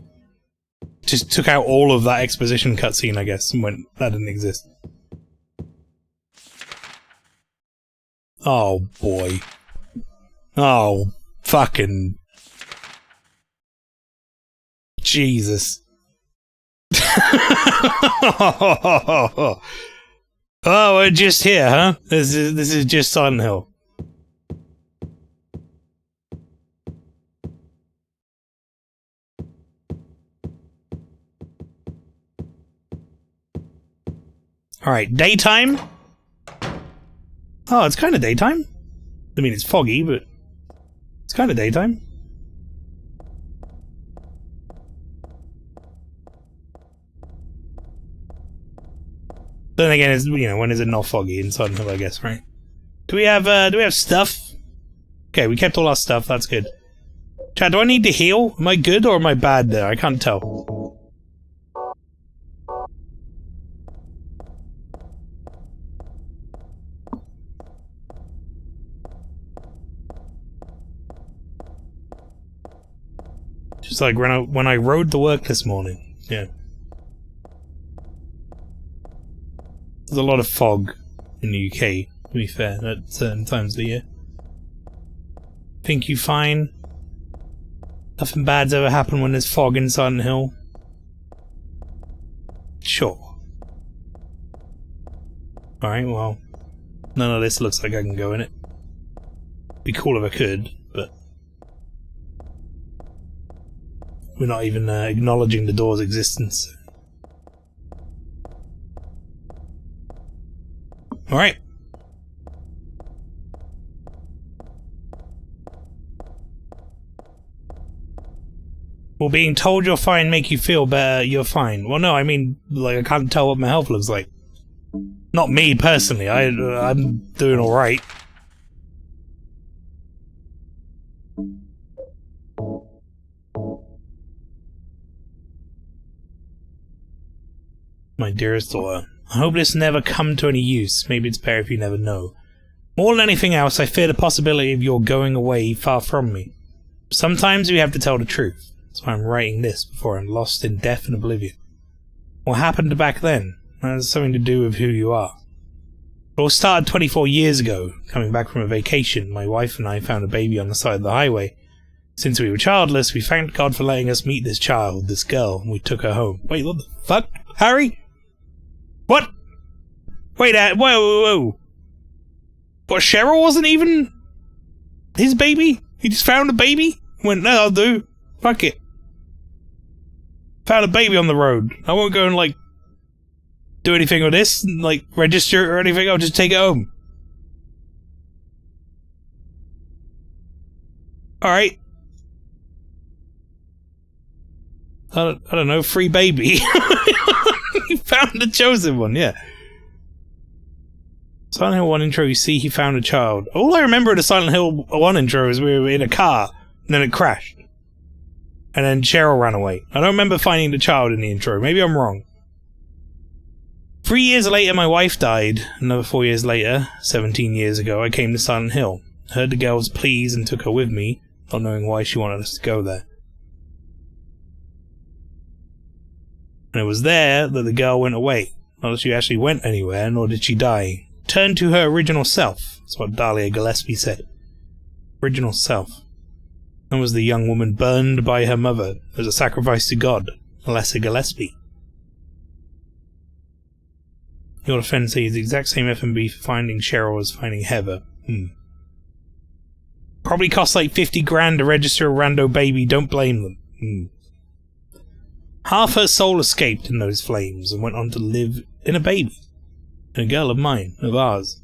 just took out all of that exposition cutscene, I guess, and went, that didn't exist. Oh, boy. Oh, fucking... Jesus. Oh, we're just here, huh? This is just Silent Hill. Alright, daytime? Oh, it's kind of daytime. I mean, it's foggy, but it's kind of daytime. Then again, it's, you know, when is it not foggy in Silent Hill, I guess, right? Do we have stuff? Okay, we kept all our stuff, that's good. Chad, do I need to heal? Am I good or am I bad there? I can't tell. Just like when I rode to work this morning. Yeah. There's a lot of fog in the UK, to be fair, at certain times of the year. Think you fine? Nothing bad's ever happened when there's fog in Silent Hill? Sure. Alright, well, none of this looks like I can go in it. Be cool if I could, but... we're not even acknowledging the door's existence. Alright. Will being told you're fine make you feel better you're fine? Well, no, I mean, like, I can't tell what my health looks like. Not me, personally. I'm doing alright. My dearest daughter, I hope this never come to any use. Maybe it's better if you never know. More than anything else, I fear the possibility of your going away far from me. Sometimes we have to tell the truth. That's why I'm writing this before I'm lost in death and oblivion. What happened back then? That has something to do with who you are. It all started 24 years ago. Coming back from a vacation, my wife and I found a baby on the side of the highway. Since we were childless, we thanked God for letting us meet this child, this girl, and we took her home. Wait, what the fuck? Harry? What? Wait, whoa. What, Cheryl wasn't even his baby? He just found a baby? Went, no, I'll do. Fuck it. Found a baby on the road. I won't go and, like, do anything with this, like, register or anything. I'll just take it home. Alright. I don't know, free baby. He found the chosen one, yeah. Silent Hill 1 intro, you see he found a child. All I remember of the Silent Hill 1 intro is we were in a car, and then it crashed. And then Cheryl ran away. I don't remember finding the child in the intro. Maybe I'm wrong. 3 years later, my wife died. Another 4 years later, 17 years ago, I came to Silent Hill. Heard the girl's pleas and took her with me, not knowing why she wanted us to go there. And it was there that the girl went away. Not that she actually went anywhere, nor did she die. Turned to her original self. That's what Dahlia Gillespie said. Original self. And was the young woman burned by her mother as a sacrifice to God, Alessa Gillespie. Your defense says the exact same FMB for finding Cheryl as finding Heather. Probably cost like 50 grand to register a rando baby, don't blame them. Half her soul escaped in those flames and went on to live in a baby. In a girl of mine, of ours.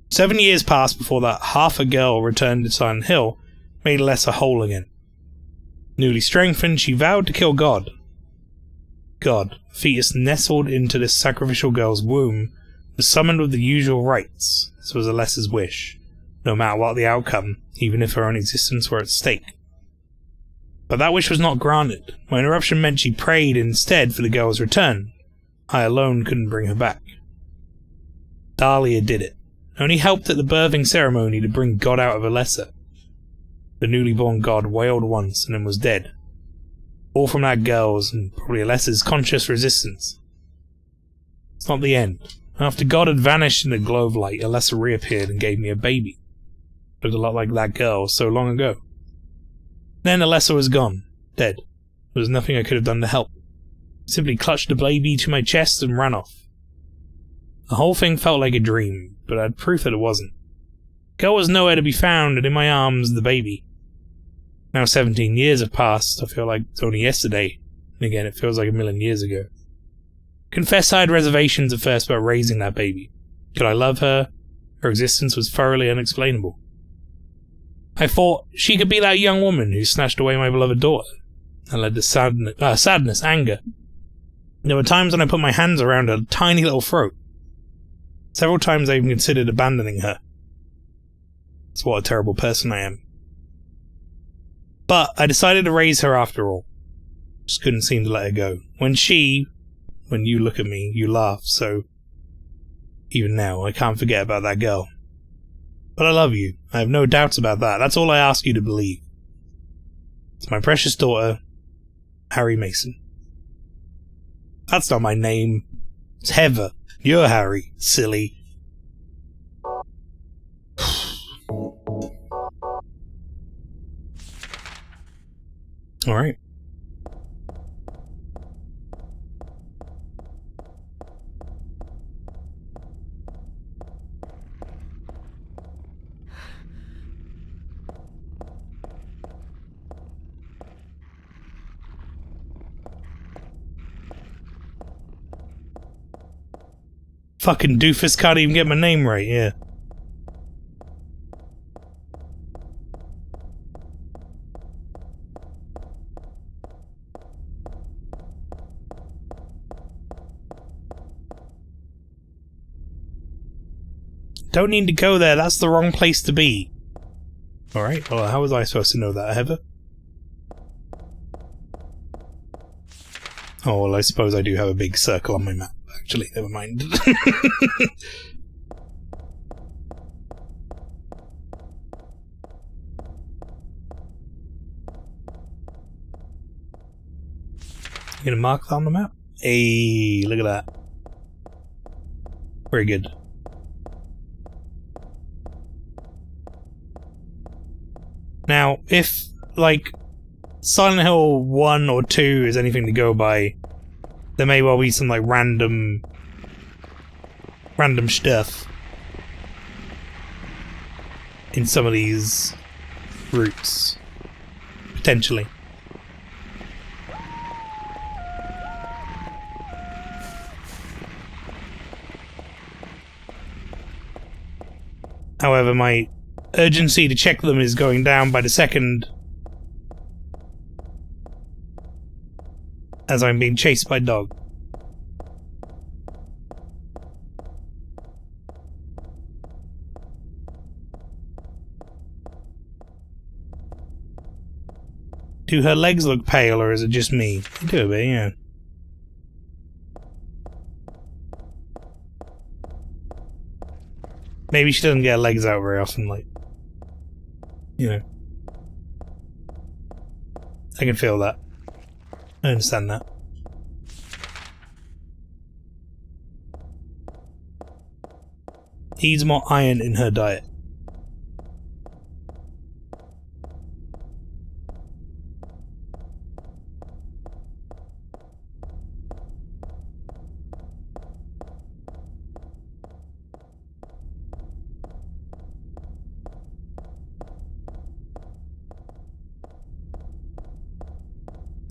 7 years passed before that half a girl returned to Silent Hill, made Alessa whole again. Newly strengthened, she vowed to kill God. God, the fetus nestled into this sacrificial girl's womb, was summoned with the usual rites. This was Alessa's wish, no matter what the outcome, even if her own existence were at stake. But that wish was not granted. My interruption meant she prayed instead for the girl's return. I alone couldn't bring her back. Dahlia did it. Only helped at the birthing ceremony to bring God out of Alessa. The newly born God wailed once and then was dead. All from that girl's and probably Alessa's conscious resistance. It's not the end. After God had vanished in the glow of light, Alessa reappeared and gave me a baby. Looked a lot like that girl so long ago. Then Alessa was gone, dead. There was nothing I could have done to help. I simply clutched the baby to my chest and ran off. The whole thing felt like a dream, but I had proof that it wasn't. The girl was nowhere to be found, and in my arms, the baby. Now 17 years have passed, I feel like it's only yesterday, and again it feels like a million years ago. Confess I had reservations at first about raising that baby. Could I love her? Her existence was thoroughly unexplainable. I thought she could be that young woman who snatched away my beloved daughter, and led to sadness, anger. There were times when I put my hands around her tiny little throat. Several times I even considered abandoning her. That's what a terrible person I am. But I decided to raise her after all. Just couldn't seem to let her go. When you look at me, you laugh, so even now I can't forget about that girl. But I love you. I have no doubts about that. That's all I ask you to believe. It's my precious daughter, Harry Mason. That's not my name. It's Heather. You're Harry, silly. Alright. Fucking doofus can't even get my name right, yeah. Don't need to go there, that's the wrong place to be. Alright, well, how was I supposed to know that, Heather? Oh, well, I suppose I do have a big circle on my map. Actually, never mind. You gonna mark that on the map? Hey, look at that. Very good. Now, if, like, Silent Hill 1 or 2 is anything to go by, there may well be some, like, random stuff in some of these routes. Potentially. However, my urgency to check them is going down by the second as I'm being chased by a dog. Do her legs look pale, or is it just me? They do a bit, yeah. Maybe she doesn't get her legs out very often, like, you know. I can feel that. I understand that. Needs more iron in her diet.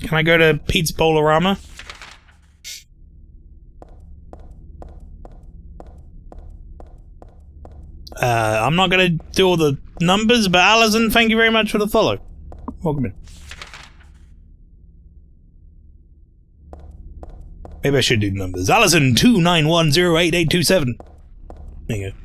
Can I go to Pete's Bowl-orama? I'm not going to do all the numbers, but Alison, thank you very much for the follow. Welcome in. Maybe I should do numbers. Alison 291088827. There you go.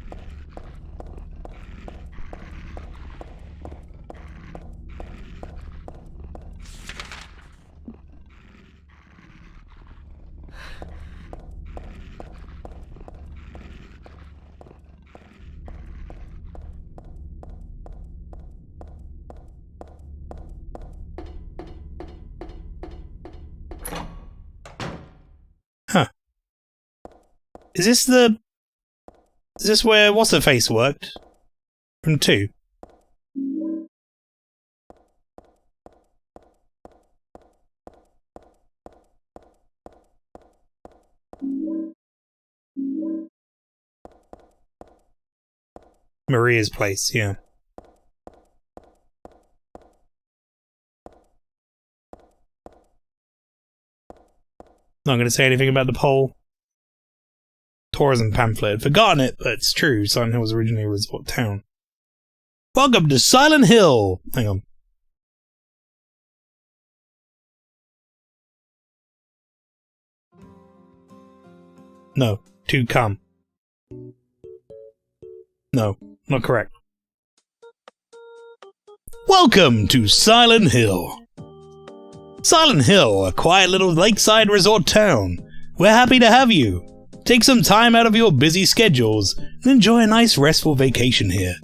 Huh. Is this where What's-Her-Face worked? From 2? Maria's place, yeah. Not going to say anything about the poll. Tourism pamphlet. I'd forgotten it, but it's true. Silent Hill was originally a resort town. Welcome to Silent Hill! Hang on. No. To come. No. Not correct. Welcome to Silent Hill. Silent Hill, a quiet little lakeside resort town. We're happy to have you. Take some time out of your busy schedules and enjoy a nice restful vacation here.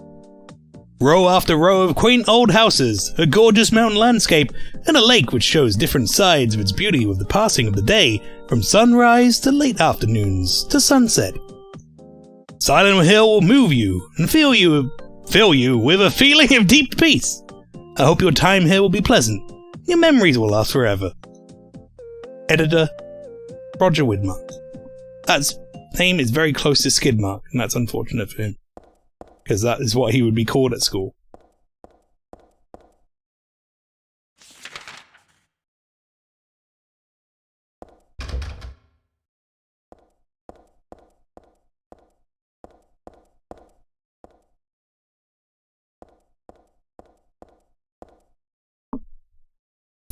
Row after row of quaint old houses, a gorgeous mountain landscape, and a lake which shows different sides of its beauty with the passing of the day, from sunrise to late afternoons to sunset. Silent Hill will move you and fill you with a feeling of deep peace. I hope your time here will be pleasant. Your memories will last forever. Editor, Roger Widmark. That name is very close to Skidmark, and that's unfortunate for him. Because that is what he would be called at school.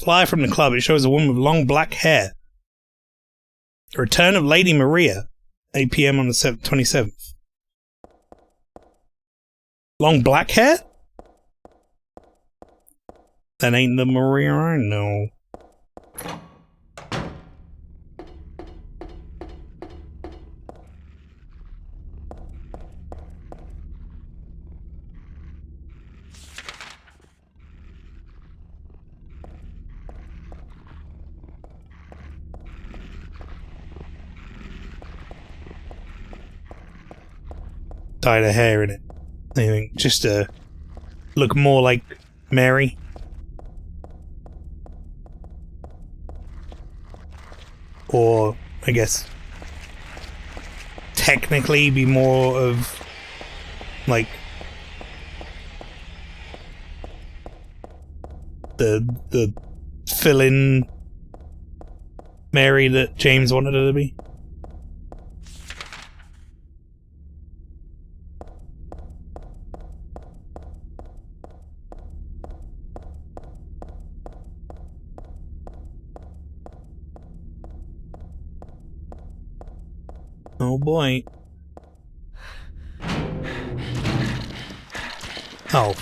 Flyer from the club, it shows a woman with long black hair. The return of Lady Maria, 8 PM on the 27th. Long black hair? That ain't the Maria I know. dyed her hair in it. Anything, just to look more like Mary. Or, I guess, technically be more of, like, the fill-in Mary that James wanted her to be. Oh boy. Oh.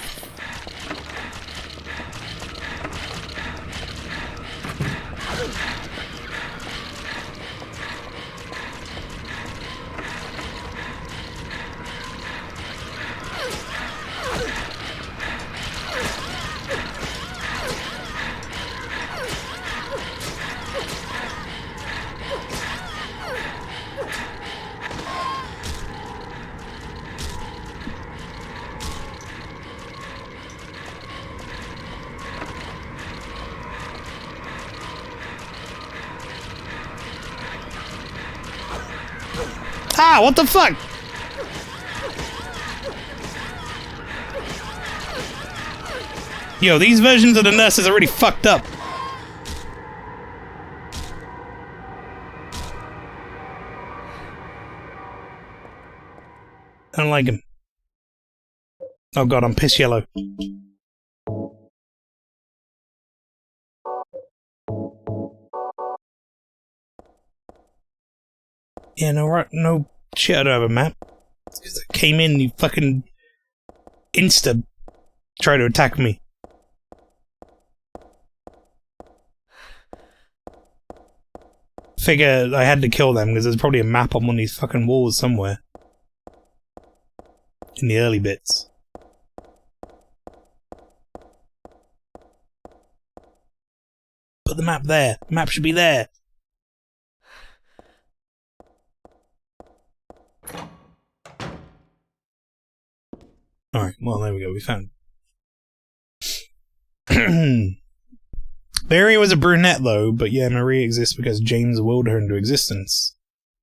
Ah, what the fuck? Yo, these versions of the nurses are really fucked up. I don't like him. Oh god, I'm piss yellow. Yeah, no shit, I don't have a map. Because I came in, you fucking insta try to attack me. Figure I had to kill them because there's probably a map on one of these fucking walls somewhere. In the early bits. Put the map there. The map should be there. Alright, well, there we go. We found it. Mary was a brunette, though, but yeah, Marie exists because James willed her into existence.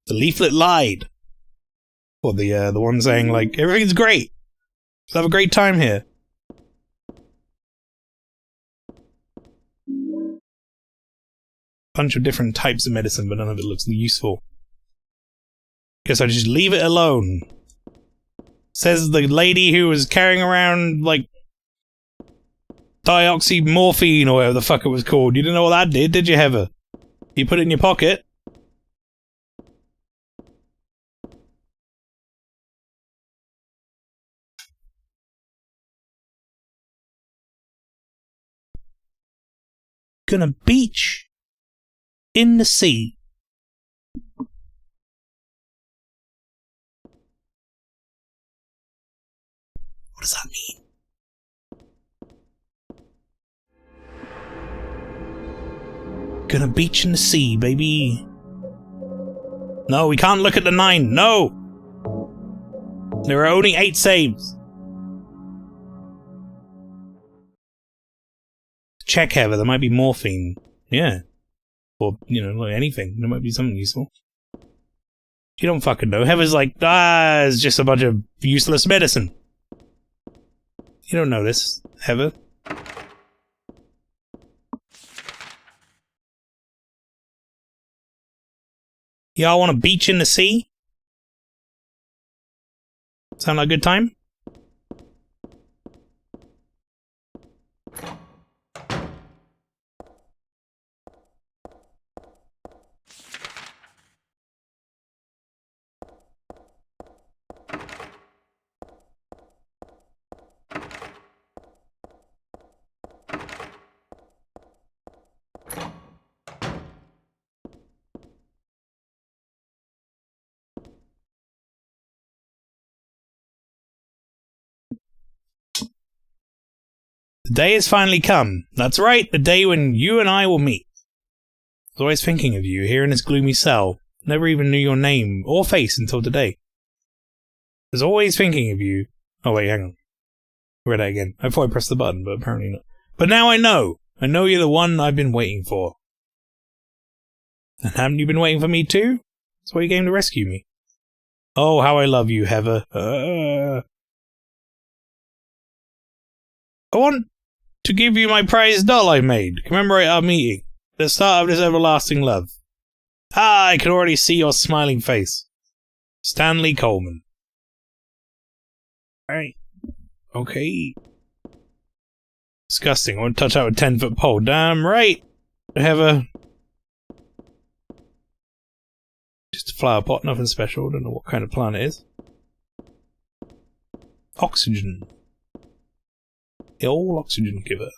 The leaflet lied. Or the one saying, like, everything's great. Let's have a great time here. Bunch of different types of medicine, but none of it looks useful. Guess I just leave it alone. Says the lady who was carrying around, like, dioxymorphine or whatever the fuck it was called. You didn't know what that did you, Heather? You put it in your pocket. Gonna beach in the sea. What does that mean? Gonna beach in the sea, baby. No, we can't look at the 9. No! There are only 8 saves. Check, Heather. There might be morphine. Yeah. Or, you know, like anything. There might be something useful. You don't fucking know. Heather's like, it's just a bunch of useless medicine. You don't know this, Heather. Y'all want a beach in the sea? Sound like a good time? The day has finally come. That's right, the day when you and I will meet. I was always thinking of you here in this gloomy cell. Never even knew your name or face until today. was always thinking of you. Oh wait, hang on. Read that again. I thought I pressed the button, but apparently not. But now I know. I know you're the one I've been waiting for. And haven't you been waiting for me too? That's why you came to rescue me. Oh, how I love you, Heather. I want to give you my prized doll I made. Commemorate our meeting. The start of this everlasting love. Ah, I can already see your smiling face. Stanley Coleman. Right. Okay. Disgusting. I want to touch out a 10-foot pole. Damn right. Heather. Just a flower pot, nothing special. Don't know what kind of plant it is. Oxygen. The old oxygen giver.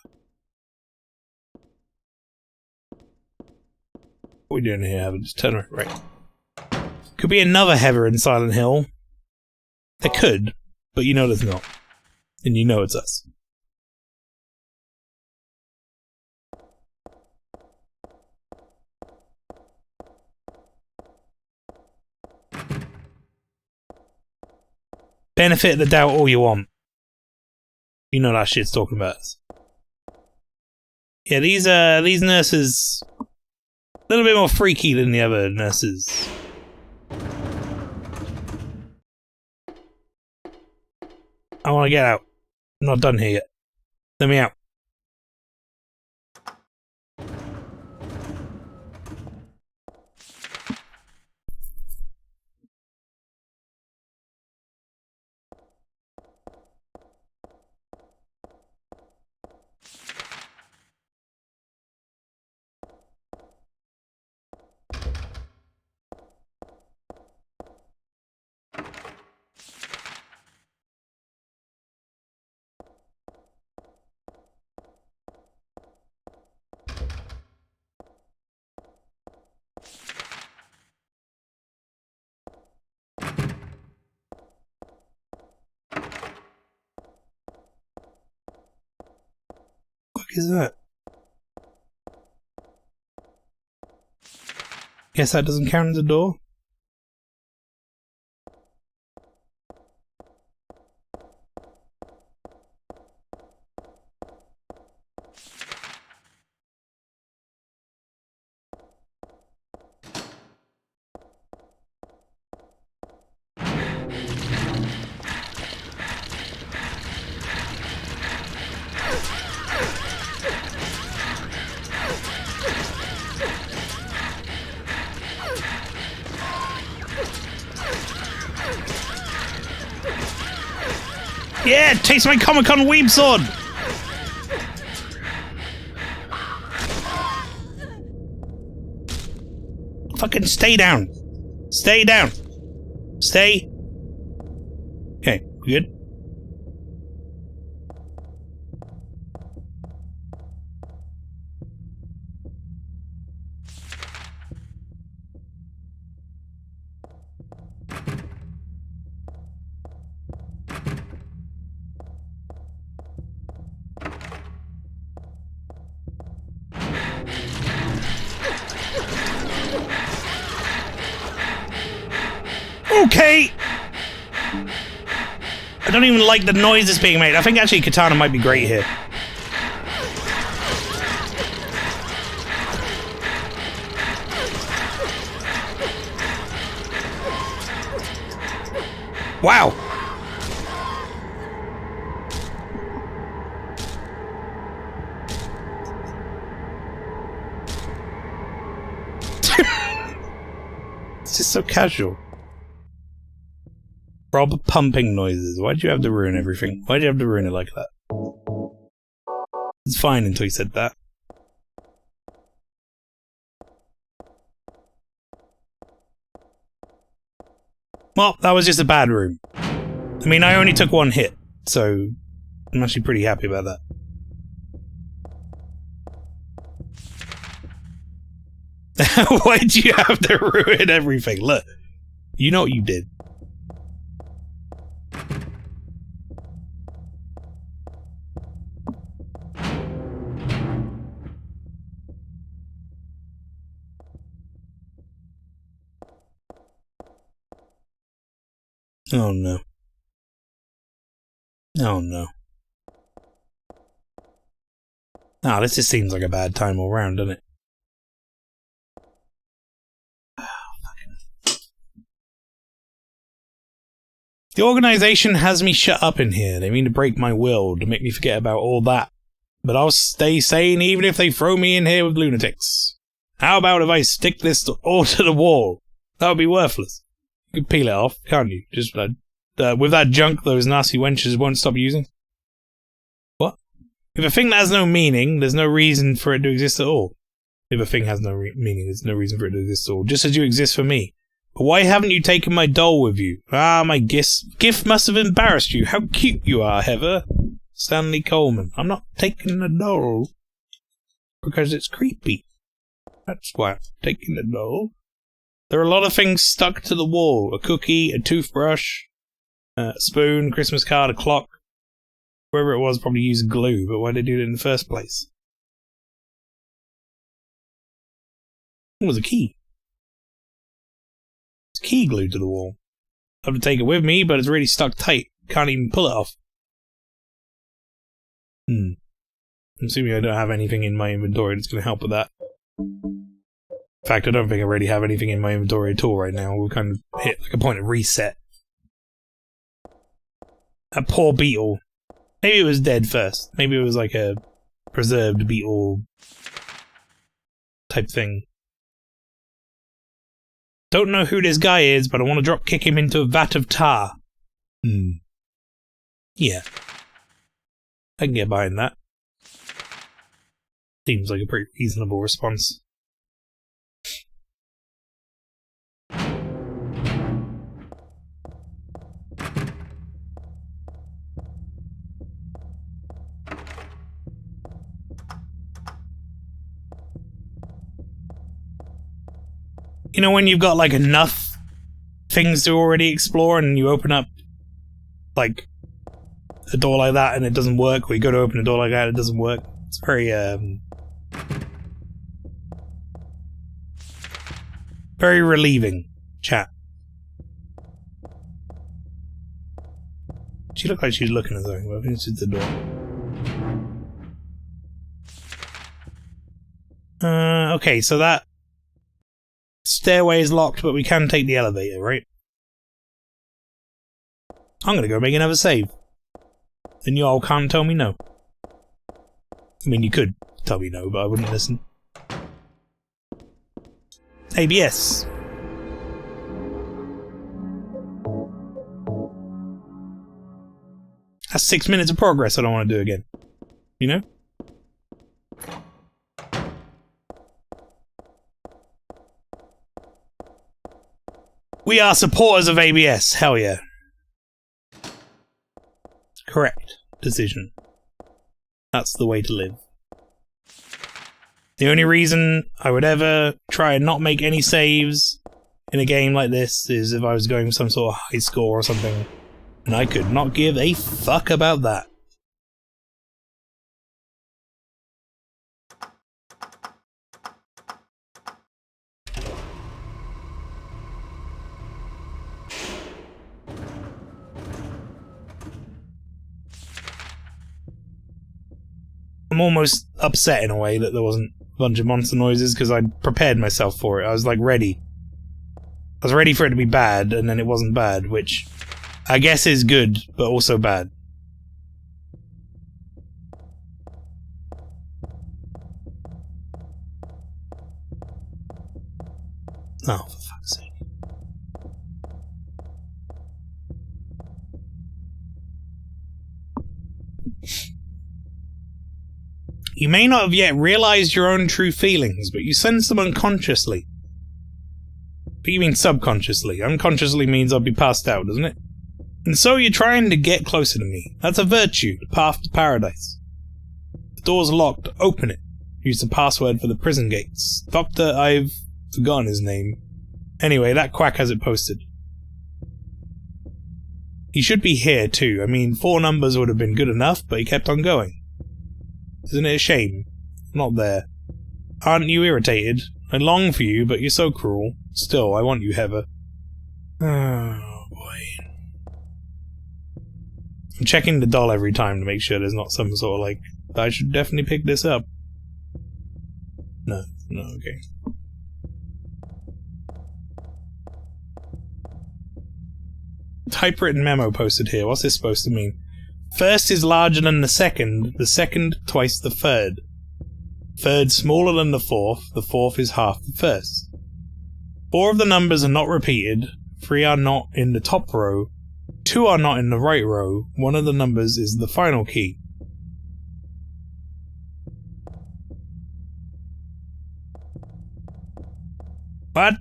What are we doing here, Heather? Just turn around. Right. Could be another Heather in Silent Hill. There could, but you know there's not. And you know it's us. Benefit of the doubt all you want. You know that shit's talking about us. Yeah, these nurses a little bit more freaky than the other nurses. I want to get out. I'm not done here yet. Let me out. What is that? Guess that doesn't count as a door? Yeah, taste my Comic-Con weeb sword! Fucking stay down. Stay down. Stay. Okay, good. Okay! I don't even like the noise that's being made. I think actually Katana might be great here. Wow! It's just so casual. Proper pumping noises. Why'd you have to ruin everything? Why'd you have to ruin it like that? It's fine until you said that. Well, that was just a bad room. I mean, I only took one hit, so I'm actually pretty happy about that. Why'd you have to ruin everything? Look, you know what you did. Oh no. Oh no. Ah, this just seems like a bad time all round, doesn't it? The organization has me shut up in here. They mean to break my will, to make me forget about all that. But I'll stay sane even if they throw me in here with lunatics. How about if I stick this all to the wall? That would be worthless. You can peel it off, can't you? Just with that junk those nasty wenches won't stop using. What? If a thing that has no meaning, there's no reason for it to exist at all. If a thing has no meaning, there's no reason for it to exist at all. Just as you exist for me. But why haven't you taken my doll with you? Ah, my gift must have embarrassed you. How cute you are, Heather. Stanley Coleman. I'm not taking the doll. Because it's creepy. That's why I'm taking the doll. There are a lot of things stuck to the wall. A cookie, a toothbrush, a spoon, Christmas card, a clock. Whoever it was probably used glue, but why did they do it in the first place? It was a key. It's a key glued to the wall. I have to take it with me, but it's really stuck tight. Can't even pull it off. I'm assuming I don't have anything in my inventory that's going to help with that. In fact, I don't think I really have anything in my inventory at all right now. We've kind of hit like a point of reset. A poor beetle. Maybe it was dead first. Maybe it was like a preserved beetle type thing. Don't know who this guy is, but I want to drop kick him into a vat of tar. Yeah. I can get behind that. Seems like a pretty reasonable response. You know when you've got like enough things to already explore and you open up like a door like that and it doesn't work, or you go to open a door like that and it doesn't work? It's very very relieving, chat. She looked like she was looking at something. Well, I think it's just the door. Okay, so that stairway is locked, but we can take the elevator, right? I'm gonna go make another save. And you all can't tell me no. I mean, you could tell me no, but I wouldn't listen. ABS. That's 6 minutes of progress I don't want to do again. You know? We are supporters of ABS, hell yeah. Correct decision. That's the way to live. The only reason I would ever try and not make any saves in a game like this is if I was going for some sort of high score or something. And I could not give a fuck about that. I'm almost upset in a way that there wasn't a bunch of monster noises because I'd prepared myself for it. I was like ready. I was ready for it to be bad, and then it wasn't bad, which I guess is good, but also bad. Oh, for fuck's sake. You may not have yet realized your own true feelings, but you sense them unconsciously. But you mean subconsciously. Unconsciously means I'll be passed out, doesn't it? And so you're trying to get closer to me. That's a virtue, the path to paradise. The door's locked. Open it. Use the password for the prison gates. Doctor, I've forgotten his name. Anyway, that quack has it posted. He should be here too. I mean, 4 numbers would have been good enough, but he kept on going. Isn't it a shame? I'm not there. Aren't you irritated? I long for you, but you're so cruel. Still, I want you, Heather. Oh, boy. I'm checking the doll every time to make sure there's not some sort of like, I should definitely pick this up. No, okay. Typewritten memo posted here. What's this supposed to mean? First is larger than the second twice the third. Third smaller than the fourth is half the first. 4 of the numbers are not repeated, 3 are not in the top row, 2 are not in the right row, 1 of the numbers is the final key. What?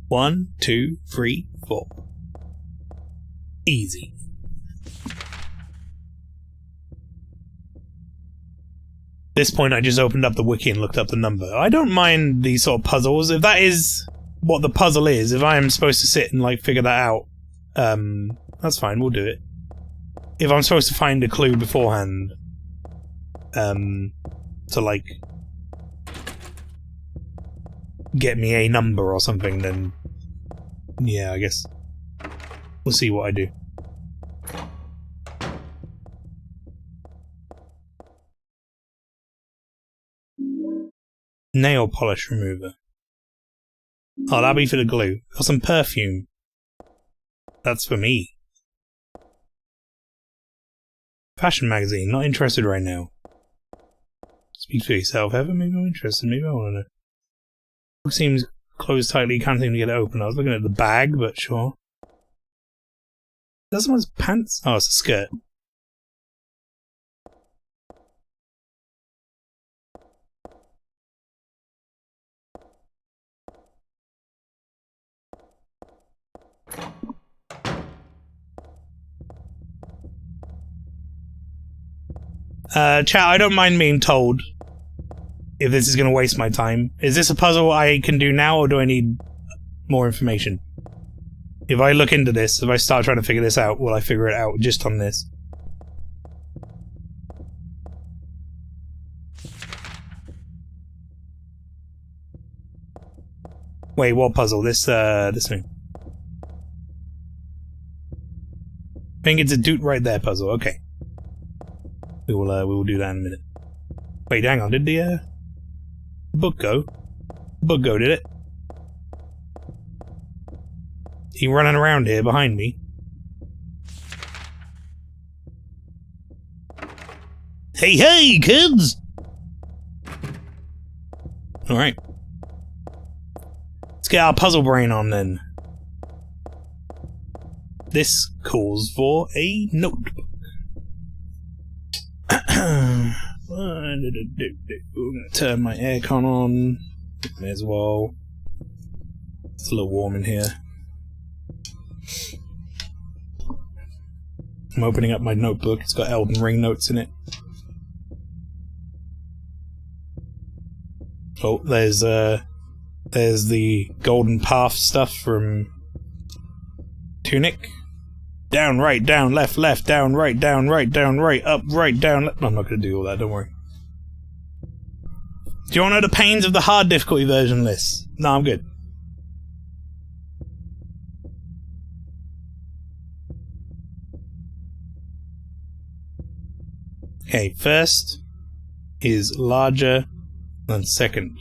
One, 2, 3, 4. Easy. At this point, I just opened up the wiki and looked up the number. I don't mind these sort of puzzles. If that is what the puzzle is, if I am supposed to sit and, like, figure that out, that's fine, we'll do it. If I'm supposed to find a clue beforehand, to, like, get me a number or something, then yeah, I guess we'll see what I do. Nail polish remover. Oh, that'll be for the glue. Got some perfume. That's for me. Fashion magazine. Not interested right now. Speak for yourself, Heather. Maybe I'm interested. Maybe I want to know. Book seems closed tightly. Can't seem to get it open. I was looking at the bag, but sure. Is that someone's pants? Oh, it's a skirt. Chat, I don't mind being told if this is going to waste my time. Is this a puzzle I can do now, or do I need more information? If I look into this, if I start trying to figure this out, will I figure it out just on this? Wait, what puzzle? This thing. I think it's a dude right there puzzle. Okay. We will do that in a minute. Wait, hang on. Did the book go? Book go, did it? He running around here behind me. Hey, hey, kids! Alright. Let's get our puzzle brain on then. This calls for a notebook. I'm gonna turn my aircon on. May as well. It's a little warm in here. I'm opening up my notebook. It's got Elden Ring notes in it. Oh, there's the Golden Path stuff from Tunic. Down, right, down, left, left, down, right, down, right, down, right, up, right, down, left. I'm not going to do all that, don't worry. Do you want to know the pains of the hard difficulty version list? No, I'm good. Okay, first is larger than second.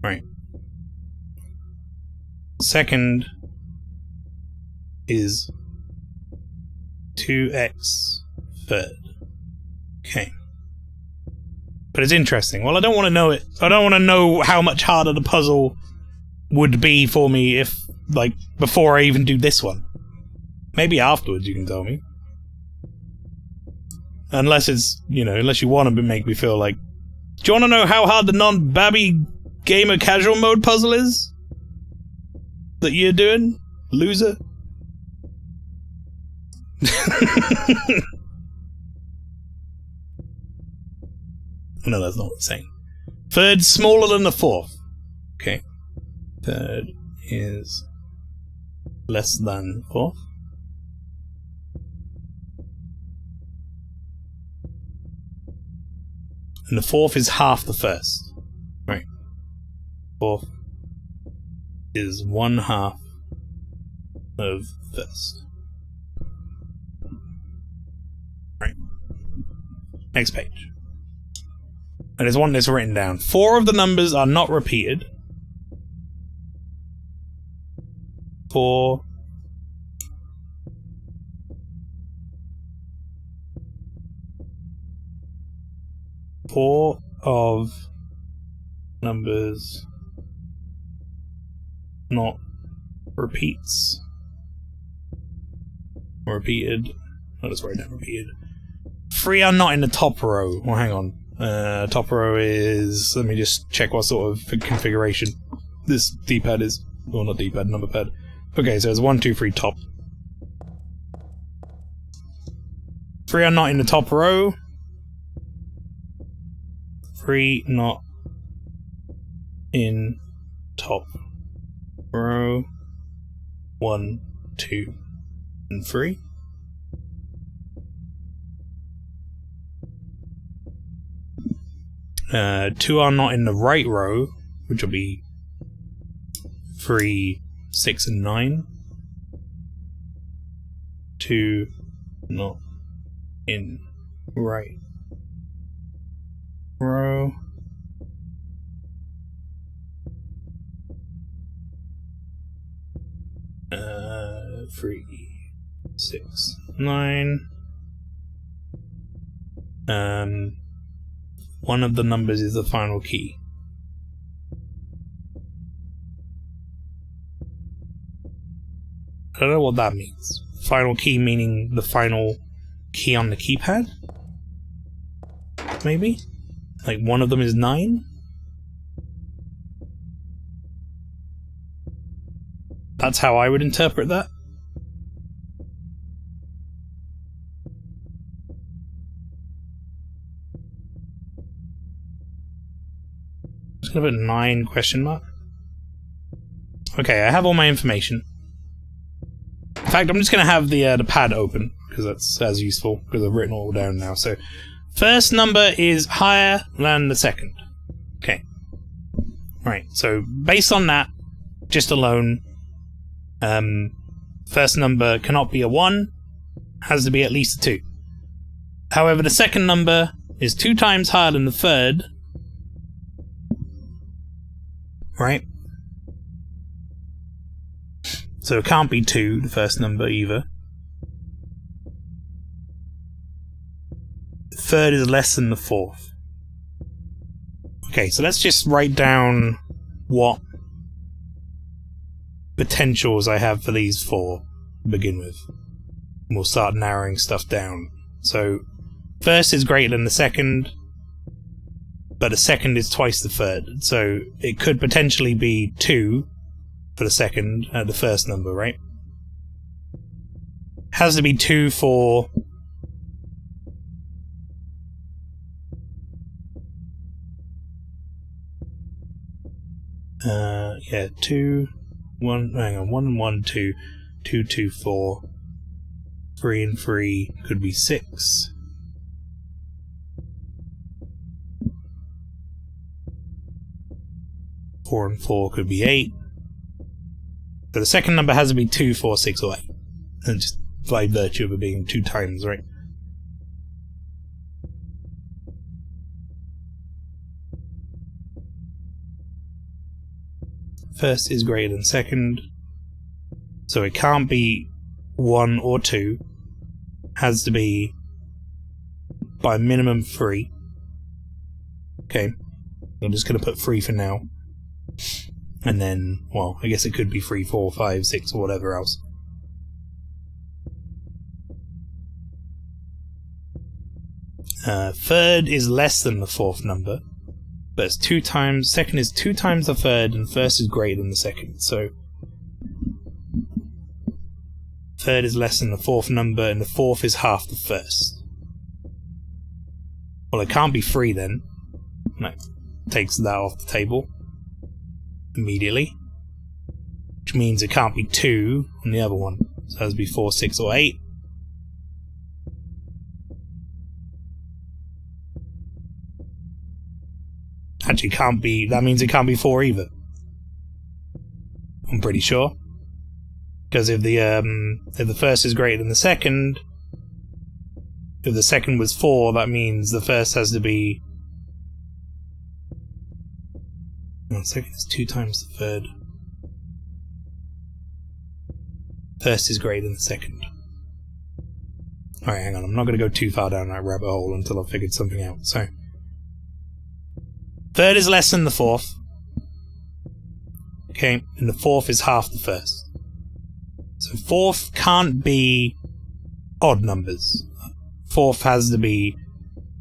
Right. Second is 2x third. Okay. But it's interesting. Well, I don't want to know it. I don't want to know how much harder the puzzle would be for me if, like, before I even do this one. Maybe afterwards you can tell me. Unless it's, you know, unless you want to make me feel like... Do you want to know how hard the non-babby gamer casual mode puzzle is? That you're doing? Loser? No, that's not what it's saying. Third smaller than the fourth. Okay. Third is less than fourth. and the fourth is half the first. Right. Fourth is 1/2 of first. Right. Next page. I just want this written down. 4 of the numbers are not repeated. 4 of numbers not repeats. Repeated. I'll just write down repeated. 3 are not in the top row. Well, hang on. Top row is... Let me just check what sort of configuration this D-pad is. Well, not D-pad, number pad. Okay, so it's 1, 2, 3 top. 3 are not in the top row. 3 not in top row. 1, 2, and 3. Two are not in the right row, which will be 3, 6, and 9. 2 not in right row. Uh, 3, 6, 9. One of the numbers is the final key. I don't know what that means. Final key meaning the final key on the keypad? Maybe? Like one of them is 9? That's how I would interpret that. Just gonna put 9 question mark. Okay, I have all my information. In fact, I'm just gonna have the pad open because that's as useful because I've written it all down now. So, first number is higher than the second. Okay. Right. So based on that, just alone, first number cannot be a 1, has to be at least a 2. However, the second number is 2 times higher than the third. Right? So it can't be 2, the first number, either. The third is less than the fourth. Okay, so let's just write down what potentials I have for these 4 to begin with. And we'll start narrowing stuff down. So, first is greater than the second, but the second is twice the third. So it could potentially be 2 for the second, the first number, right? Has to be 2 for... yeah, 2, 1, hang on, 1 and 1, 2, 2, 2, 4, 3 and 3 could be 6. Four and 4 could be 8. So the second number has to be 2, 4, 6, or 8. And just by virtue of it being 2 times, right? First is greater than second. So it can't be 1 or 2. Has to be by minimum 3. Okay. I'm just going to put 3 for now. And then, well, I guess it could be 3, 4, 5, 6, or whatever else. Third is less than the fourth number, but it's 2 times. Second is 2 times the third, and first is greater than the second. So, third is less than the fourth number, and the fourth is half the first. Well, it can't be 3 then. No, takes that off the table immediately, which means it can't be 2 on the other one. So it has to be 4, 6, or 8. Actually, can't be. That means it can't be 4 either. I'm pretty sure. Because if the first is greater than the second, if the second was 4, that means the first has to be. No, the second is 2 times the third. First is greater than the second. Alright, hang on. I'm not going to go too far down that rabbit hole until I've figured something out. So, third is less than the fourth. Okay, and the fourth is half the first. So fourth can't be odd numbers. Fourth has to be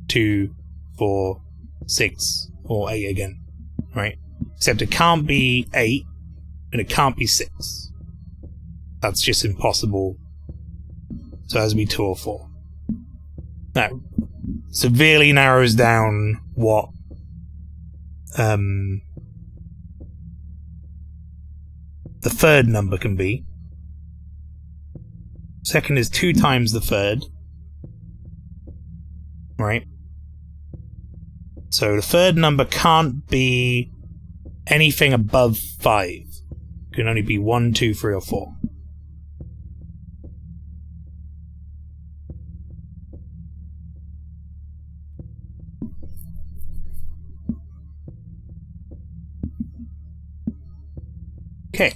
2, 4, 6, or 8 again. Right? Except it can't be 8, and it can't be 6. That's just impossible. So it has to be 2 or 4. That severely narrows down what the third number can be. Second is 2 times the third. Right? So the third number can't be anything above 5. It can only be 1, 2, 3, or 4. Okay.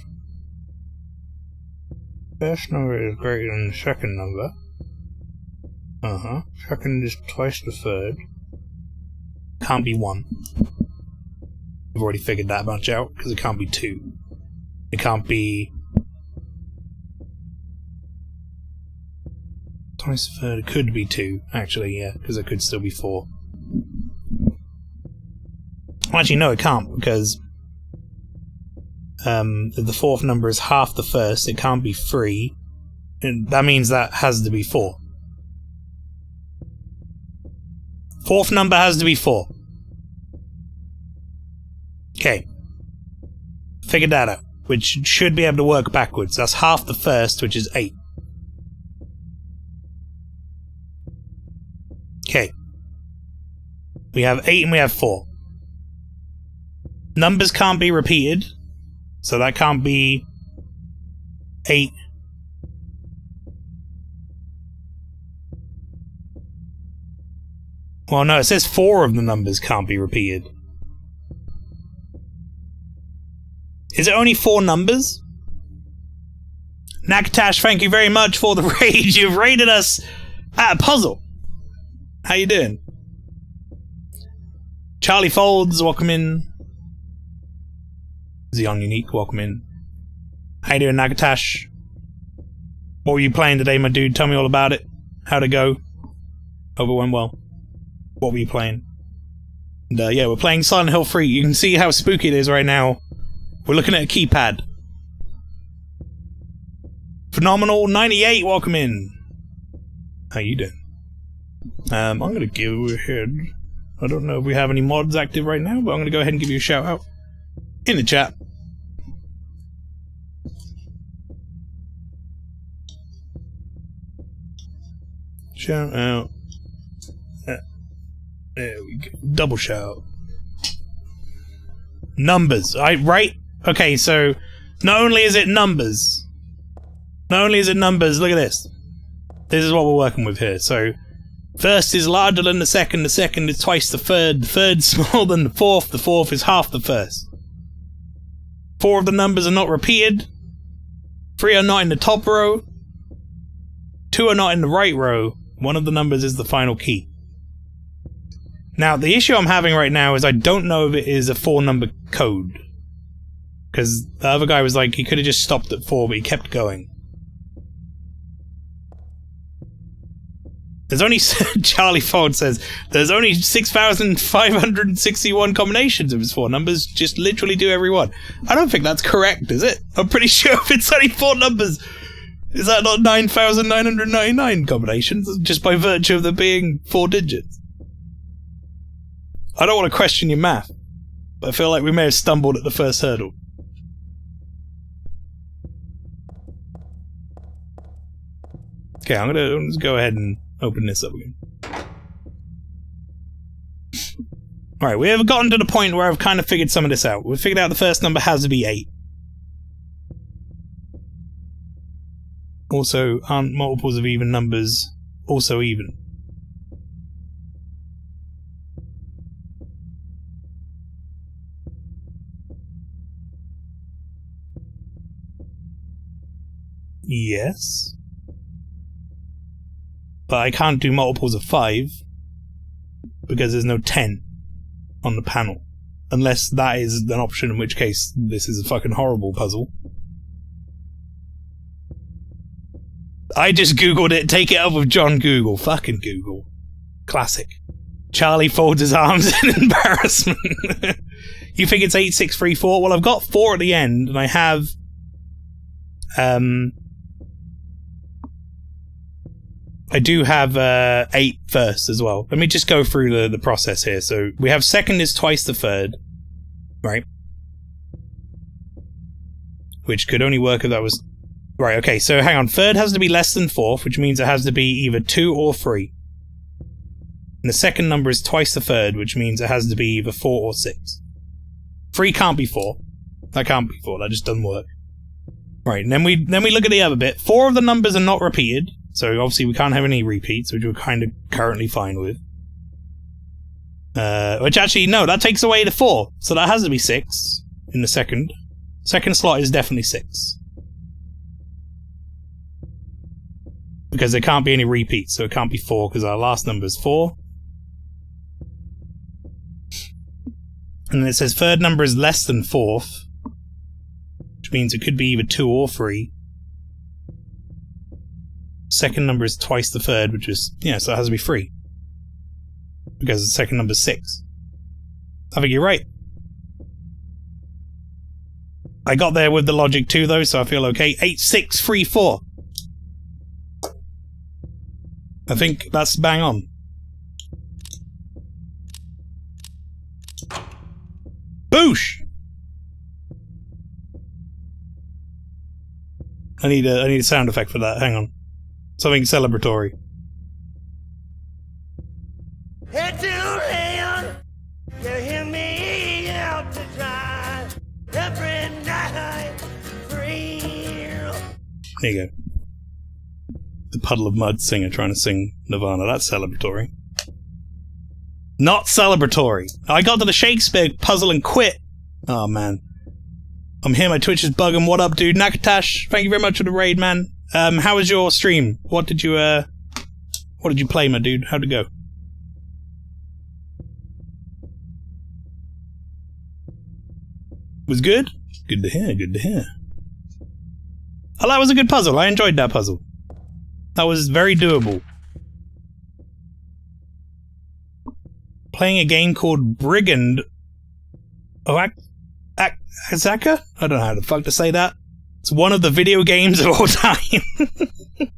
First number is greater than the second number. Second is twice the third. Can't be 1. We've already figured that much out, because it can't be 2. It can't be twice the third. It could be 2, actually, yeah, because it could still be 4. Actually, no, it can't, because if the fourth number is half the first, it can't be 3. And that means that has to be 4. Fourth number has to be 4. Okay. Figured that out. Which should be able to work backwards. That's half the first, which is 8. Okay. We have 8 and we have 4. Numbers can't be repeated. So that can't be 8. Well, no, it says 4 of the numbers can't be repeated. Is it only 4 numbers? Nakatash, thank you very much for the raid. You've raided us at a puzzle. How you doing? Charlie Folds, welcome in. Xeon Unique, welcome in. How you doing, Nakatash? What were you playing today, my dude? Tell me all about it. How'd it go? Hope it went well. What were you playing? And, yeah, we're playing Silent Hill 3. You can see how spooky it is right now. We're looking at a keypad. Phenomenal 98, welcome in. How you doing? I'm gonna go ahead. I don't know if we have any mods active right now, but I'm gonna go ahead and give you a shout out in the chat. Shout out. There we go. Double shout. Numbers. Right? Okay, so not only is it numbers. Not only is it numbers, look at this. This is what we're working with here. So, first is larger than the second is twice the third's smaller than the fourth is half the first. 4 of the numbers are not repeated. 3 are not in the top row. 2 are not in the right row. 1 of the numbers is the final key. Now, the issue I'm having right now is I don't know if it is a 4-number code. Because the other guy was like, he could have just stopped at 4, but he kept going. There's only... Charlie Ford says, there's only 6,561 combinations of his 4 numbers. Just literally do every one. I don't think that's correct, is it? I'm pretty sure if it's only 4 numbers... Is that not 9,999 combinations? Just by virtue of there being 4 digits. I don't want to question your math, but I feel like we may have stumbled at the first hurdle. Okay, I'm gonna just go ahead and open this up again. Alright, we have gotten to the point where I've kind of figured some of this out. We've figured out the first number has to be 8. Also, aren't multiples of even numbers also even? Yes. But I can't do multiples of 5 because there's no 10 on the panel. Unless that is an option, in which case this is a fucking horrible puzzle. I just googled it. Take it up with John Google. Fucking Google. Classic. Charlie folds his arms in embarrassment. You think it's 8, 6, 3, 4? Well, I've got 4 at the end, and I have... I do have 8 first as well. Let me just go through the process here. So we have second is twice the third, right? Which could only work if that was... Right, okay, so hang on. Third has to be less than fourth, which means it has to be either 2 or 3. And the second number is twice the third, which means it has to be either 4 or 6. 3 can't be 4. That can't be 4. That just doesn't work. Right, and then we look at the other bit. 4 of the numbers are not repeated, so obviously we can't have any repeats, which we're kind of currently fine with. Which actually, no, that takes away the 4, so that has to be 6 in the second. Second slot is definitely 6. Because there can't be any repeats, so it can't be 4, because our last number is 4. And then it says third number is less than fourth, which means it could be either 2 or 3. Second number is twice the third, which is, yeah, so it has to be 3. Because the second number is 6. I think you're right. I got there with the logic too, though, so I feel okay. 8, 6, 3, 4. I think that's bang on. Boosh! I need a sound effect for that. Hang on. Something celebratory. Head to hell, you hear me out to dry every night. There you go. The Puddle of Mud singer trying to sing Nirvana. That's celebratory. Not celebratory. I got to the Shakespeare puzzle and quit. Oh, man. I'm here, my Twitch is bugging. What up, dude? Nakatash, thank you very much for the raid, man. How was your stream? What did you play, my dude? How'd it go? Was good? Good to hear, good to hear. Oh, that was a good puzzle. I enjoyed that puzzle. That was very doable. Playing a game called Brigand... Azaka? I don't know how the fuck to say that. It's one of the video games of all time. In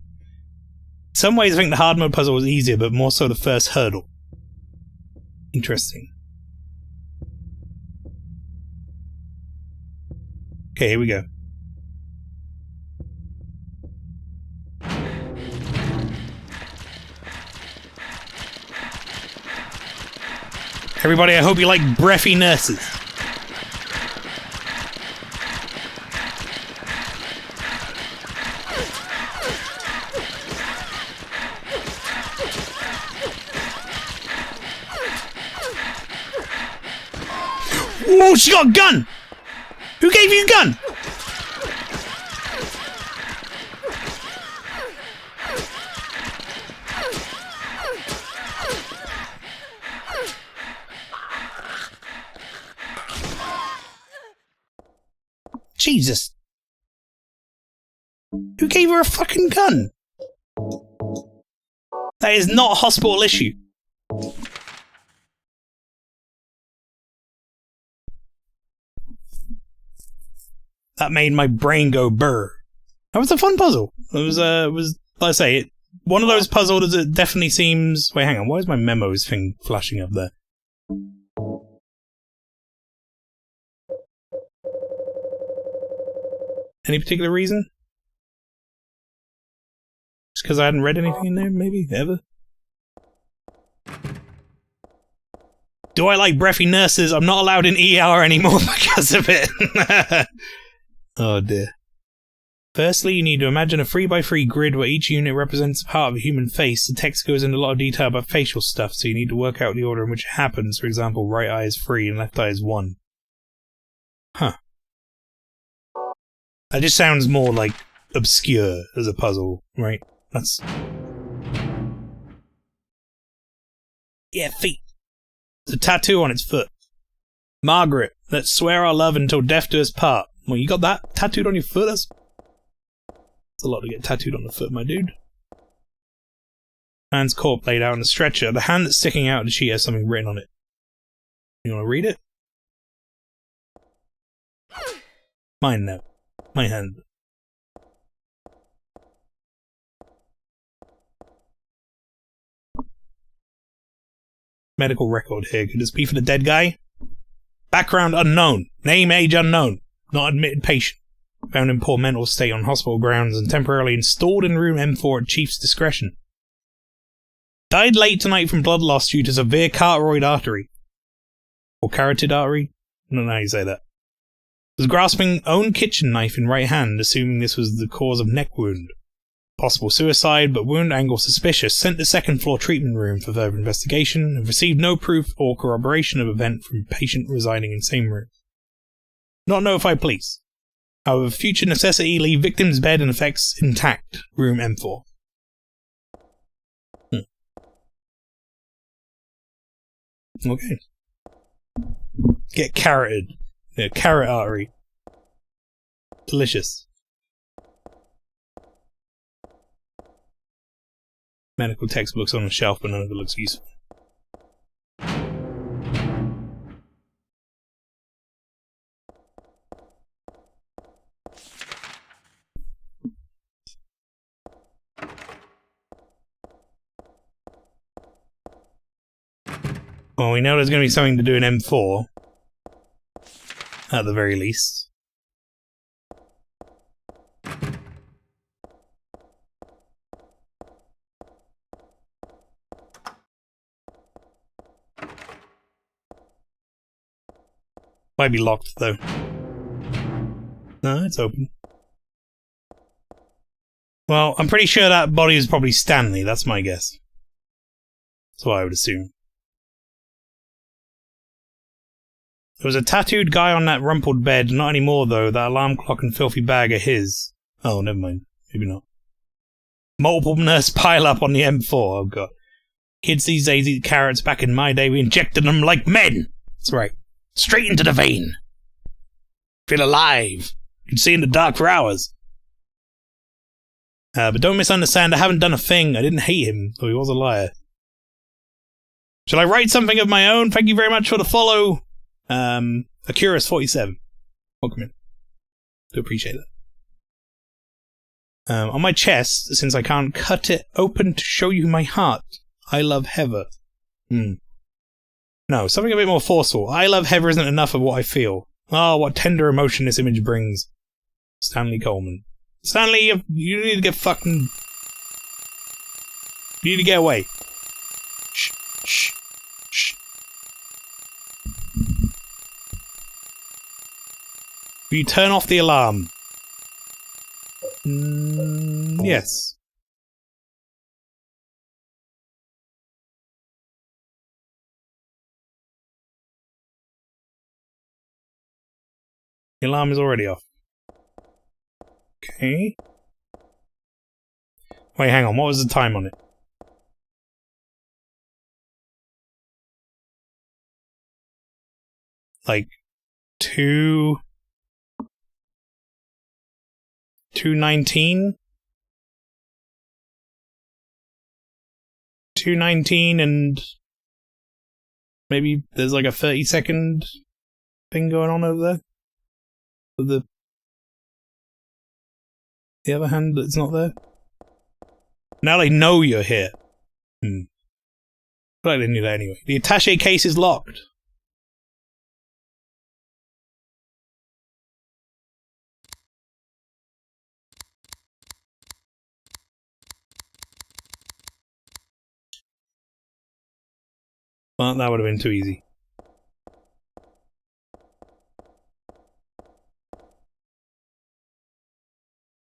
some ways, I think the hard mode puzzle was easier, but more so the first hurdle. Interesting. Okay, here we go. Everybody, I hope you like breathy nurses. Whoa, she got a gun! Who gave you a gun? Jesus. Who gave her a fucking gun? That is not a hospital issue. That made my brain go burr. That was a fun puzzle. It was like I say, one of those puzzles that definitely seems... Wait, hang on. Why is my memos thing flashing up there? Any particular reason? Just because I hadn't read anything in there, maybe? Ever? Do I like breathy nurses? I'm not allowed in ER anymore because of it. Oh dear. Firstly, you need to imagine a 3x3 grid where each unit represents a part of a human face. The text goes into a lot of detail about facial stuff, so you need to work out the order in which it happens. For example, right eye is 3 and left eye is 1. Huh. That just sounds more, like, obscure as a puzzle, right? That's... Yeah, feet. There's a tattoo on its foot. Margaret, let's swear our love until death do us part. Well, you got that tattooed on your foot? That's a lot to get tattooed on the foot, my dude. Man's corpse laid out on a stretcher. The hand that's sticking out of the sheet has something written on it. You want to read it? Mine now. My hand. Medical record here. Could this be for the dead guy? Background unknown. Name, age unknown. Not admitted patient. Found in poor mental state on hospital grounds and temporarily installed in room M4 at Chief's discretion. Died late tonight from blood loss due to severe carotid artery. Or carotid artery? I don't know how you say that. Was grasping own kitchen knife in right hand, assuming this was the cause of neck wound. Possible suicide, but wound angle suspicious. Sent to second floor treatment room for further investigation and received no proof or corroboration of event from patient residing in same room. Not notified police. However, future necessity leave victim's bed and effects intact. Room M4. Okay. Get carroted. Yeah, carrot artery. Delicious. Medical textbooks on the shelf, but none of it looks useful. Well, we know there's going to be something to do in M4. At the very least. Might be locked, though. No, it's open. Well, I'm pretty sure that body is probably Stanley, that's my guess. That's what I would assume. There was a tattooed guy on that rumpled bed, not anymore though, that alarm clock and filthy bag are his. Oh, never mind. Maybe not. Multiple nurse pile up on the M4, oh god. Kids these days eat carrots, back in my day we injected them like men! That's right. Straight into the vein. Feel alive. You can see in the dark for hours. But don't misunderstand, I haven't done a thing. I didn't hate him, though he was a liar. Shall I write something of my own? Thank you very much for the follow. Acuris47. Welcome in. Do appreciate that. On my chest, since I can't cut it open to show you my heart, I love Heather. No, something a bit more forceful. I love Heather isn't enough of what I feel. Oh, what tender emotion this image brings. Stanley Coleman. Stanley, you need to get fucking... You need to get away. Shh, shh, shh. Will you turn off the alarm? Yes. The alarm is already off. Okay. Wait, hang on. What was the time on it? Like 2:19? 2:19 and maybe there's like a 30-second thing going on over there? With the other hand that's not there? Now they know you're here. I feel like they knew that anyway. The attaché case is locked. Well, that would have been too easy.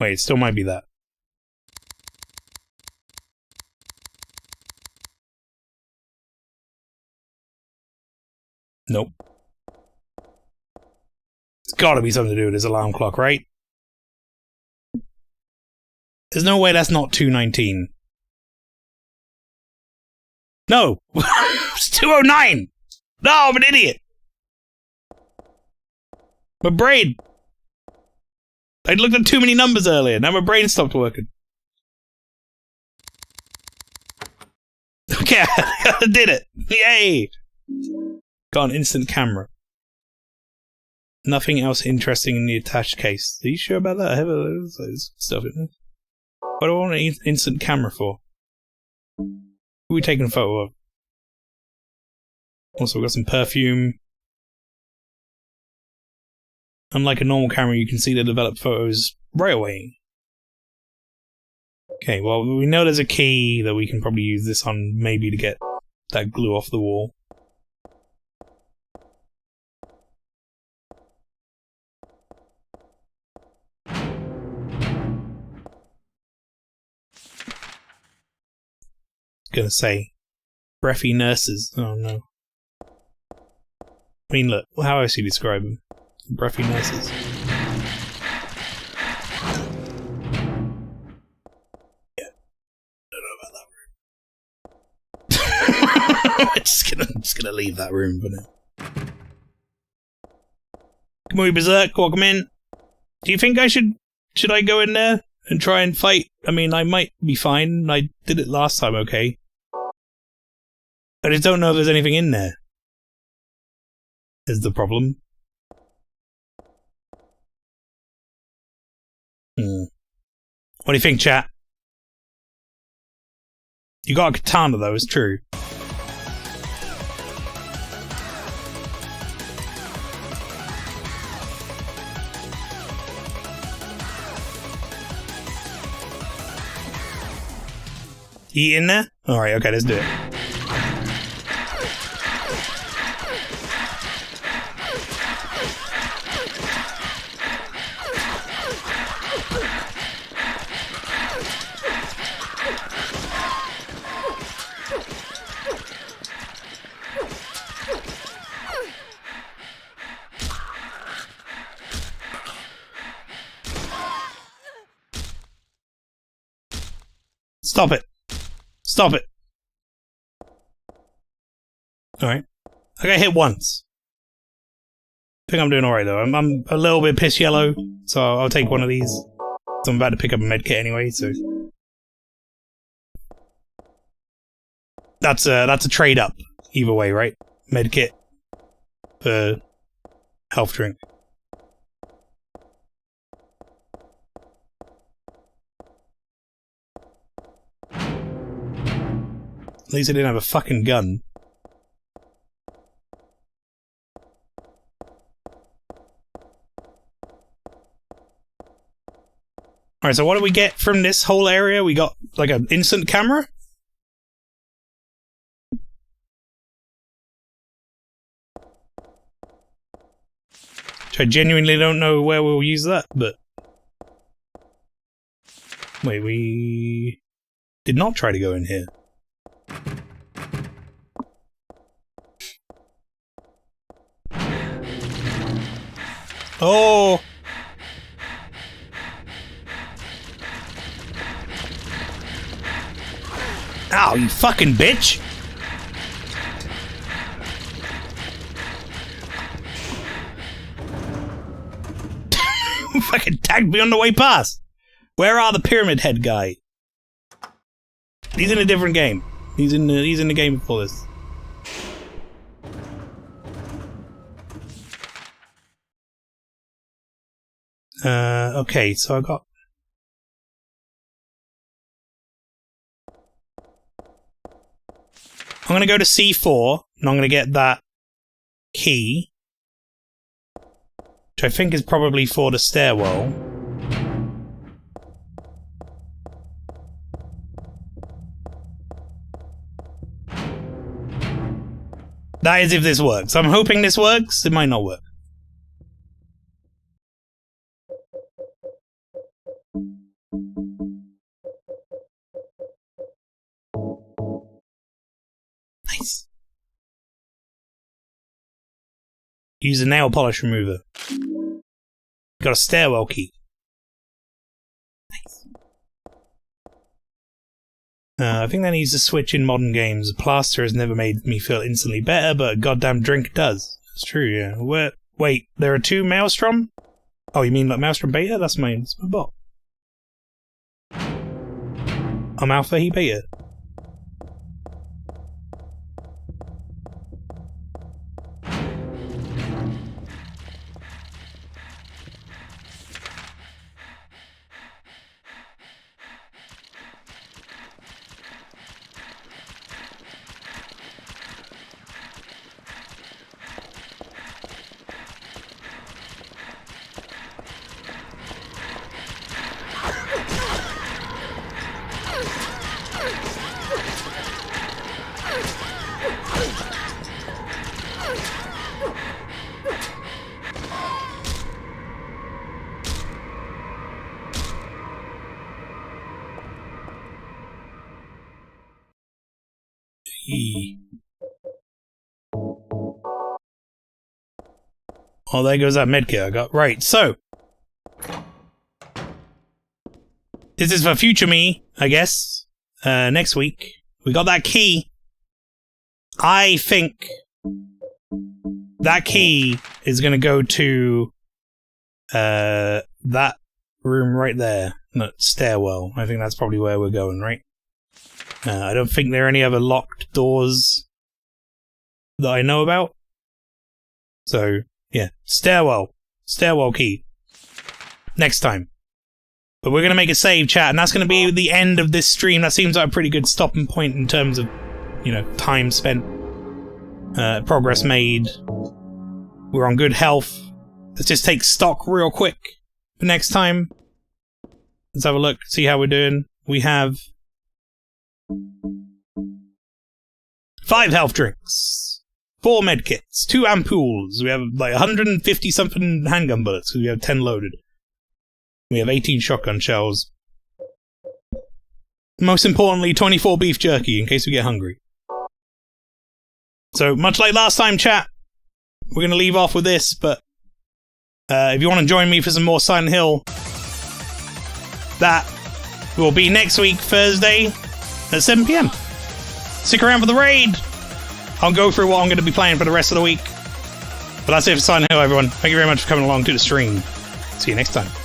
Wait, it still might be that. Nope. It's gotta be something to do with his alarm clock, right? There's no way that's not 2:19. No! It's 2:09! No, I'm an idiot! My brain! I looked at too many numbers earlier, now my brain stopped working. Okay, I did it! Yay! Got an instant camera. Nothing else interesting in the attached case. Are you sure about that? I have stuff in there. What do I want an instant camera for? Who are we taking a photo of? Also, we've got some perfume. Unlike a normal camera, you can see the developed photos right away. Okay, well, we know there's a key that we can probably use this on, maybe to get that glue off the wall. Gonna say breathy nurses. Oh no. I mean, look, how else do you describe them? Breathy nurses. Yeah. Don't know about that room. I'm just gonna leave that room for now. Come on, Berserk, welcome in. Do you think I should I go in there and try and fight? I mean, I might be fine. I did it last time, okay. I just don't know if there's anything in there. Is the problem. What do you think, chat? You got a katana, though, it's true. You in there? Alright, okay, let's do it. Stop it. Stop it. Alright. I got hit once. I think I'm doing alright though. I'm a little bit piss yellow, so I'll take one of these. So I'm about to pick up a medkit anyway, so... That's a trade up, either way, right? Medkit for health drink. At least I didn't have a fucking gun. Alright, so what do we get from this whole area? We got, like, an instant camera? Which I genuinely don't know where we'll use that, but... Wait, we... did not try to go in here. Oh! Ow, you fucking bitch! Fucking tagged me on the way past! Where are the Pyramid Head guy? He's in a different game. He's in the game before this. Okay, so I got... I'm gonna go to C4, and I'm gonna get that key. Which I think is probably for the stairwell. That is if this works. I'm hoping this works. It might not work. Use a nail polish remover. Got a stairwell key. Nice. I think that needs a switch in modern games. A plaster has never made me feel instantly better, but a goddamn drink does. That's true, yeah. Wait, there are 2 Maelstrom? Oh, you mean like Maelstrom Beta? That's my bot. I'm Alpha, he Beta. Oh, there goes that medkit I got. Right, so. This is for future me, I guess. Next week. We got that key. I think that key is going to go to that room right there. No, stairwell. I think that's probably where we're going, right? I don't think there are any other locked doors that I know about. So, yeah. Stairwell. Stairwell key. Next time. But we're going to make a save, chat, and that's going to be the end of this stream. That seems like a pretty good stopping point in terms of, you know, time spent. Progress made. We're on good health. Let's just take stock real quick for next time. Let's have a look, see how we're doing. We have 5 health drinks, 4 medkits, 2 ampoules. We have like 150 something handgun bullets because we have 10 loaded. We have 18 shotgun shells. Most importantly, 24 beef jerky in case we get hungry. So, much like last time, chat, we're going to leave off with this, but if you want to join me for some more Silent Hill, that will be next week, Thursday, at 7 PM. Stick around for the raid. I'll go through what I'm going to be playing for the rest of the week. But that's it for Silent Hill, everyone. Thank you very much for coming along to the stream. See you next time.